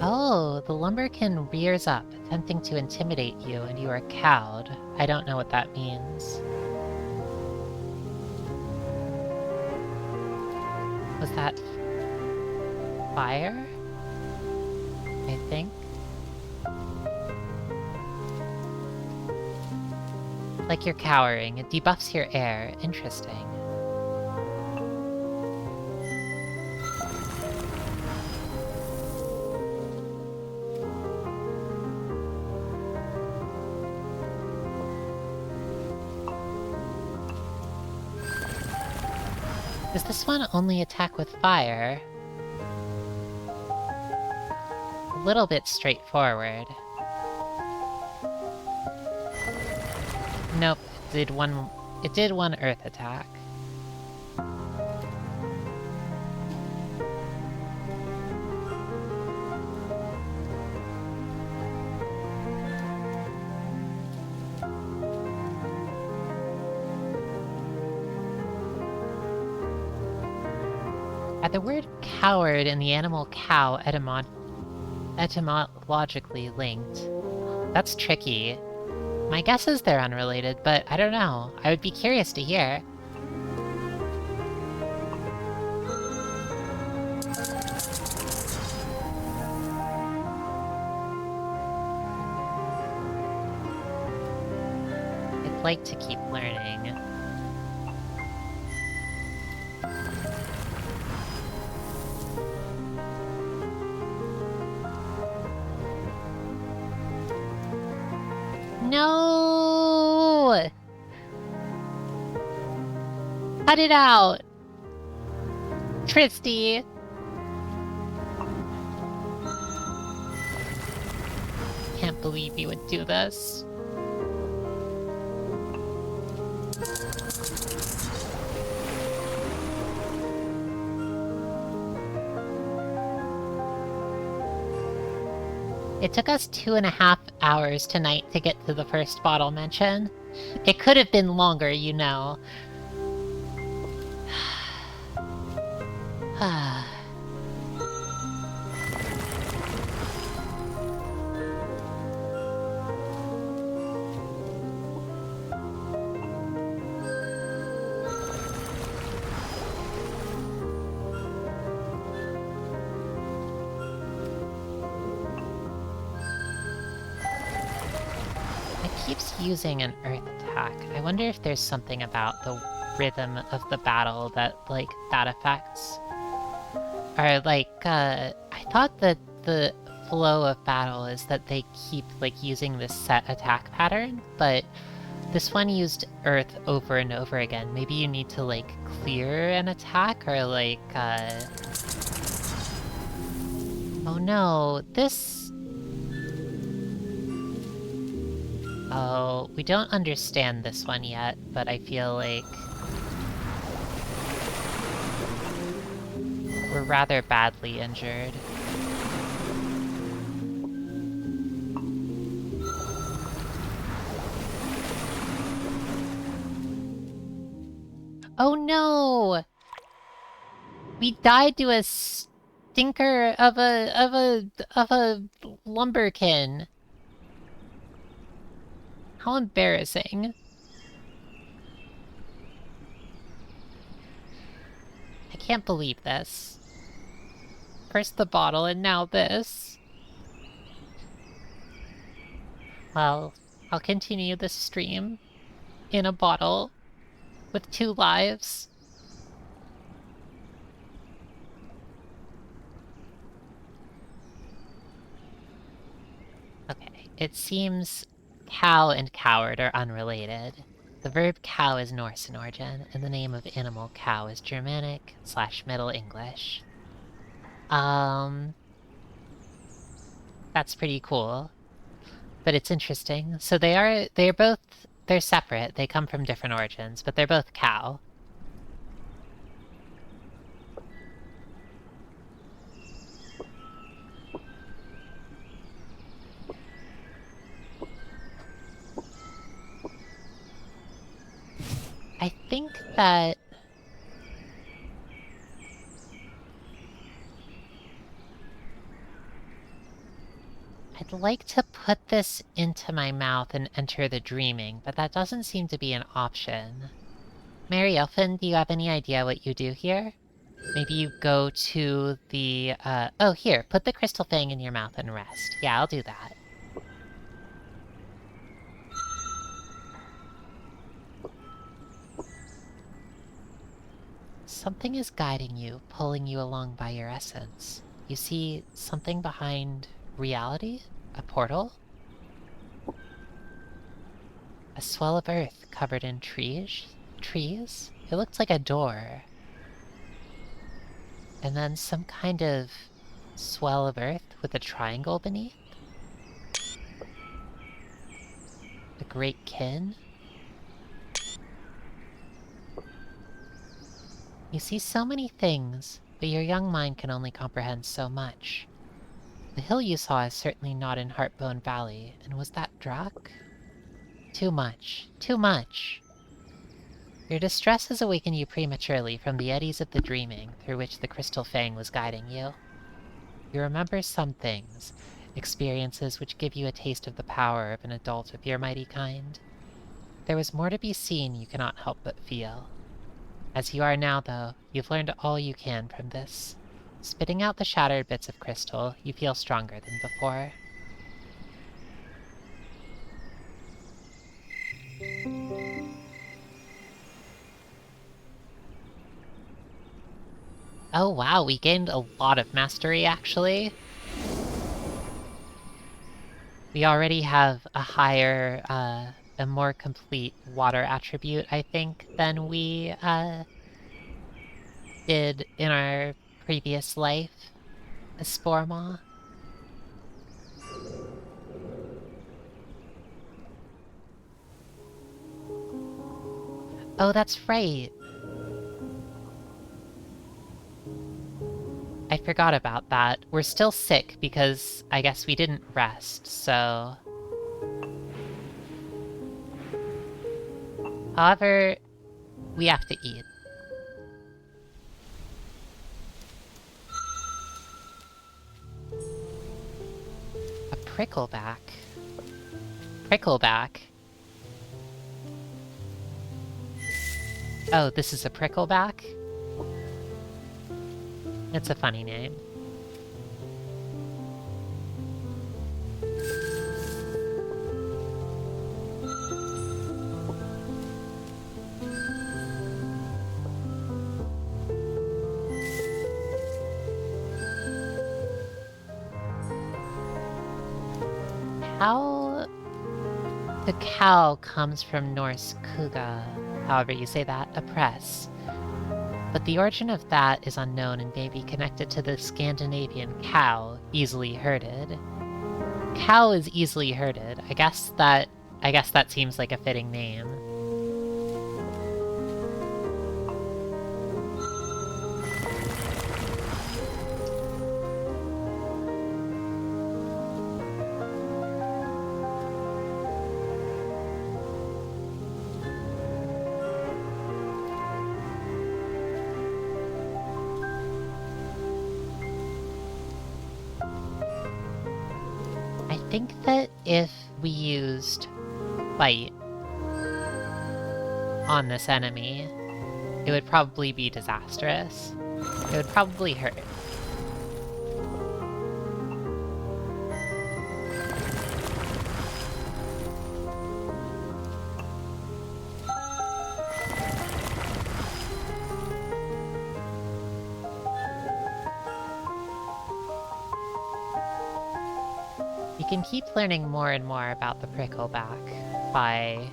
Speaker 1: Oh, the lumberkin rears up, attempting to intimidate you, and you are cowed. I don't know what that means. Was that fire? I think. Like you're cowering, it debuffs your air. Interesting. Does this one only attack with fire? A little bit straightforward. Nope, it did one earth attack. Are the word coward and the animal cow etymologically linked? That's tricky. My guess is they're unrelated, but I don't know. I would be curious to hear. I'd like to keep learning. No! Cut it out! Tristy! Can't believe you would do this. It took us 2.5 hours tonight to get to the first bottle mention. It could have been longer, you know. It keeps using an earth attack. I wonder if there's something about the rhythm of the battle that, like, that affects. Or, like, I thought that the flow of battle is that they keep, like, using this set attack pattern, but this one used earth over and over again. Maybe you need to, like, clear an attack, or, like, oh no, this... Oh, we don't understand this one yet, but I feel like... we're rather badly injured. Oh no! We died to a stinker of a lumberkin. How embarrassing. I can't believe this. First the bottle and now this. Well, I'll continue this stream in a bottle with 2 lives. Okay, it seems cow and coward are unrelated. The verb cow is Norse in origin, and the name of animal cow is Germanic/Middle English. That's pretty cool. But it's interesting. So they're separate. They come from different origins, but they're both cow. I think that... I'd like to put this into my mouth and enter the dreaming, but that doesn't seem to be an option. Mary Elfin, do you have any idea what you do here? Maybe you go to the, oh, here, put the crystal fang in your mouth and rest. Yeah, I'll do that. Something is guiding you, pulling you along by your essence. You see something behind reality? A portal? A swell of earth covered in trees? It looks like a door. And then some kind of swell of earth with a triangle beneath? The Great Kin? You see so many things, but your young mind can only comprehend so much. The hill you saw is certainly not in Heartbone Valley, and was that Drak? Too much. Too much! Your distress has awakened you prematurely from the eddies of the dreaming through which the Crystal Fang was guiding you. You remember some things, experiences which give you a taste of the power of an adult of your mighty kind. There was more to be seen you cannot help but feel. As you are now, though, you've learned all you can from this. Spitting out the shattered bits of crystal, you feel stronger than before. Oh wow, we gained a lot of mastery, actually. We already have a higher, a more complete water attribute, I think, than we, did in our previous life as Spore Maw. Oh, that's right. I forgot about that. We're still sick because I guess we didn't rest, so... However, we have to eat. A prickleback. Prickleback? Oh, this is a prickleback? It's a funny name. How... The cow comes from Norse kuga, however you say that, oppress. But the origin of that is unknown and may be connected to the Scandinavian cow, easily herded. Cow is easily herded. I guess that seems like a fitting name. I think that if we used fight on this enemy, it would probably be disastrous. It would probably hurt. You can keep learning more and more about the prickleback by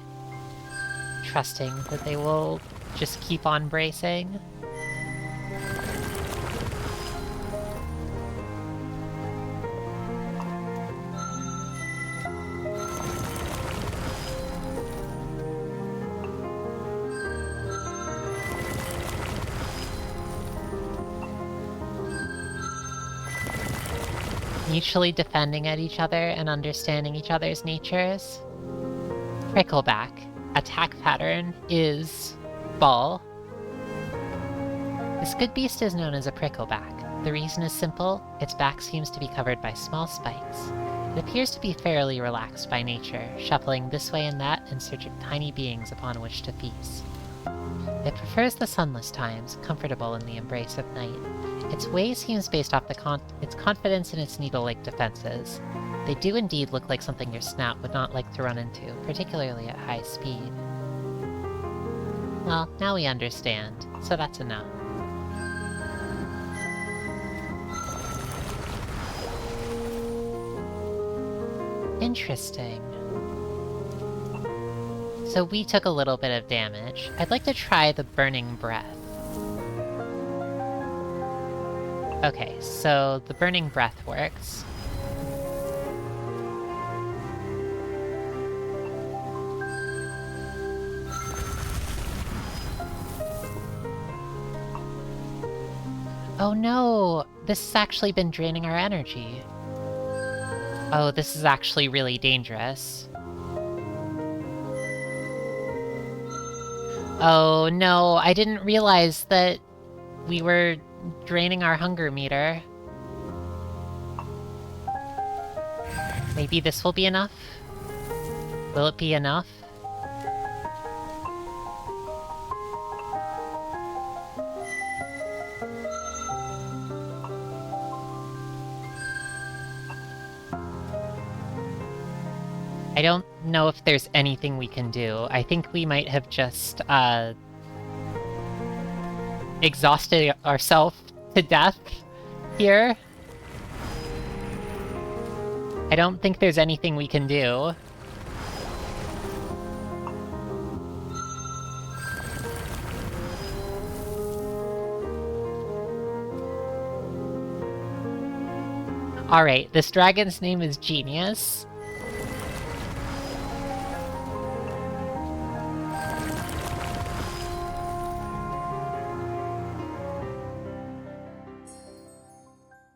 Speaker 1: trusting that they will just keep on bracing. Mutually defending at each other and understanding each other's natures. Prickleback. Attack pattern is ball. This good beast is known as a prickleback. The reason is simple, its back seems to be covered by small spikes. It appears to be fairly relaxed by nature, shuffling this way and that in search of tiny beings upon which to feast. It prefers the sunless times, comfortable in the embrace of night. Its way seems based off its confidence in its needle-like defenses. They do indeed look like something your snout would not like to run into, particularly at high speed. Well, now we understand, so that's enough. Interesting. So we took a little bit of damage. I'd like to try the Burning Breath. Okay, so the Burning Breath works. Oh no! This has actually been draining our energy. Oh, this is actually really dangerous. Oh no, I didn't realize that we were draining our hunger meter. Maybe this will be enough? Will it be enough? I don't know if there's anything we can do. I think we might have just, exhausted ourselves to death here. I don't think there's anything we can do. Alright, this dragon's name is Genius.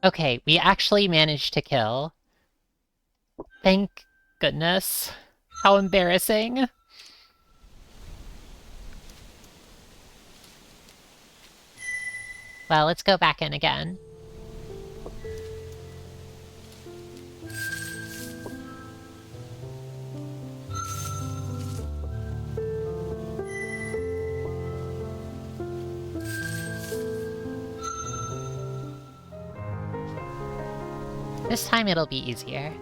Speaker 1: Okay, we actually managed to kill. Thank goodness. How embarrassing. Well, let's go back in again. This time it'll be easier.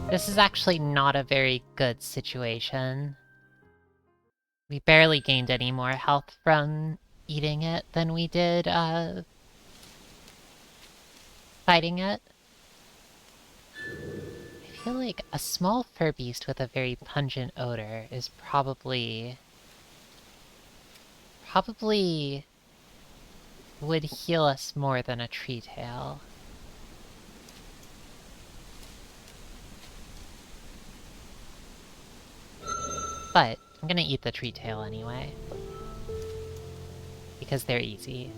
Speaker 1: This is actually not a very good situation. We barely gained any more health from eating it than we did, fighting it. I feel like a small fur beast with a very pungent odor is probably would heal us more than a tree tail. But I'm gonna eat the tree tail anyway. Because they're easy.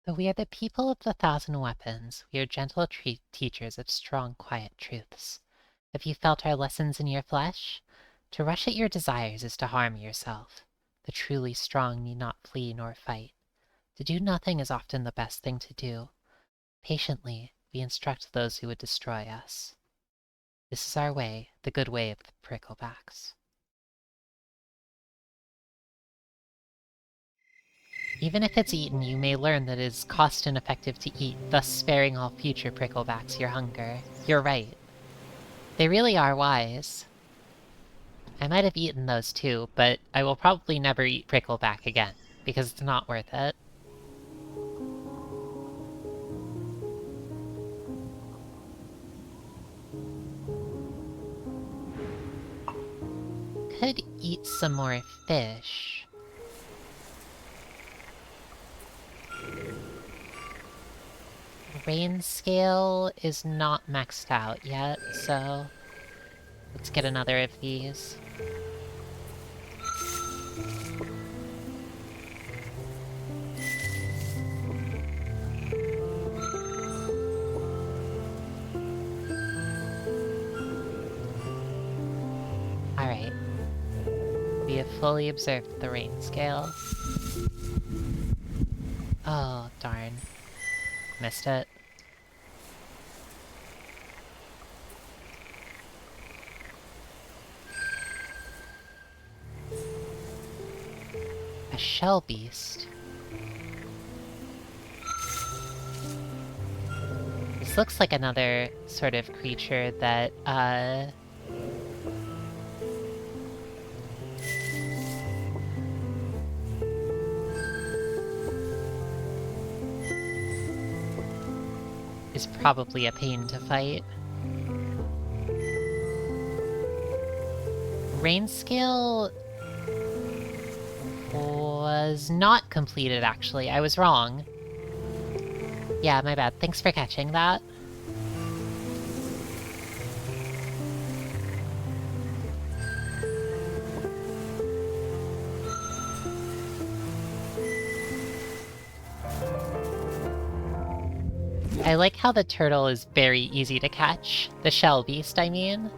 Speaker 1: Though we are the people of the thousand weapons, we are gentle teachers of strong, quiet truths. Have you felt our lessons in your flesh? To rush at your desires is to harm yourself. The truly strong need not flee nor fight. To do nothing is often the best thing to do. Patiently, we instruct those who would destroy us. This is our way, the good way of the pricklebacks. Even if it's eaten, you may learn that it is cost ineffective to eat, thus sparing all future pricklebacks your hunger. You're right. They really are wise. I might have eaten those too, but I will probably never eat prickleback again, because it's not worth it. Could eat some more fish. Rain scale is not maxed out yet, so let's get another of these. Alright. We have fully observed the rain scale. Oh, darn. Missed it. A shell beast. This looks like another sort of creature that, is probably a pain to fight. Rain scale was not completed, actually. I was wrong. Yeah, my bad. Thanks for catching that. I like how the turtle is very easy to catch. The shell beast, I mean.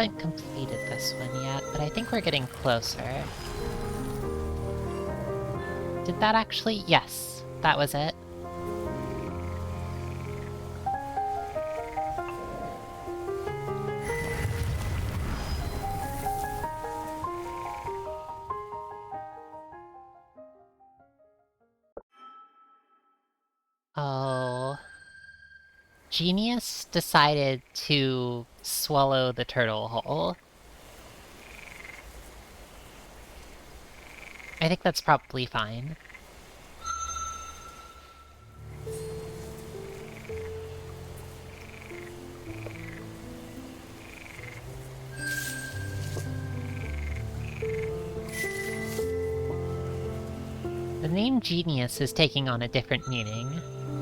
Speaker 1: haven't completed this one yet, but I think we're getting closer. Did that actually? Yes, that was it. Oh. Genius decided to swallow the turtle whole. I think that's probably fine. The name Genius is taking on a different meaning.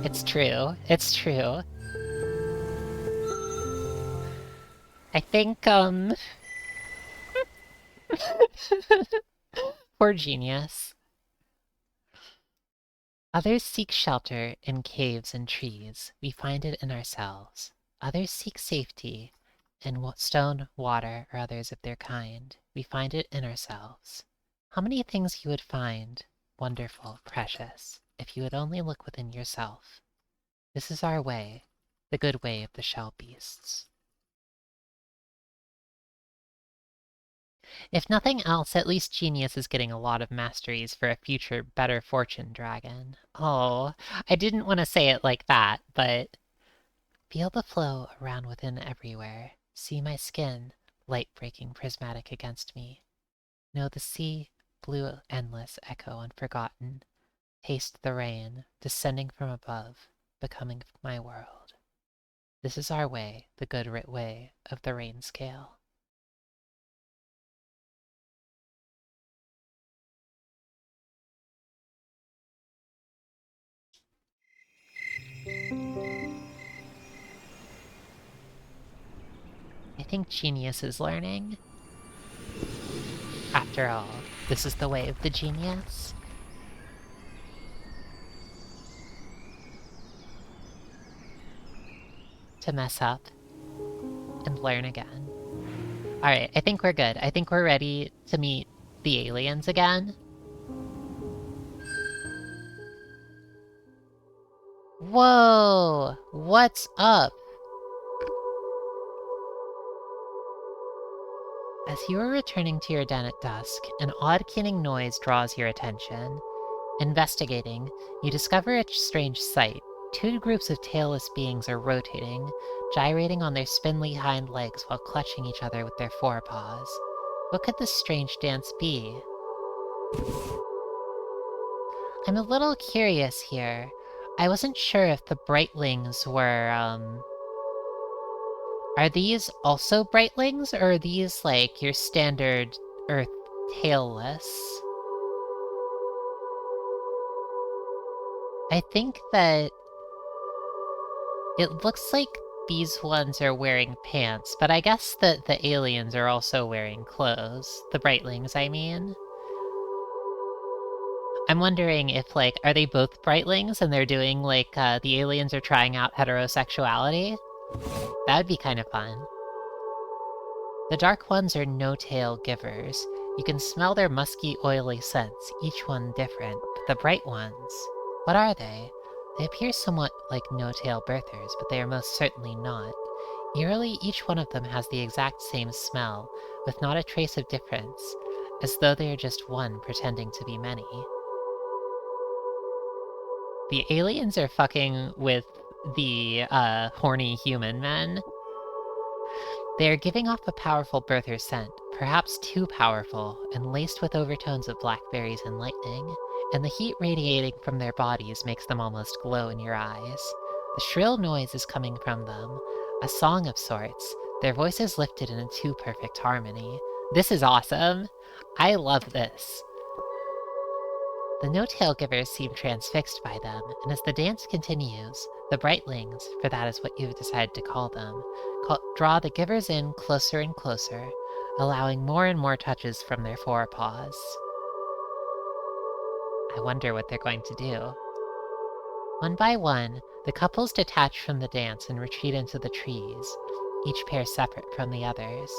Speaker 1: It's true. It's true. I think, poor Genius. Others seek shelter in caves and trees. We find it in ourselves. Others seek safety in stone, water, or others of their kind. We find it in ourselves. How many things you would find wonderful, precious, if you would only look within yourself. This is our way, the good way of the shell beasts. If nothing else, at least Genius is getting a lot of masteries for a future better fortune dragon. Oh, I didn't want to say it like that, but... Feel the flow around within everywhere. See my skin, light breaking prismatic against me. Know the sea, blue endless, echo unforgotten. Taste the rain, descending from above, becoming my world. This is our way, the good way of the rain scale. I think Genius is learning. After all, this is the way of the genius. To mess up and learn again. Alright, I think we're good. I think we're ready to meet the aliens again. Whoa! What's up? As you are returning to your den at dusk, an odd keening noise draws your attention. Investigating, you discover a strange sight. Two groups of tailless beings are rotating, gyrating on their spindly hind legs while clutching each other with their forepaws. What could this strange dance be? I'm a little curious here. I wasn't sure if the Brightlings were, Are these also Brightlings, or are these, like, your standard Earth tailless? I think that it looks like these ones are wearing pants, but I guess that the aliens are also wearing clothes. The Brightlings, I mean. I'm wondering if, like, are they both Brightlings and they're doing, like, the aliens are trying out heterosexuality? That would be kind of fun. The dark ones are no-tail givers. You can smell their musky, oily scents, each one different. But the bright ones, what are they? They appear somewhat like no-tail birthers, but they are most certainly not. Eerily, each one of them has the exact same smell, with not a trace of difference, as though they are just one pretending to be many. The aliens are fucking with the, horny human men. They are giving off a powerful birther scent, perhaps too powerful, and laced with overtones of blackberries and lightning, and the heat radiating from their bodies makes them almost glow in your eyes. The shrill noise is coming from them, a song of sorts, their voices lifted in a too perfect harmony. This is awesome! I love this. The no-tail givers seem transfixed by them, and as the dance continues, the Brightlings, for that is what you've decided to call them, draw the givers in closer and closer, allowing more and more touches from their forepaws. I wonder what they're going to do. One by one, the couples detach from the dance and retreat into the trees, each pair separate from the others.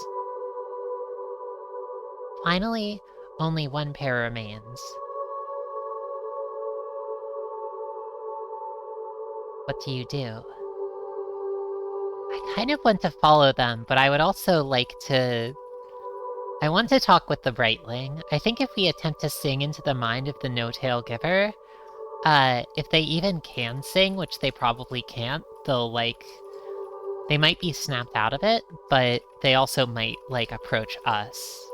Speaker 1: Finally, only one pair remains. What do you do? I kind of want to follow them, but I would also like to... I want to talk with the Brightling. I think if we attempt to sing into the mind of the No-Tail Giver, if they even can sing, which they probably can't, they'll, like... They might be snapped out of it, but they also might, like, approach us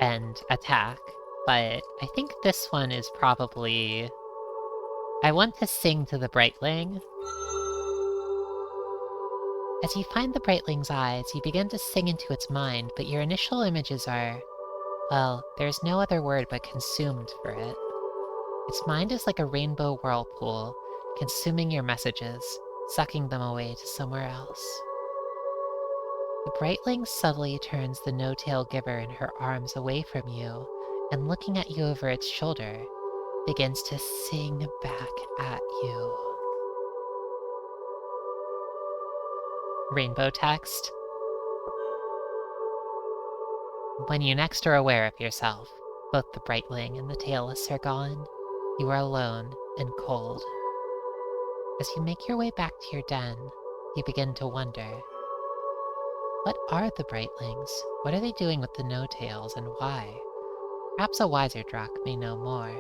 Speaker 1: and attack. But I think this one is probably... I want to sing to the Brightling. As you find the Brightling's eyes, you begin to sing into its mind, but your initial images are... well, there's no other word but consumed for it. Its mind is like a rainbow whirlpool, consuming your messages, sucking them away to somewhere else. The Brightling subtly turns the No-Tail Giver in her arms away from you, and looking at you over its shoulder, begins to sing back at you. Rainbow text. When you next are aware of yourself, both the Brightling and the Tailless are gone. You are alone and cold. As you make your way back to your den, you begin to wonder. What are the Brightlings? What are they doing with the No-Tails, and why? Perhaps a wiser Drak may know more.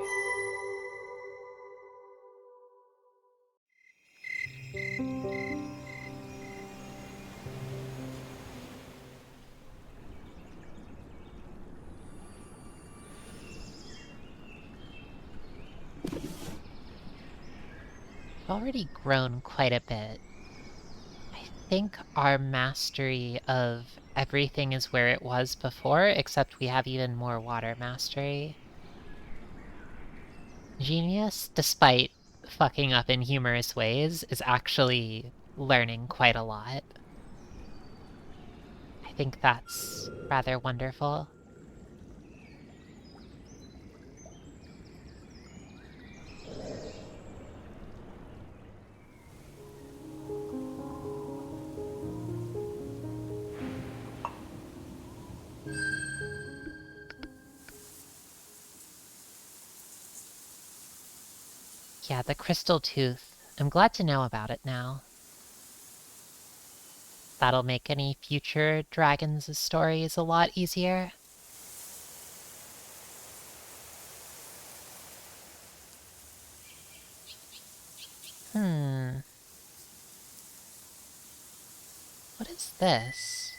Speaker 1: We've already grown quite a bit. I think our mastery of everything is where it was before, except we have even more water mastery. Genius, despite fucking up in humorous ways, is actually learning quite a lot. I think that's rather wonderful. Yeah, the crystal tooth. I'm glad to know about it now. That'll make any future dragons' stories a lot easier. What is this?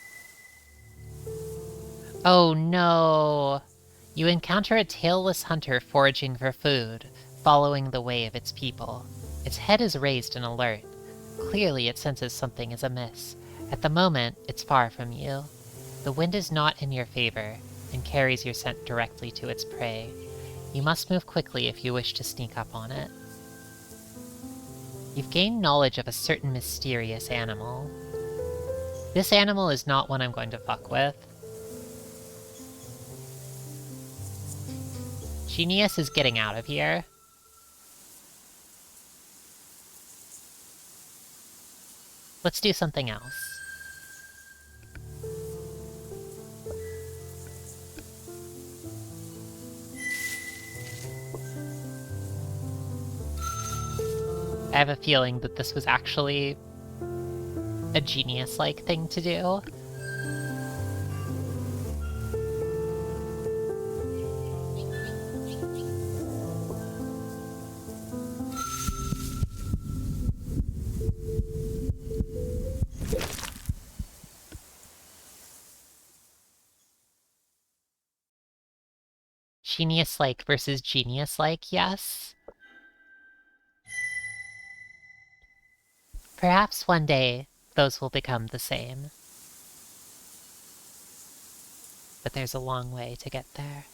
Speaker 1: Oh no! You encounter a tailless hunter foraging for food, following the way of its people. Its head is raised in alert. Clearly it senses something is amiss. At the moment, it's far from you. The wind is not in your favor, and carries your scent directly to its prey. You must move quickly if you wish to sneak up on it. You've gained knowledge of a certain mysterious animal. This animal is not one I'm going to fuck with. Genius is getting out of here. Let's do something else. I have a feeling that this was actually a genius-like thing to do. Genius-like versus genius-like, yes? Perhaps one day, those will become the same. But there's a long way to get there.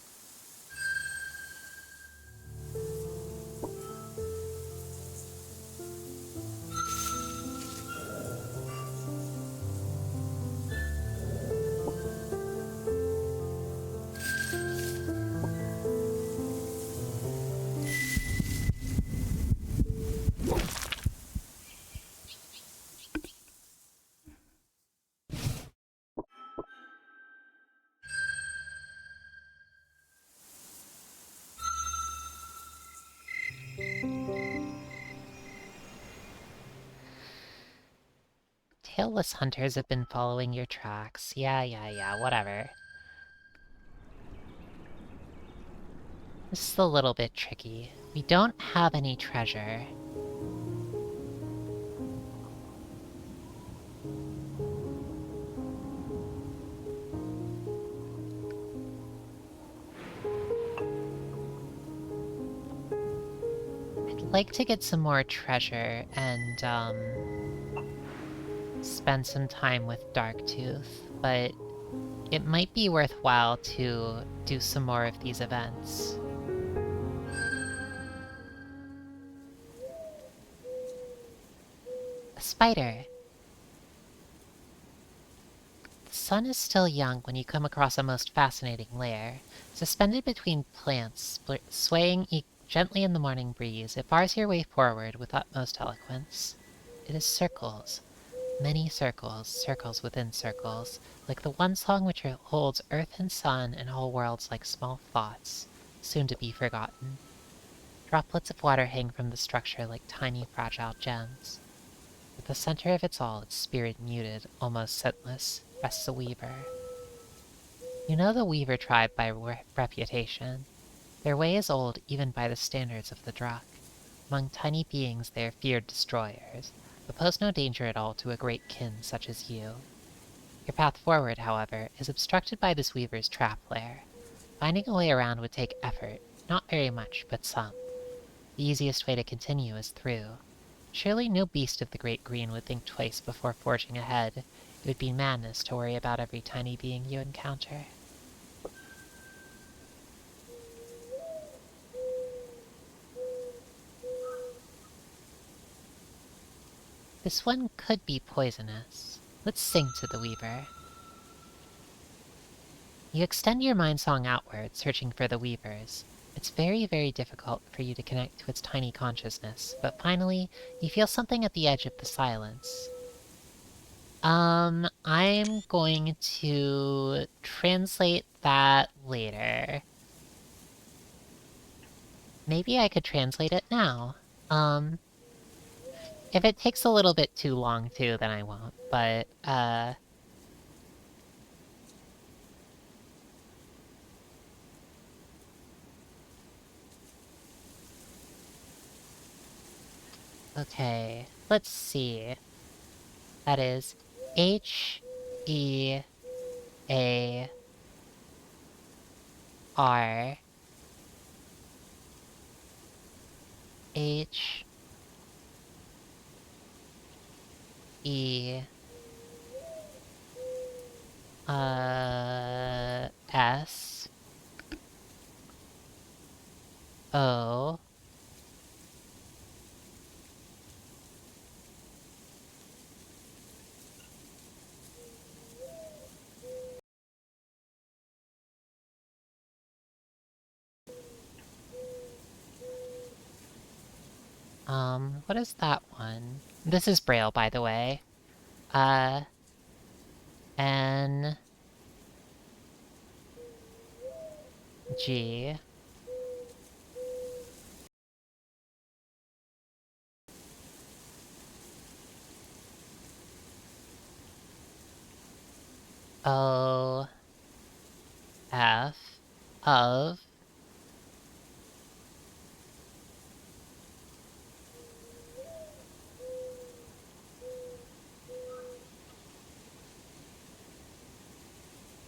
Speaker 1: Careless hunters have been following your tracks. Yeah, whatever. This is a little bit tricky. We don't have any treasure. I'd like to get some more treasure and, spend some time with Darktooth, but it might be worthwhile to do some more of these events. A spider! The sun is still young when you come across a most fascinating lair. Suspended between plants, swaying gently in the morning breeze, it bars your way forward with utmost eloquence. It is circles. Many circles, circles within circles, like the one song which holds earth and sun and all worlds like small thoughts, soon to be forgotten. Droplets of water hang from the structure like tiny fragile gems. At the center of it all, its spirit muted, almost scentless, rests a weaver. You know the weaver tribe by reputation. Their way is old even by the standards of the Drak. Among tiny beings they are feared destroyers, but pose no danger at all to a great kin such as you. Your path forward, however, is obstructed by this weaver's trap lair. Finding a way around would take effort, not very much, but some. The easiest way to continue is through. Surely no beast of the Great Green would think twice before forging ahead. It would be madness to worry about every tiny being you encounter. This one could be poisonous. Let's sing to the weaver. You extend your mind song outward, searching for the weavers. It's very, very difficult for you to connect to its tiny consciousness, but finally, you feel something at the edge of the silence. I'm going to translate that later. Maybe I could translate it now. If it takes a little bit too long too, then I won't, but, okay, let's see. That is H-E-A-R H-E-S-O what is that one? This is Braille, by the way. N G O F of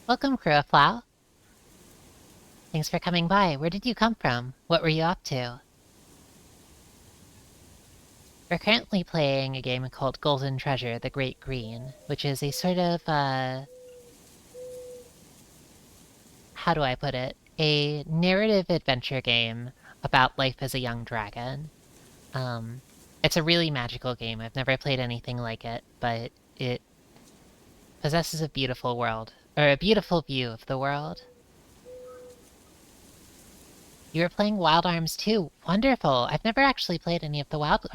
Speaker 1: Welcome, Crowflow. Thanks for coming by. Where did you come from? What were you up to? We're currently playing a game called Golden Treasure, the Great Green, which is a sort of, how do I put it? A narrative adventure game about life as a young dragon. It's a really magical game. I've never played anything like it, but it possesses a beautiful world, or a beautiful view of the world. You were playing Wild Arms too. Wonderful! I've never actually played any of the Wild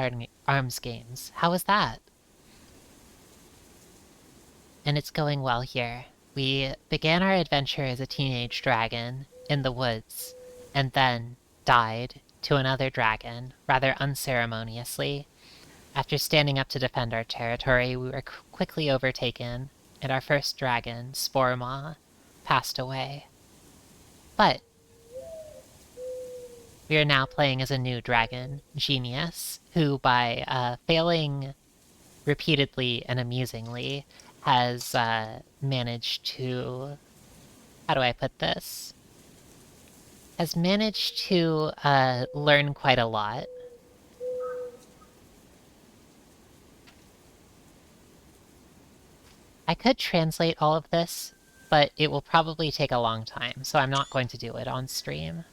Speaker 1: Arms games. How was that? And it's going well here. We began our adventure as a teenage dragon in the woods, and then died to another dragon, rather unceremoniously. After standing up to defend our territory, we were quickly overtaken, and our first dragon, Sporemaw, passed away. But we are now playing as a new dragon, Genius, who by failing repeatedly and amusingly has managed to... How do I put this? Has managed to learn quite a lot. I could translate all of this, but it will probably take a long time, so I'm not going to do it on stream.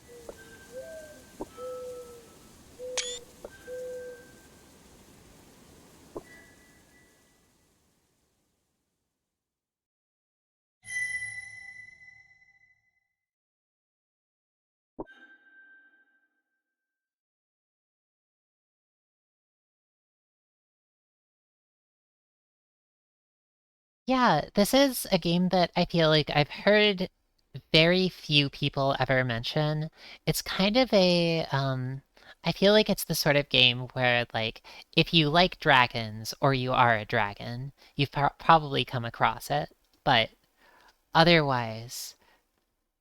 Speaker 1: Yeah, this is a game that I feel like I've heard very few people ever mention. It's kind of I feel like it's the sort of game where, like, if you like dragons or you are a dragon, you've probably come across it. But otherwise,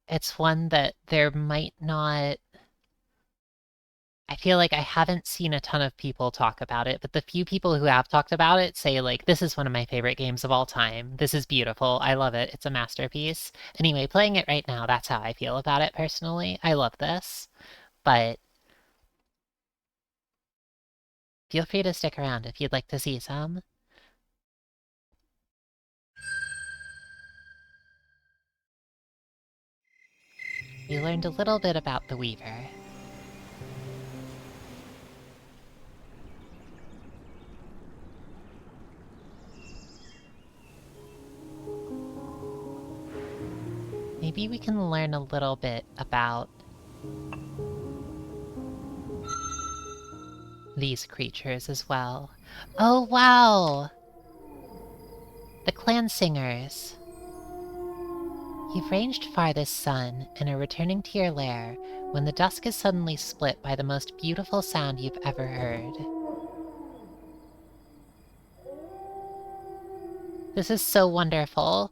Speaker 1: it's one that there might not... I feel like I haven't seen a ton of people talk about it, but the few people who have talked about it say, like, this is one of my favorite games of all time. This is beautiful. I love it. It's a masterpiece. Anyway, playing it right now, that's how I feel about it personally. I love this, but feel free to stick around if you'd like to see some. We learned a little bit about the Weaver. Maybe we can learn a little bit about these creatures as well. Oh, wow! The clan singers. You've ranged farthest, sun, and are returning to your lair when the dusk is suddenly split by the most beautiful sound you've ever heard. This is so wonderful.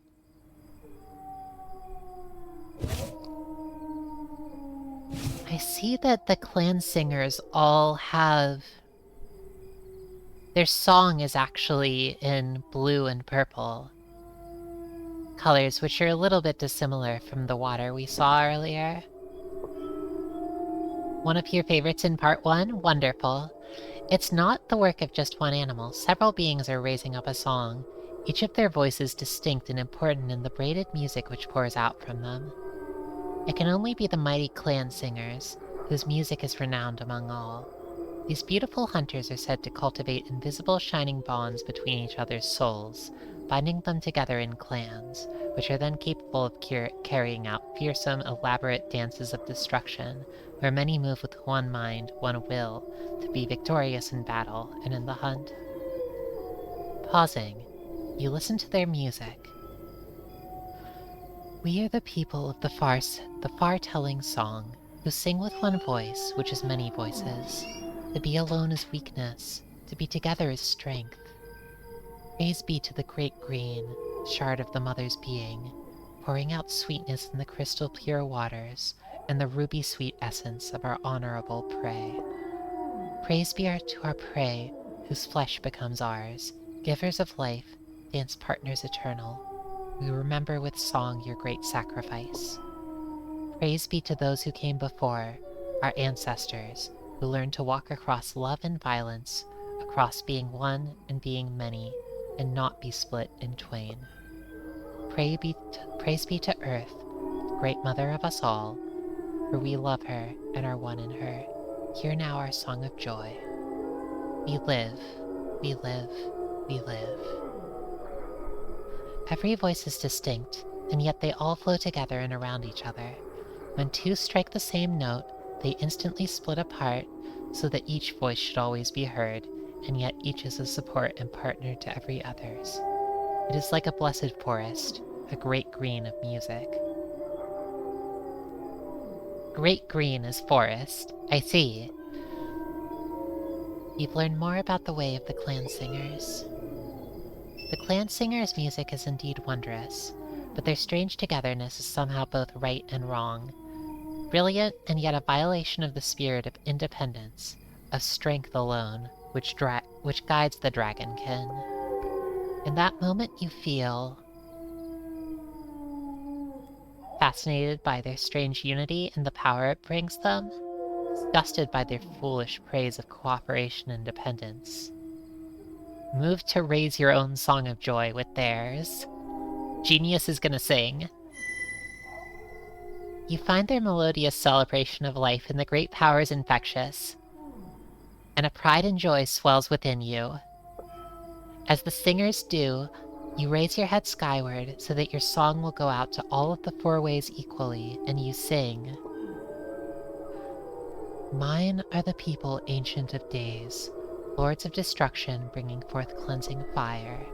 Speaker 1: I see that the clan singers all have... Their song is actually in blue and purple. Colors which are a little bit dissimilar from the water we saw earlier. One of your favorites in part 1? Wonderful. It's not the work of just one animal. Several beings are raising up a song, each of their voices distinct and important in the braided music which pours out from them. It can only be the mighty clan singers, whose music is renowned among all. These beautiful hunters are said to cultivate invisible shining bonds between each other's souls, binding them together in clans, which are then capable of carrying out fearsome, elaborate dances of destruction, where many move with one mind, one will, to be victorious in battle and in the hunt. Pausing, you listen to their music. We are the people of the far-telling song, who sing with one voice, which is many voices. To be alone is weakness, to be together is strength. Praise be to the great green, shard of the mother's being, pouring out sweetness in the crystal pure waters, and the ruby-sweet essence of our honorable prey. Praise be to our prey, whose flesh becomes ours, givers of life, dance partners eternal. We remember with song your great sacrifice. Praise be to those who came before, our ancestors, who learned to walk across love and violence, across being one and being many, and not be split in twain. Praise be to Earth, the great mother of us all, for we love her and are one in her. Hear now our song of joy. We live, we live, we live. Every voice is distinct, and yet they all flow together and around each other. When two strike the same note, they instantly split apart, so that each voice should always be heard, and yet each is a support and partner to every other's. It is like a blessed forest, a great green of music. Great green is forest, I see. You've learned more about the way of the clan singers. The clan singers' music is indeed wondrous, but their strange togetherness is somehow both right and wrong. Brilliant, and yet a violation of the spirit of independence, of strength alone, which guides the dragonkin. In that moment you feel fascinated by their strange unity and the power it brings them, disgusted by their foolish praise of cooperation and dependence. Moved to raise your own song of joy with theirs. Genius is gonna sing. You find their melodious celebration of life and the great powers infectious, and a pride and joy swells within you. As the singers do, you raise your head skyward so that your song will go out to all of the four ways equally, and you sing. Mine are the people ancient of days, lords of destruction bringing forth cleansing fire.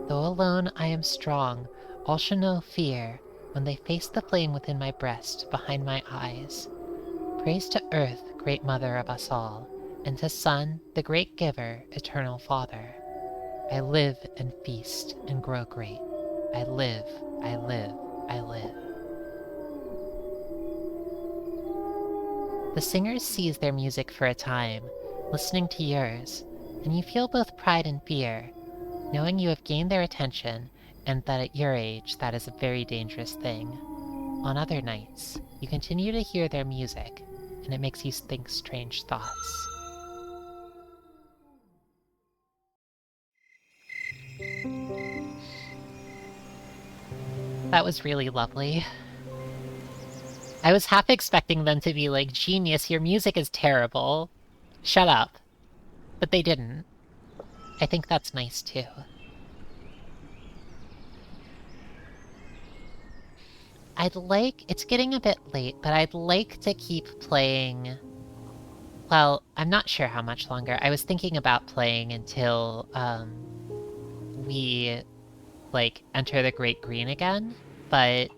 Speaker 1: Though alone I am strong, all shall know fear when they face the flame within my breast, behind my eyes. Praise to Earth, great mother of us all, and to Sun, the great giver, eternal Father. I live and feast and grow great. I live, I live, I live. The singers cease their music for a time, listening to yours, and you feel both pride and fear, knowing you have gained their attention, and that at your age that is a very dangerous thing. On other nights, you continue to hear their music, and it makes you think strange thoughts. That was really lovely. I was half expecting them to be like, genius, your music is terrible. Shut up. But they didn't. I think that's nice too. It's getting a bit late, but I'd like to keep playing. Well, I'm not sure how much longer. I was thinking about playing until, we, enter the Great Green again, but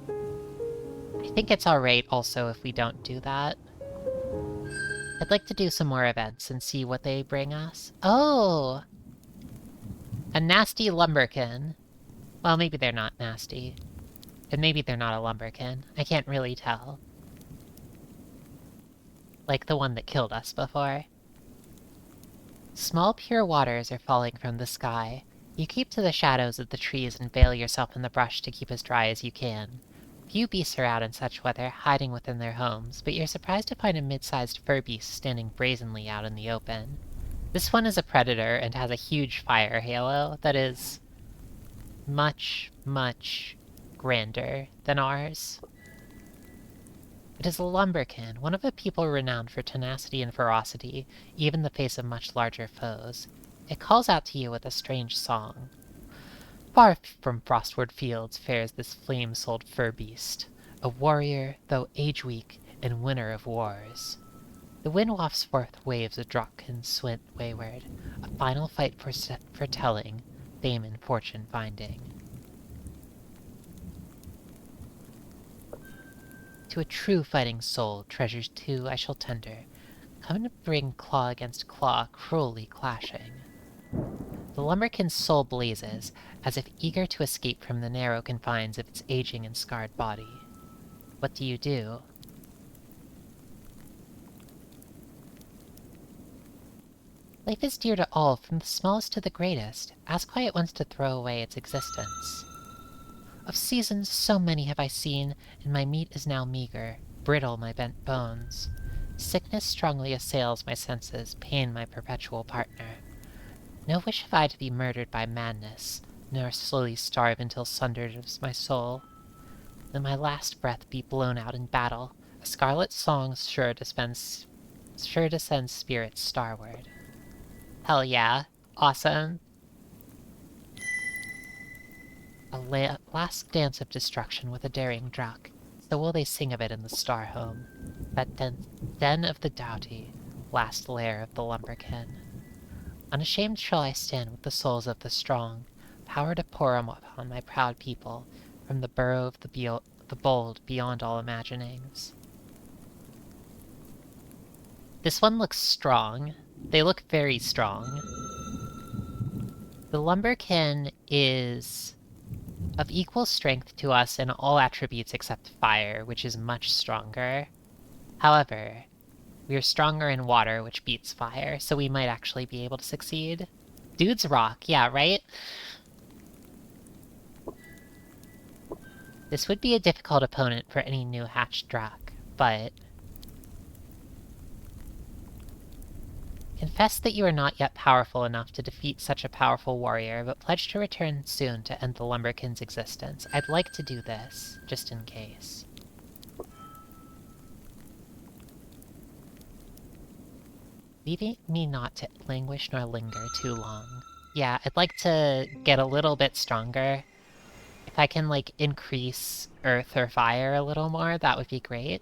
Speaker 1: I think it's alright also if we don't do that. I'd like to do some more events and see what they bring us. Oh! A nasty lumberkin. Well, maybe they're not nasty. And maybe they're not a lumberkin. I can't really tell. Like the one that killed us before. Small pure waters are falling from the sky. You keep to the shadows of the trees and veil yourself in the brush to keep as dry as you can. Few beasts are out in such weather, hiding within their homes, but you're surprised to find a mid-sized fur beast standing brazenly out in the open. This one is a predator and has a huge fire halo that is much, much grander than ours. It is a lumberkin, one of a people renowned for tenacity and ferocity, even in the face of much larger foes. It calls out to you with a strange song. Far from frostward fields fares this flame-souled fur beast, a warrior, though age-weak, and winner of wars. The wind wafts forth waves of Drakkin swint wayward, a final fight for telling, fame and fortune finding. To a true fighting soul, treasures too I shall tender, come to bring claw against claw, cruelly clashing. The lumberkin's soul blazes, as if eager to escape from the narrow confines of its aging and scarred body. What do you do? Life is dear to all, from the smallest to the greatest. Ask why it wants to throw away its existence. Of seasons so many have I seen, and my meat is now meager, brittle my bent bones. Sickness strongly assails my senses, pain my perpetual partner. No wish have I to be murdered by madness, nor slowly starve until sundered is my soul. Let my last breath be blown out in battle, a scarlet song sure to send spirits starward. Hell yeah. Awesome. A last dance of destruction with a daring Drak. So will they sing of it in the star home, that den of the doughty, last lair of the lumberkin. Unashamed shall I stand with the souls of the strong, power to pour upon my proud people, from the burrow of the bold beyond all imaginings. This one looks strong. They look very strong. The Lumberkin is of equal strength to us in all attributes except fire, which is much stronger. However, we are stronger in water, which beats fire, so we might actually be able to succeed. Dude's rock, yeah, right? This would be a difficult opponent for any new hatched Drak, but... Confess that you are not yet powerful enough to defeat such a powerful warrior, but pledge to return soon to end the Lumberkin's existence. I'd like to do this, just in case. Leaving me not to languish nor linger too long. Yeah, I'd like to get a little bit stronger. If I can, like, increase earth or fire a little more, that would be great.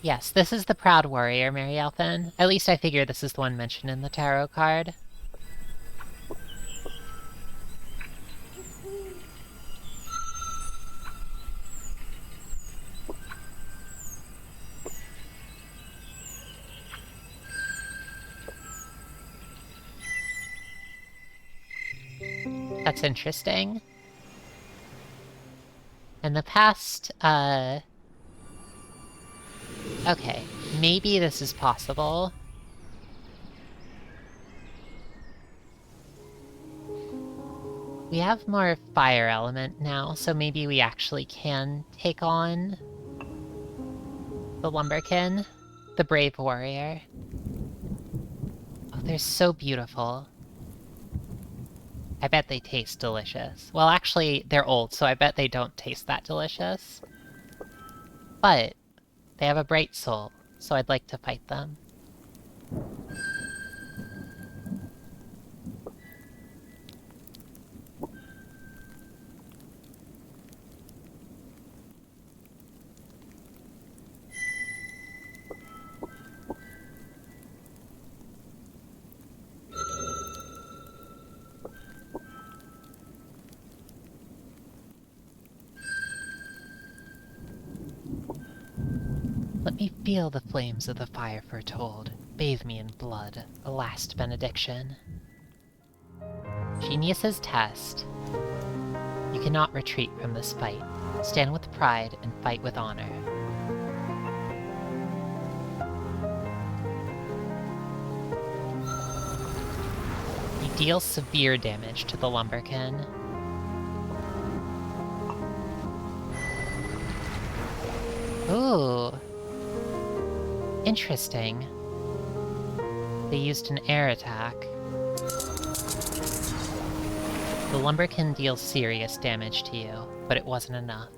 Speaker 1: Yes, this is the Proud Warrior, Mary Elfin. At least I figure this is the one mentioned in the tarot card. That's interesting. And the past, okay, maybe this is possible. We have more fire element now, so maybe we actually can take on the Lumberkin, the brave warrior. Oh, they're so beautiful. I bet they taste delicious. Well, actually, they're old, so I bet they don't taste that delicious. But they have a bright soul, so I'd like to fight them. Let me feel the flames of the fire foretold. Bathe me in blood, a last benediction. Genius's test. You cannot retreat from this fight. Stand with pride and fight with honor. You deal severe damage to the Lumberkin. Ooh. Interesting. They used an air attack. The Lumberkin deals serious damage to you, but it wasn't enough.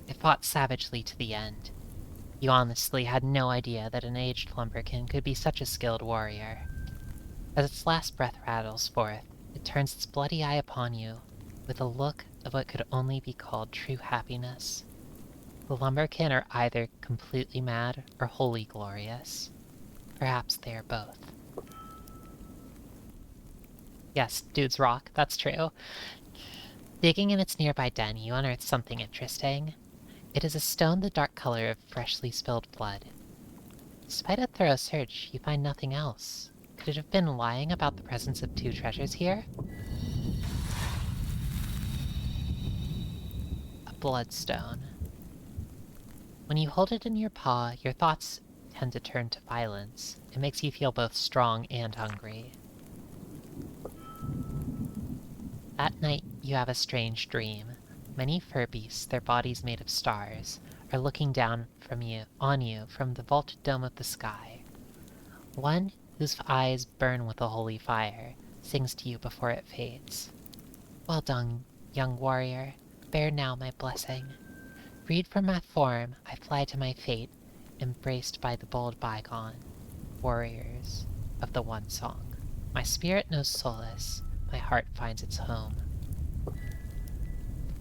Speaker 1: It fought savagely to the end. You honestly had no idea that an aged Lumberkin could be such a skilled warrior. As its last breath rattles forth, it turns its bloody eye upon you, with a look of what could only be called true happiness. The Lumberkin are either completely mad or wholly glorious. Perhaps they are both. Yes, dude's rock, that's true. Digging in its nearby den, you unearth something interesting. It is a stone the dark color of freshly spilled blood. Despite a thorough search, you find nothing else. Could it have been lying about the presence of two treasures here? A bloodstone. When you hold it in your paw, your thoughts tend to turn to violence. It makes you feel both strong and hungry. That night, you have a strange dream. Many fur beasts, their bodies made of stars, are looking down on you from the vaulted dome of the sky. One, whose eyes burn with a holy fire, sings to you before it fades. Well done, young warrior. Bear now my blessing. Freed from my form, I fly to my fate, embraced by the bold bygone, warriors of the one song. My spirit knows solace, my heart finds its home.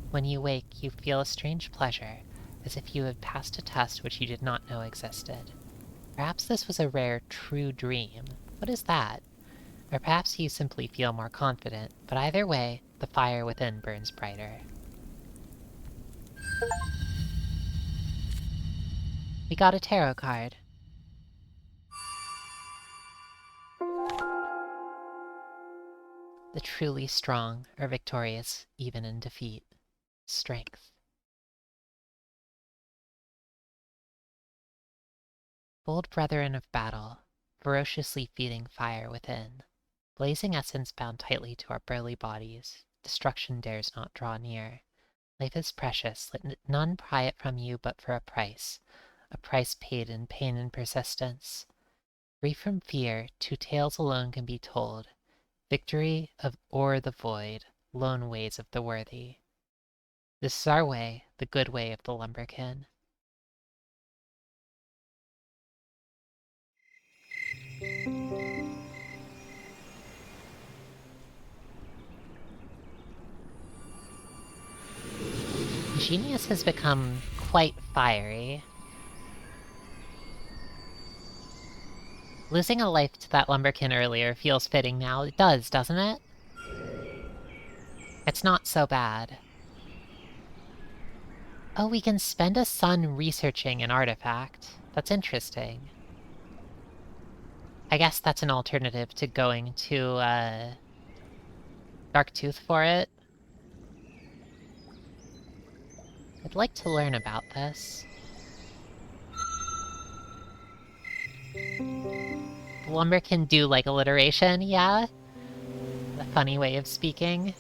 Speaker 1: When you wake, you feel a strange pleasure, as if you had passed a test which you did not know existed. Perhaps this was a rare, true dream. What is that? Or perhaps you simply feel more confident, but either way, the fire within burns brighter. We got a tarot card. The truly strong are victorious even in defeat. Strength. Bold brethren of battle, ferociously feeding fire within. Blazing essence bound tightly to our burly bodies, destruction dares not draw near. Life is precious, let none pry it from you but for a price paid in pain and persistence. Free from fear, two tales alone can be told, victory o'er the void, lone ways of the worthy. This is our way, the good way of the lumberkin. Genius has become quite fiery. Losing a life to that lumberkin earlier feels fitting now. It does, doesn't it? It's not so bad. Oh, we can spend a sun researching an artifact. That's interesting. I guess that's an alternative to going to, Darktooth for it. I'd like to learn about this. The lumber can do, like, alliteration, yeah? A funny way of speaking.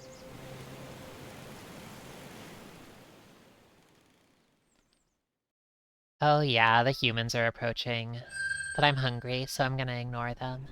Speaker 1: Oh yeah, the humans are approaching. But I'm hungry, so I'm gonna ignore them.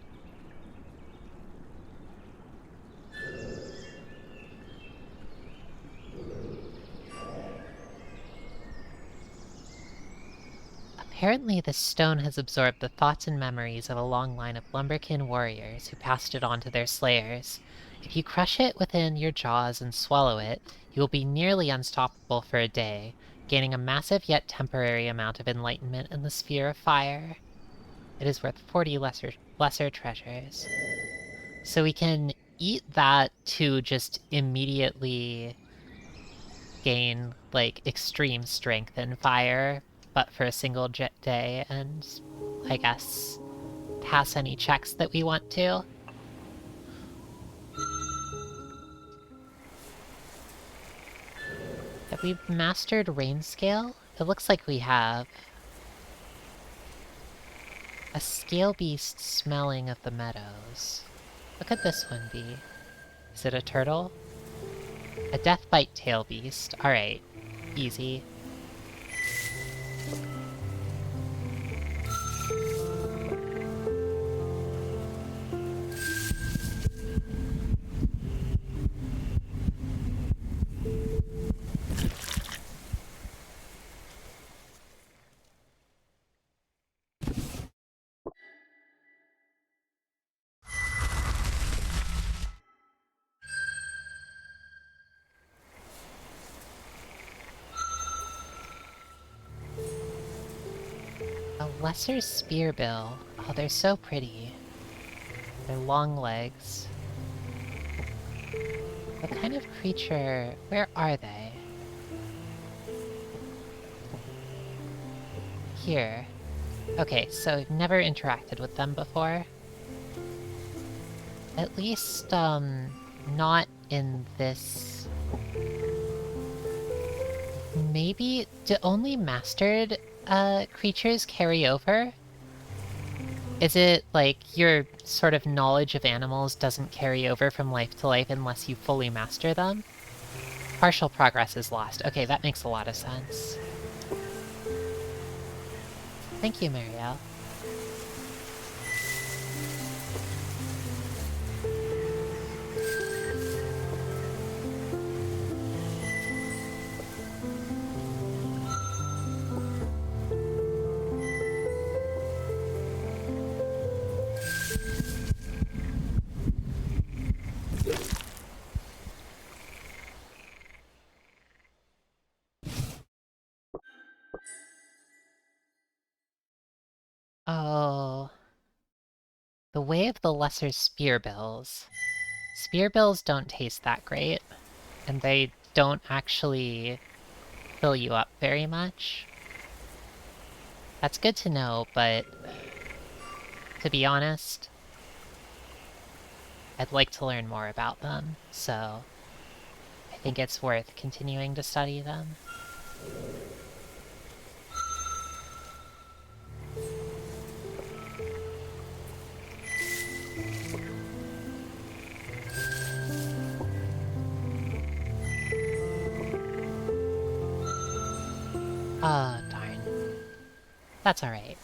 Speaker 1: Apparently this stone has absorbed the thoughts and memories of a long line of lumberkin warriors who passed it on to their slayers. If you crush it within your jaws and swallow it, you will be nearly unstoppable for a day, gaining a massive yet temporary amount of enlightenment in the sphere of fire. It is worth 40 lesser treasures. So we can eat that to just immediately gain, like, extreme strength in fire, but for a single day, and I guess pass any checks that we want to. Have we mastered rain scale? It looks like we have. A scale beast smelling of the meadows. What could this one be? Is it a turtle? A deathbite tail beast. Alright. Easy. A lesser spearbill. Oh, they're so pretty. Their long legs. What kind of creature? Where are they? Here. Okay, so I've never interacted with them before. At least, not in this... Maybe... Do only mastered, creatures carry over? Is it, like, your sort of knowledge of animals doesn't carry over from life to life unless you fully master them? Partial progress is lost. Okay, that makes a lot of sense. Thank you, Marielle. way of the lesser spearbills. Spearbills don't taste that great, and they don't actually fill you up very much. That's good to know, but to be honest, I'd like to learn more about them, so I think it's worth continuing to study them. Oh, darn. That's alright.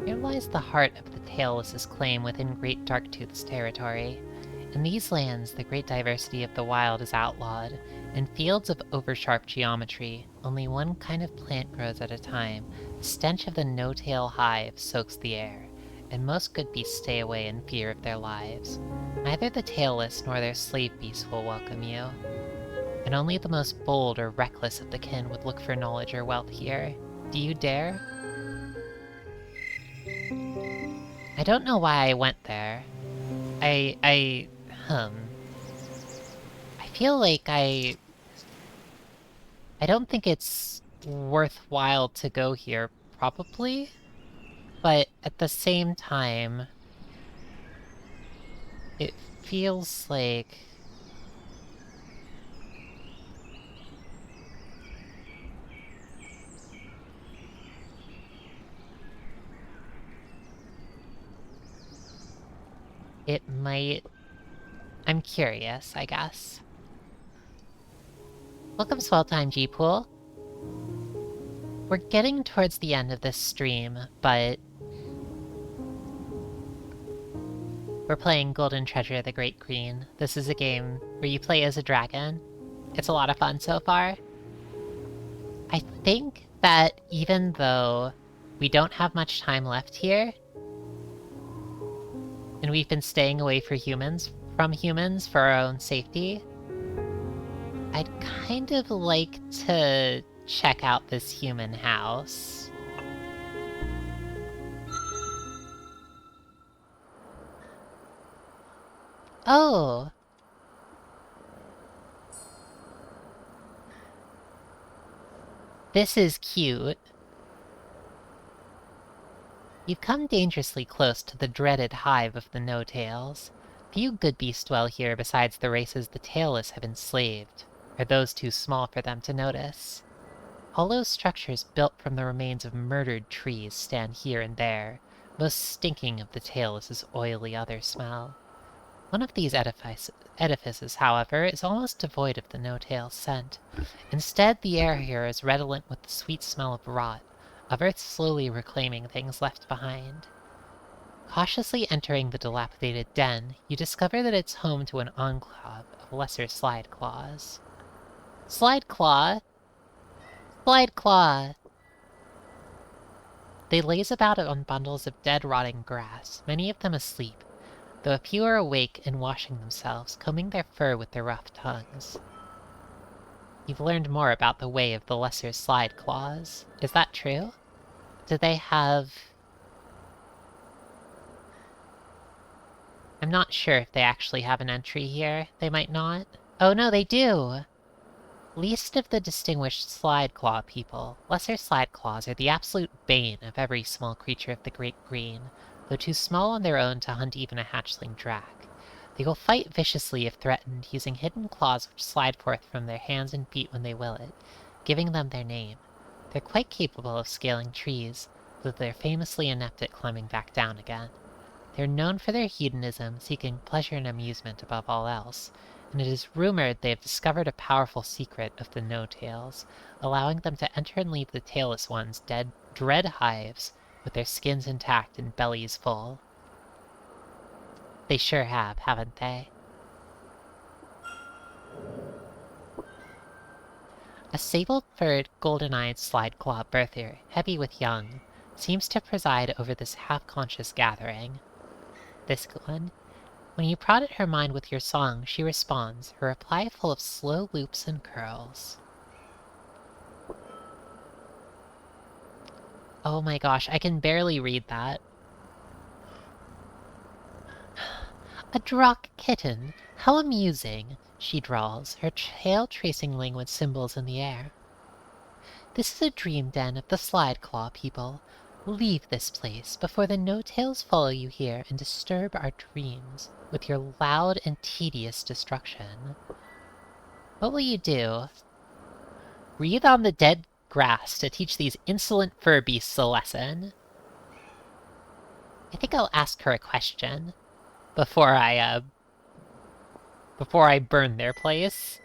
Speaker 1: Here lies the heart of the Tailless's claim within Great Darktooth's territory. In these lands, the great diversity of the wild is outlawed. In fields of oversharp geometry, only one kind of plant grows at a time. The stench of the no-tail hive soaks the air, and most good beasts stay away in fear of their lives. Neither the tailless nor their slave beasts will welcome you, and only the most bold or reckless of the kin would look for knowledge or wealth here. Do you dare? I don't know why I went there. I feel like I don't think it's worthwhile to go here, probably, but at the same time, it feels like... it might... I'm curious, I guess. Welcome, Swelltime G-Pool. We're getting towards the end of this stream, but... we're playing Golden Treasure the Great Green. This is a game where you play as a dragon. It's a lot of fun so far. I think that even though we don't have much time left here, and we've been staying away from humans for our own safety, I'd kind of like to check out this human house. Oh! This is cute. You've come dangerously close to the dreaded hive of the no-tails. Few good beasts dwell here besides the races the tailless have enslaved, or those too small for them to notice. Hollow structures built from the remains of murdered trees stand here and there, most stinking of the tailless's oily other smell. One of these edifices, however, is almost devoid of the no-tail scent. Instead, the air here is redolent with the sweet smell of rot, of earth slowly reclaiming things left behind. Cautiously entering the dilapidated den, you discover that it's home to an enclave of lesser slide claws. Slide claw! Slide claw! They laze about on bundles of dead, rotting grass, many of them asleep, though a few are awake and washing themselves, combing their fur with their rough tongues. You've learned more about the way of the lesser slide claws. Is that true? Do they have... I'm not sure if they actually have an entry here. They might not. Oh no, they do! Least of the distinguished slide claw people, lesser slide claws are the absolute bane of every small creature of the Great Green, though too small on their own to hunt even a hatchling drac. They will fight viciously if threatened, using hidden claws which slide forth from their hands and feet when they will it, giving them their name. They're quite capable of scaling trees, though they're famously inept at climbing back down again. They are known for their hedonism, seeking pleasure and amusement above all else, and it is rumored they have discovered a powerful secret of the no-tails, allowing them to enter and leave the tailless ones' dread hives with their skins intact and bellies full. They sure have, haven't they? A sable-furred, golden-eyed slide-claw birther, heavy with young, seems to preside over this half-conscious gathering. This one, when you prod at her mind with your song, she responds, her reply full of slow loops and curls. Oh my gosh, I can barely read that. A drock kitten, how amusing, she drawls, her tail tracing languid symbols in the air. This is a dream den of the slide-claw people. Leave this place before the no-tails follow you here and disturb our dreams with your loud and tedious destruction. What will you do? Breathe on the dead grass to teach these insolent fur beasts a lesson? I think I'll ask her a question before I burn their place.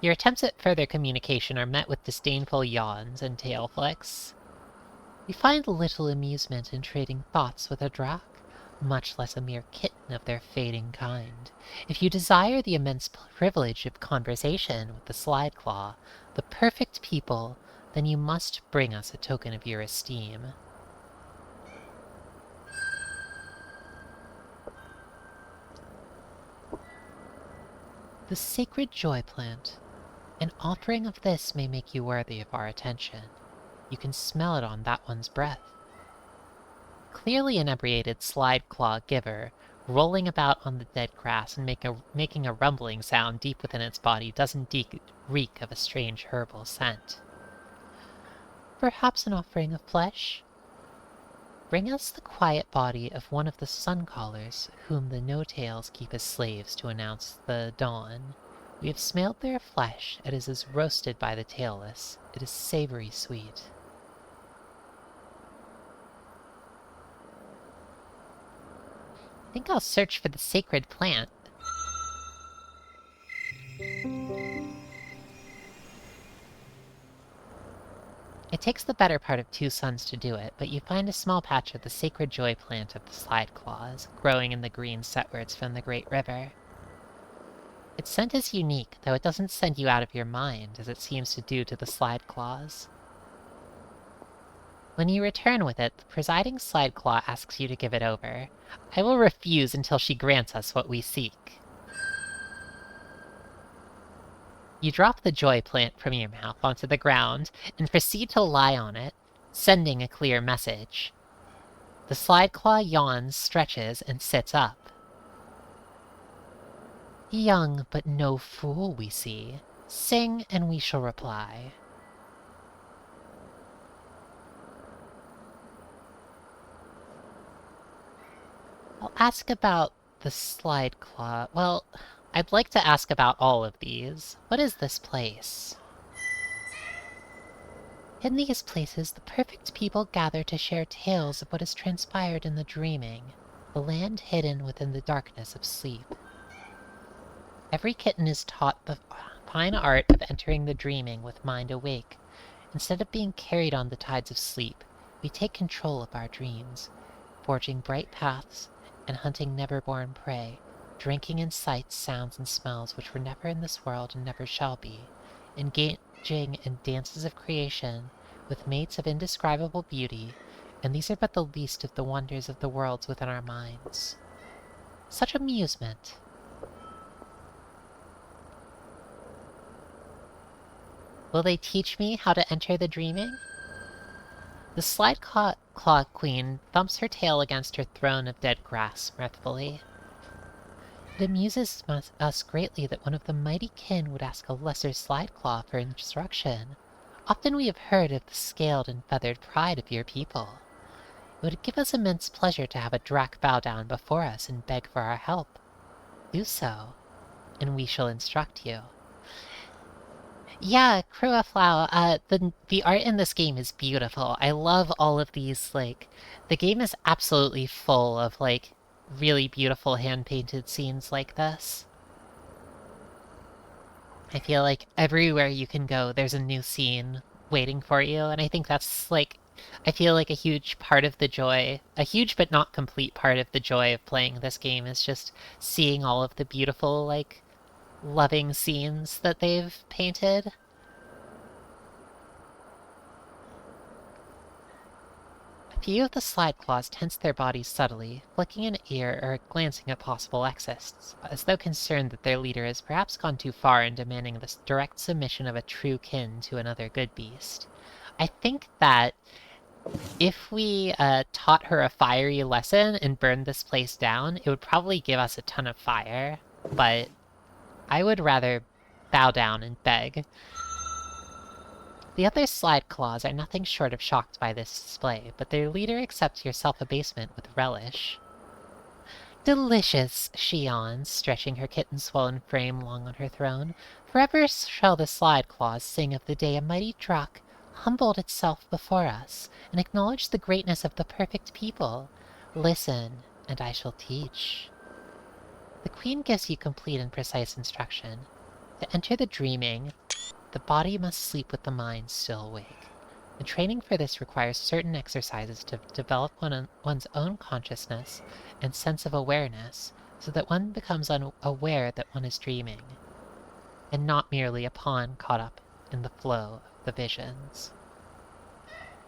Speaker 1: Your attempts at further communication are met with disdainful yawns and tail flicks. We find little amusement in trading thoughts with a drac, much less a mere kitten of their fading kind. If you desire the immense privilege of conversation with the slide-claw, the perfect people, then you must bring us a token of your esteem. The sacred joy plant. An offering of this may make you worthy of our attention. You can smell it on that one's breath. Clearly inebriated slide-claw giver, rolling about on the dead grass and making a rumbling sound deep within its body, doesn't reek of a strange herbal scent. Perhaps an offering of flesh? Bring us the quiet body of one of the sun-callers, whom the no-tails keep as slaves to announce the dawn. We have smelled their flesh, it is as roasted by the tailless. It is savory sweet. I think I'll search for the sacred plant. It takes the better part of 2 suns to do it, but you find a small patch of the sacred joy plant of the slide-claws, growing in the green setwards from the great river. Its scent is unique, though it doesn't send you out of your mind, as it seems to do to the slide-claws. When you return with it, the presiding slide-claw asks you to give it over. I will refuse until she grants us what we seek. You drop the joy plant from your mouth onto the ground and proceed to lie on it, sending a clear message. The slide-claw yawns, stretches, and sits up. Young but no fool, we see. Sing and we shall reply. I'll ask about the slide-claw. Well, I'd like to ask about all of these. What is this place? In these places, the perfect people gather to share tales of what has transpired in the dreaming, the land hidden within the darkness of sleep. Every kitten is taught the fine art of entering the dreaming with mind awake. Instead of being carried on the tides of sleep, we take control of our dreams, forging bright paths and hunting never-born prey, drinking in sights, sounds, and smells which were never in this world and never shall be, engaging in dances of creation with mates of indescribable beauty, and these are but the least of the wonders of the worlds within our minds. Such amusement! Will they teach me how to enter the dreaming? The slide-claw queen thumps her tail against her throne of dead grass mirthfully. It amuses us greatly that one of the mighty kin would ask a lesser slide-claw for instruction. Often we have heard of the scaled and feathered pride of your people. It would give us immense pleasure to have a drac bow down before us and beg for our help. Do so, and we shall instruct you. Yeah, Cruaflau, the art in this game is beautiful. I love all of these, like, the game is absolutely full of, like, really beautiful hand-painted scenes like this. I feel like everywhere you can go, there's a new scene waiting for you, and I think that's, like, I feel like a huge part of the joy, a huge but not complete part of the joy of playing this game is just seeing all of the beautiful, like, loving scenes that they've painted. A few of the slide claws tense their bodies subtly, flicking an ear or glancing at possible exits, as though concerned that their leader has perhaps gone too far in demanding the direct submission of a true kin to another good beast. I think that if we taught her a fiery lesson and burned this place down, it would probably give us a ton of fire, but I would rather bow down and beg. The other slide claws are nothing short of shocked by this display, but their leader accepts your self-abasement with relish. Delicious, she yawns, stretching her kitten-swollen frame long on her throne. Forever shall the slide claws sing of the day a mighty Drak humbled itself before us, and acknowledged the greatness of the perfect people. Listen, and I shall teach. The queen gives you complete and precise instruction. To enter the dreaming, the body must sleep with the mind still awake. The training for this requires certain exercises to develop one's own consciousness and sense of awareness, so that one becomes aware that one is dreaming, and not merely a pawn caught up in the flow of the visions.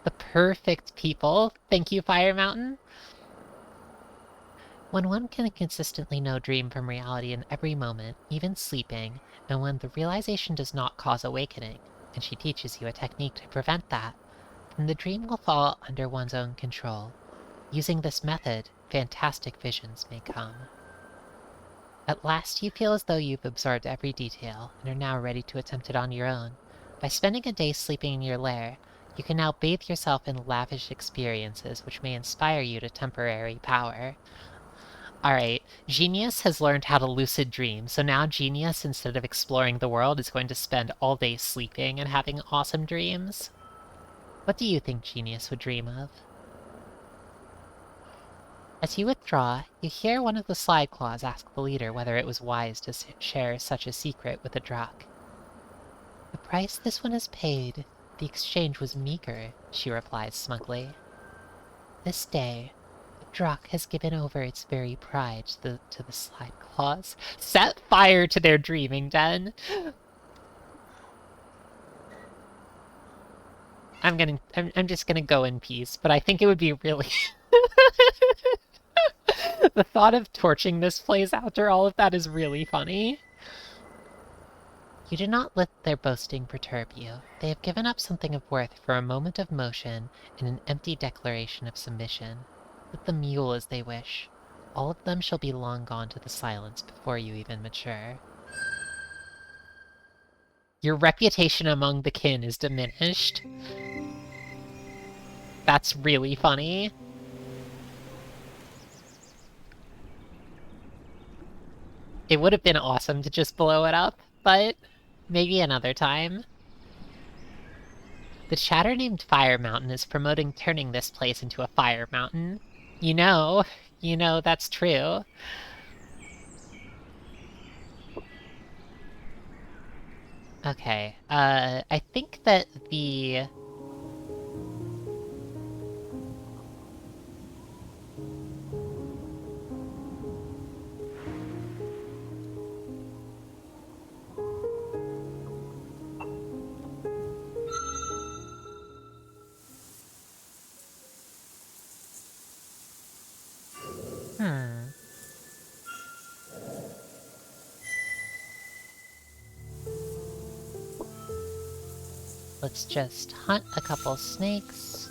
Speaker 1: The perfect people! Thank you, Fire Mountain! When one can consistently know dream from reality in every moment, even sleeping, and when the realization does not cause awakening, and she teaches you a technique to prevent that, then the dream will fall under one's own control. Using this method, fantastic visions may come. At last you feel as though you've absorbed every detail, and are now ready to attempt it on your own. By spending a day sleeping in your lair, you can now bathe yourself in lavish experiences which may inspire you to temporary power. Alright, Genius has learned how to lucid dream, so now Genius, instead of exploring the world, is going to spend all day sleeping and having awesome dreams. What do you think Genius would dream of? As you withdraw, you hear one of the slide claws ask the leader whether it was wise to share such a secret with a Drak. The price this one has paid, the exchange was meager, she replies smugly. This day, Drak has given over its very pride to the slide claws. Set fire to their dreaming den! I'm just gonna go in peace, but I think it would be really... The thought of torching this place after all of that is really funny. You do not let their boasting perturb you. They have given up something of worth for a moment of motion and an empty declaration of submission. Let them mule as they wish. All of them shall be long gone to the silence before you even mature. Your reputation among the kin is diminished. That's really funny. It would have been awesome to just blow it up, but maybe another time. The chatter named Fire Mountain is promoting turning this place into a fire mountain. You know that's true. Okay, I think that the... Let's just hunt a couple snakes.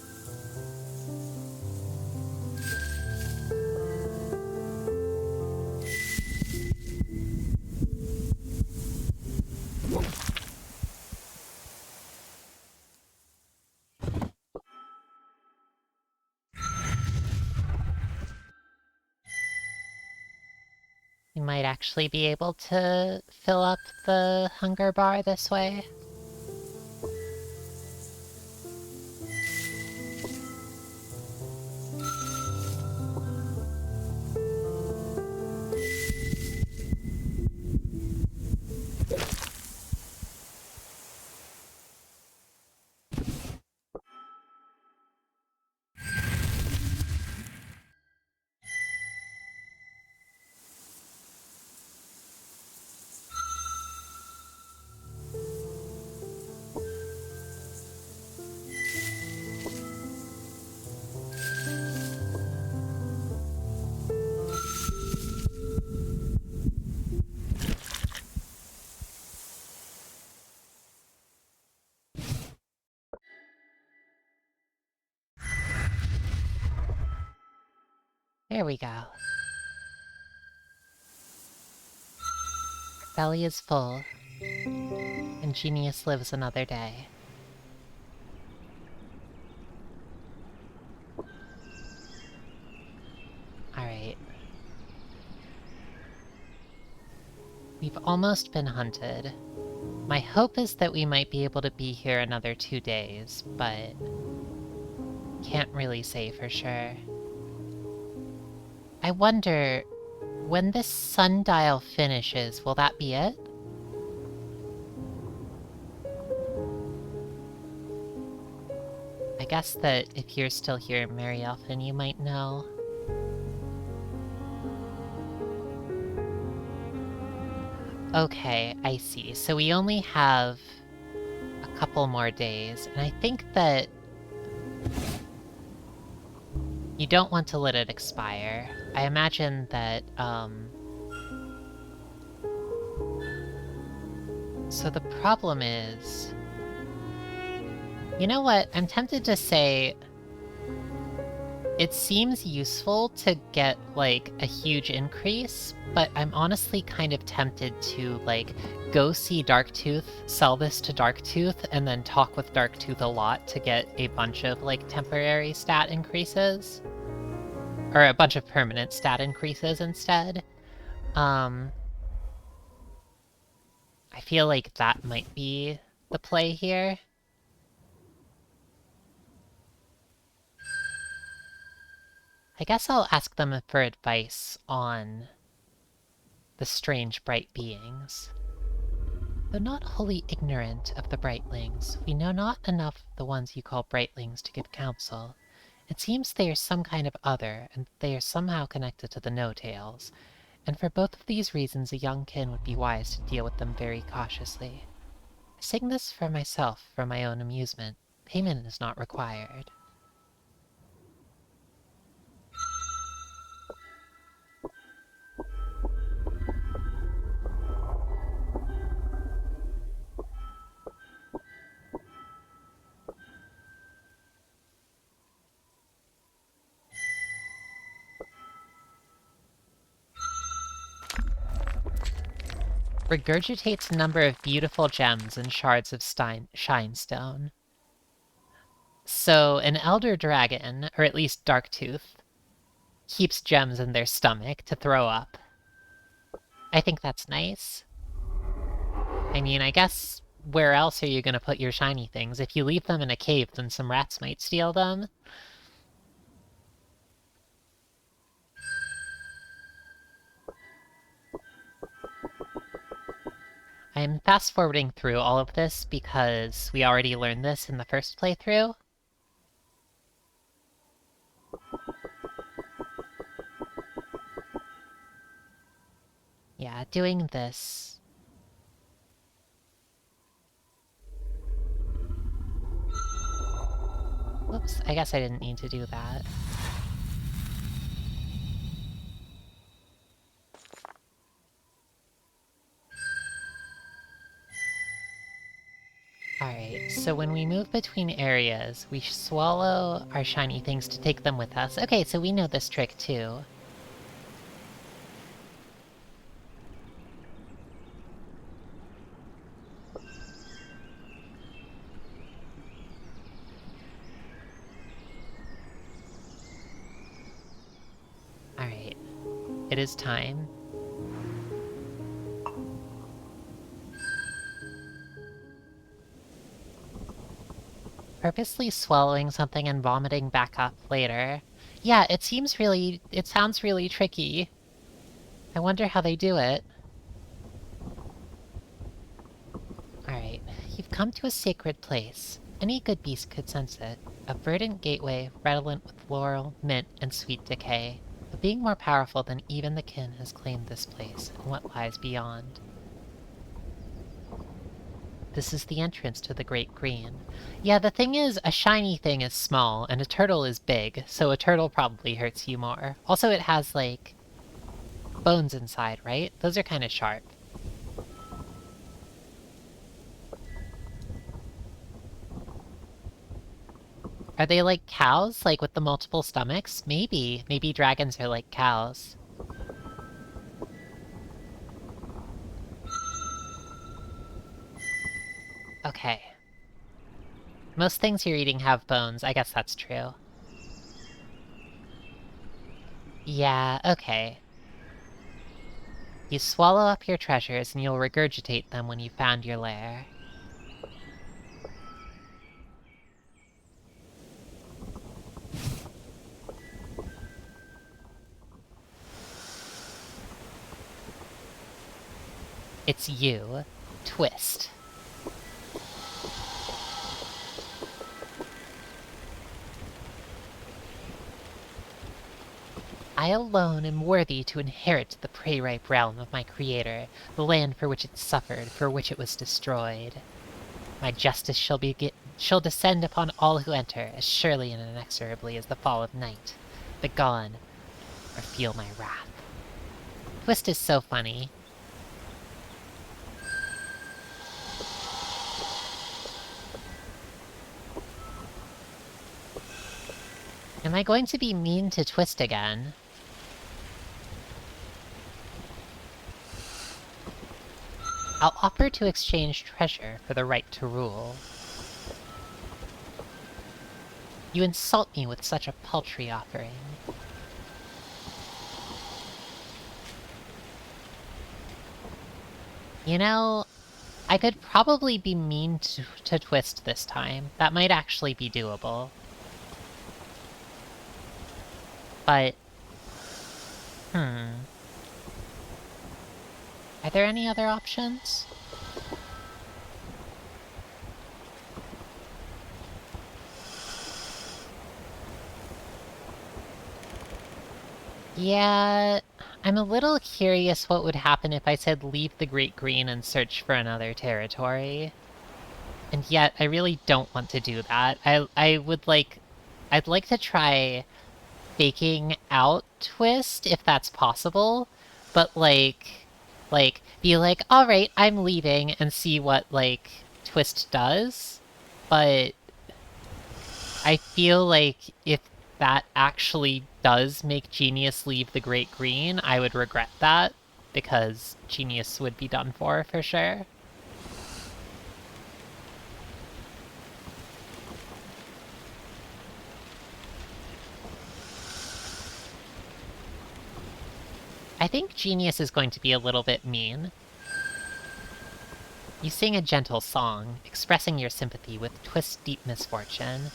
Speaker 1: We might actually be able to fill up the hunger bar this way. There we go. Belly is full. And Genius lives another day. Alright. We've almost been hunted. My hope is that we might be able to be here another 2 days, but can't really say for sure. I wonder, when this sundial finishes, will that be it? I guess that if you're still here, Mary Elfin, you might know. Okay, I see. So we only have a couple more days, and I think that you don't want to let it expire. I imagine that, so the problem is... You know what? I'm tempted to say... It seems useful to get, like, a huge increase, but I'm honestly kind of tempted to, like, go see Darktooth, sell this to Darktooth, and then talk with Darktooth a lot to get a bunch of, like, temporary stat increases. Or a bunch of permanent stat increases instead. I feel like that might be the play here. I guess I'll ask them for advice on the strange bright beings. Though not wholly ignorant of the Brightlings, we know not enough of the ones you call Brightlings to give counsel. It seems they are some kind of other, and they are somehow connected to the No-Tails, and for both of these reasons a young kin would be wise to deal with them very cautiously. I sing this for myself, for my own amusement. Payment is not required. Regurgitates a number of beautiful gems and shards of shinestone. So an elder dragon, or at least Darktooth, keeps gems in their stomach to throw up. I think that's nice. I mean, I guess where else are you gonna put your shiny things? If you leave them in a cave, then some rats might steal them. I'm fast-forwarding through all of this because we already learned this in the first playthrough. Yeah, doing this... Whoops, I guess I didn't need to do that. Alright, so when we move between areas, we swallow our shiny things to take them with us. Okay, so we know this trick too. Alright, it is time. Purposely swallowing something and vomiting back up later. Yeah, it sounds really tricky. I wonder how they do it. Alright, you've come to a sacred place. Any good beast could sense it. A verdant gateway, redolent with laurel, mint, and sweet decay. A being more powerful than even the kin has claimed this place, and what lies beyond. This is the entrance to the Great Green. Yeah, the thing is, a shiny thing is small, and a turtle is big, so a turtle probably hurts you more. Also, it has, like, bones inside, right? Those are kind of sharp. Are they like cows, like with the multiple stomachs? Maybe. Maybe dragons are like cows. Okay. Most things you're eating have bones. I guess that's true. Yeah, okay. You swallow up your treasures and you'll regurgitate them when you found your lair. It's you. Twist. I alone am worthy to inherit the prey-ripe realm of my creator, the land for which it suffered, for which it was destroyed. My justice shall descend upon all who enter, as surely and inexorably as the fall of night. Begone, or feel my wrath. Twist is so funny. Am I going to be mean to Twist again? I'll offer to exchange treasure for the right to rule. You insult me with such a paltry offering. You know, I could probably be mean to Twist this time. That might actually be doable. But... Are there any other options? Yeah, I'm a little curious what would happen if I said leave the Great Green and search for another territory. And yet, I really don't want to do that. I'd like to try faking out Twist, if that's possible, but be like, alright, I'm leaving, and see what, like, Twist does, but I feel like if that actually does make Genius leave the Great Green, I would regret that, because Genius would be done for sure. I think Genius is going to be a little bit mean. You sing a gentle song, expressing your sympathy with Twist's deep misfortune,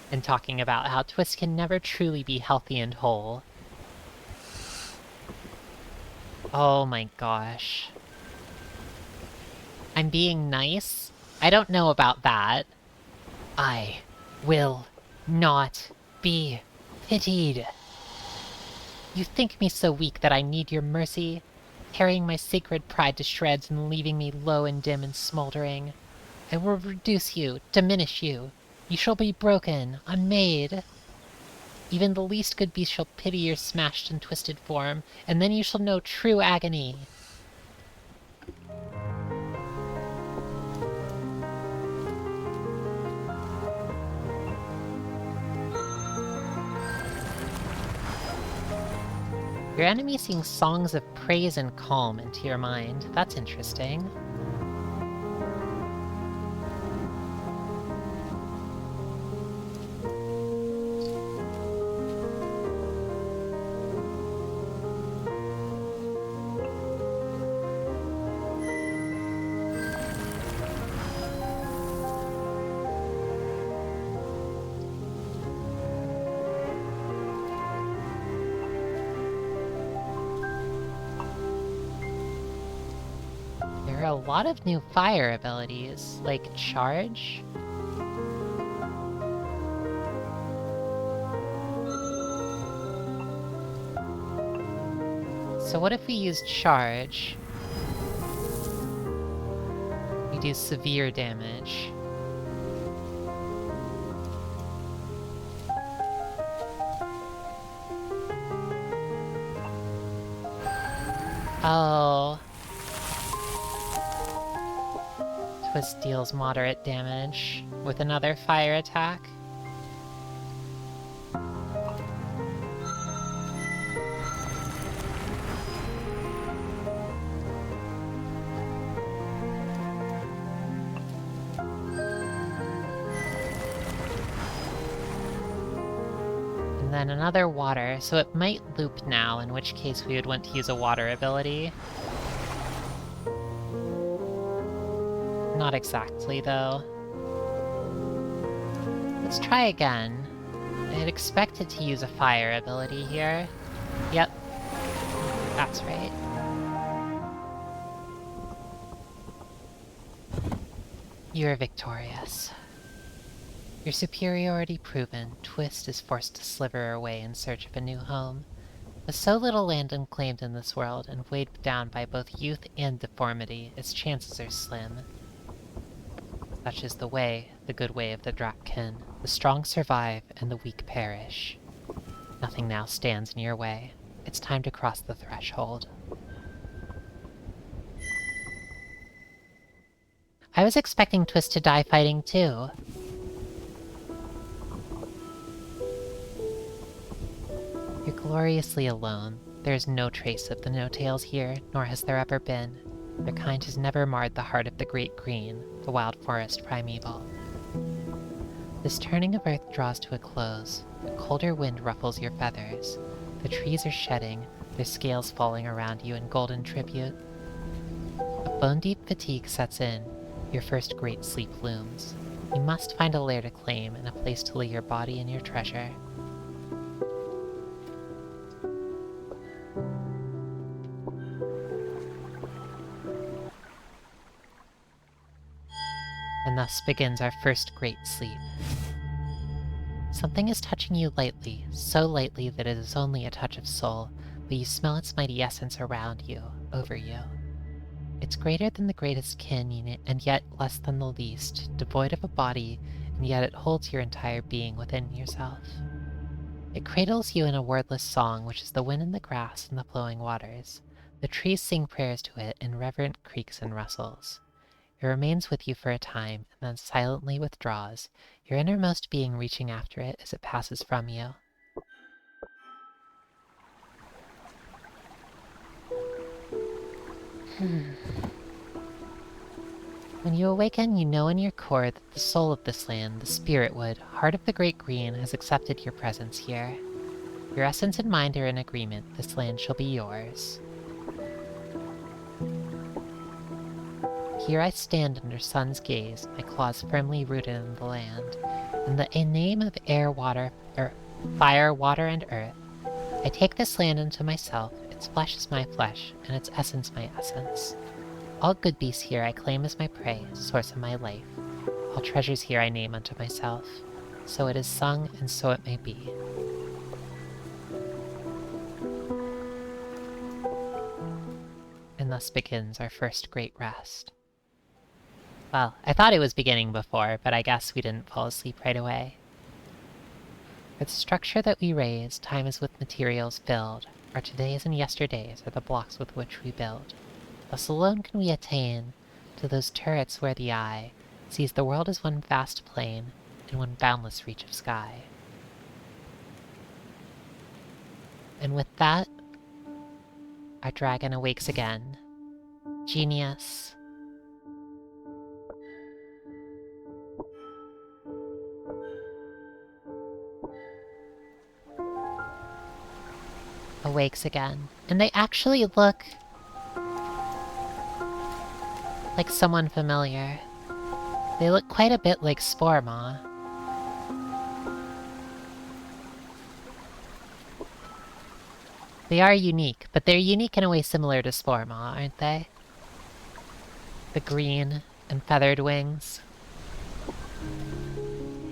Speaker 1: and talking about how Twist can never truly be healthy and whole. Oh my gosh. I'm being nice? I don't know about that. I will not be pitied. You think me so weak that I need your mercy, tearing my sacred pride to shreds and leaving me low and dim and smoldering. I will reduce you, diminish you. You shall be broken, unmade. Even the least good beast shall pity your smashed and twisted form, and then you shall know true agony. Your enemy sings songs of praise and calm into your mind. That's interesting. There are a lot of new fire abilities, like Charge. So what if we use Charge? We do severe damage. Oh. Twist deals moderate damage. with another fire attack. And then another water, so it might loop now, in which case we would want to use a water ability. Not exactly, though. Let's try again. I had expected to use a fire ability here. Yep. That's right. You are victorious. Your superiority proven, Twist is forced to sliver away in search of a new home. With so little land unclaimed in this world, and weighed down by both youth and deformity, its chances are slim. Such is the way, the good way of the Drakkin. The strong survive, and the weak perish. Nothing now stands in your way. It's time to cross the threshold. I was expecting Twist to die fighting too. You're gloriously alone. There is no trace of the No-Tails here, nor has there ever been. Their kind has never marred the heart of the Great Green, the wild forest primeval. This turning of earth draws to a close. A colder wind ruffles your feathers. The trees are shedding, their scales falling around you in golden tribute. A bone-deep fatigue sets in. Your first great sleep looms. You must find a lair to claim and a place to lay your body and your treasure. And thus begins our first great sleep. Something is touching you lightly, so lightly that it is only a touch of soul, but you smell its mighty essence around you, over you. It's greater than the greatest kin, and yet less than the least, devoid of a body, and yet it holds your entire being within yourself. It cradles you in a wordless song, which is the wind in the grass and the flowing waters. The trees sing prayers to it in reverent creaks and rustles. It remains with you for a time, and then silently withdraws, your innermost being reaching after it as it passes from you. When you awaken, you know in your core that the soul of this land, the spirit wood, heart of the Great Green, has accepted your presence here. Your essence and mind are in agreement. This land shall be yours. Here I stand under sun's gaze, my claws firmly rooted in the land. In the name of fire, water, and earth, I take this land into myself. Its flesh is my flesh, and its essence my essence. All good beasts here I claim as my prey, source of my life. All treasures here I name unto myself. So it is sung, and so it may be. And thus begins our first great rest. Well, I thought it was beginning before, but I guess we didn't fall asleep right away. For the structure that we raise, time is with materials filled. Our todays and yesterdays are the blocks with which we build. Thus alone can we attain to those turrets where the eye sees the world as one vast plain and one boundless reach of sky. And with that, our dragon awakes again. Genius. Awakes again. And they actually look like someone familiar. They look quite a bit like Sporma. They are unique, but they're unique in a way similar to Sporma, aren't they? The green and feathered wings.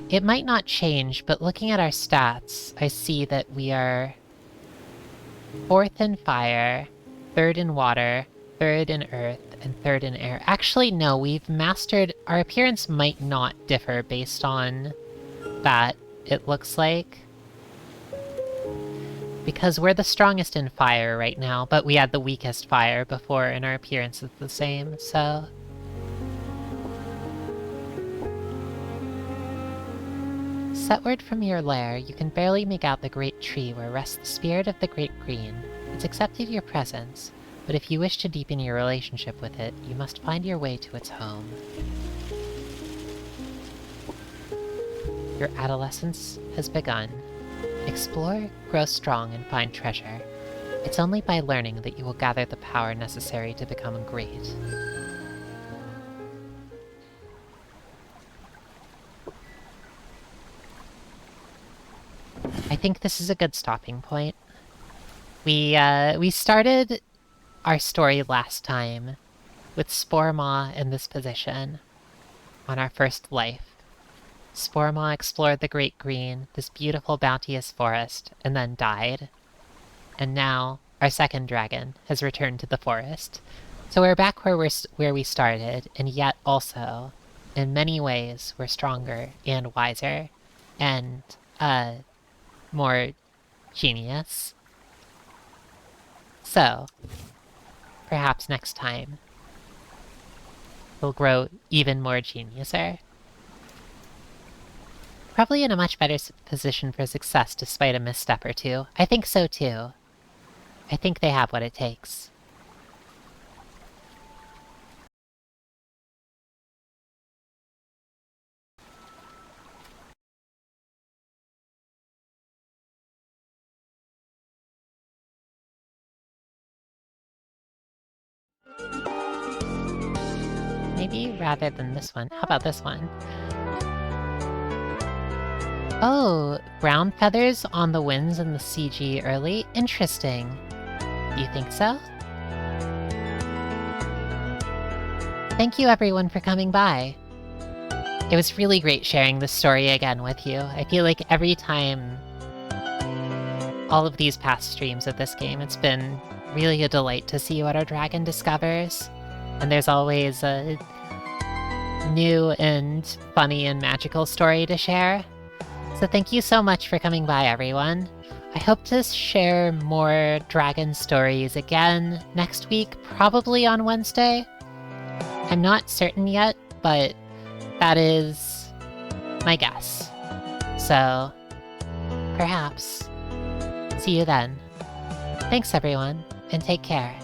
Speaker 1: It might not change, but looking at our stats, I see that we are 4th in fire, 3rd in water, 3rd in earth, and 3rd in air. Actually, no, we've mastered... Our appearance might not differ based on that, it looks like. Because we're the strongest in fire right now, but we had the weakest fire before, and our appearance is the same, so... Setward from your lair, you can barely make out the great tree where rests the spirit of the Great Green. It's accepted your presence, but if you wish to deepen your relationship with it, you must find your way to its home. Your adolescence has begun. Explore, grow strong, and find treasure. It's only by learning that you will gather the power necessary to become great. I think this is a good stopping point. We started our story last time with Sporemaw in this position on our first life. Sporemaw explored the Great Green, this beautiful bounteous forest, and then died. And now our second dragon has returned to the forest. So we're back where we started, and yet also, in many ways, we're stronger and wiser and more genius. So, perhaps next time, we'll grow even more geniuser. Probably in a much better position for success despite a misstep or two. I think so too. I think they have what it takes. Maybe rather than this one. How about this one? Oh, brown feathers on the winds in the CG early? Interesting. You think so? Thank you everyone for coming by. It was really great sharing this story again with you. I feel like every time all of these past streams of this game, it's been really a delight to see what our dragon discovers. And there's always a new and funny and magical story to share. So thank you so much for coming by, everyone. I hope to share more dragon stories again next week, probably on Wednesday. I'm not certain yet, but that is my guess. So, perhaps. See you then. Thanks, everyone, and take care.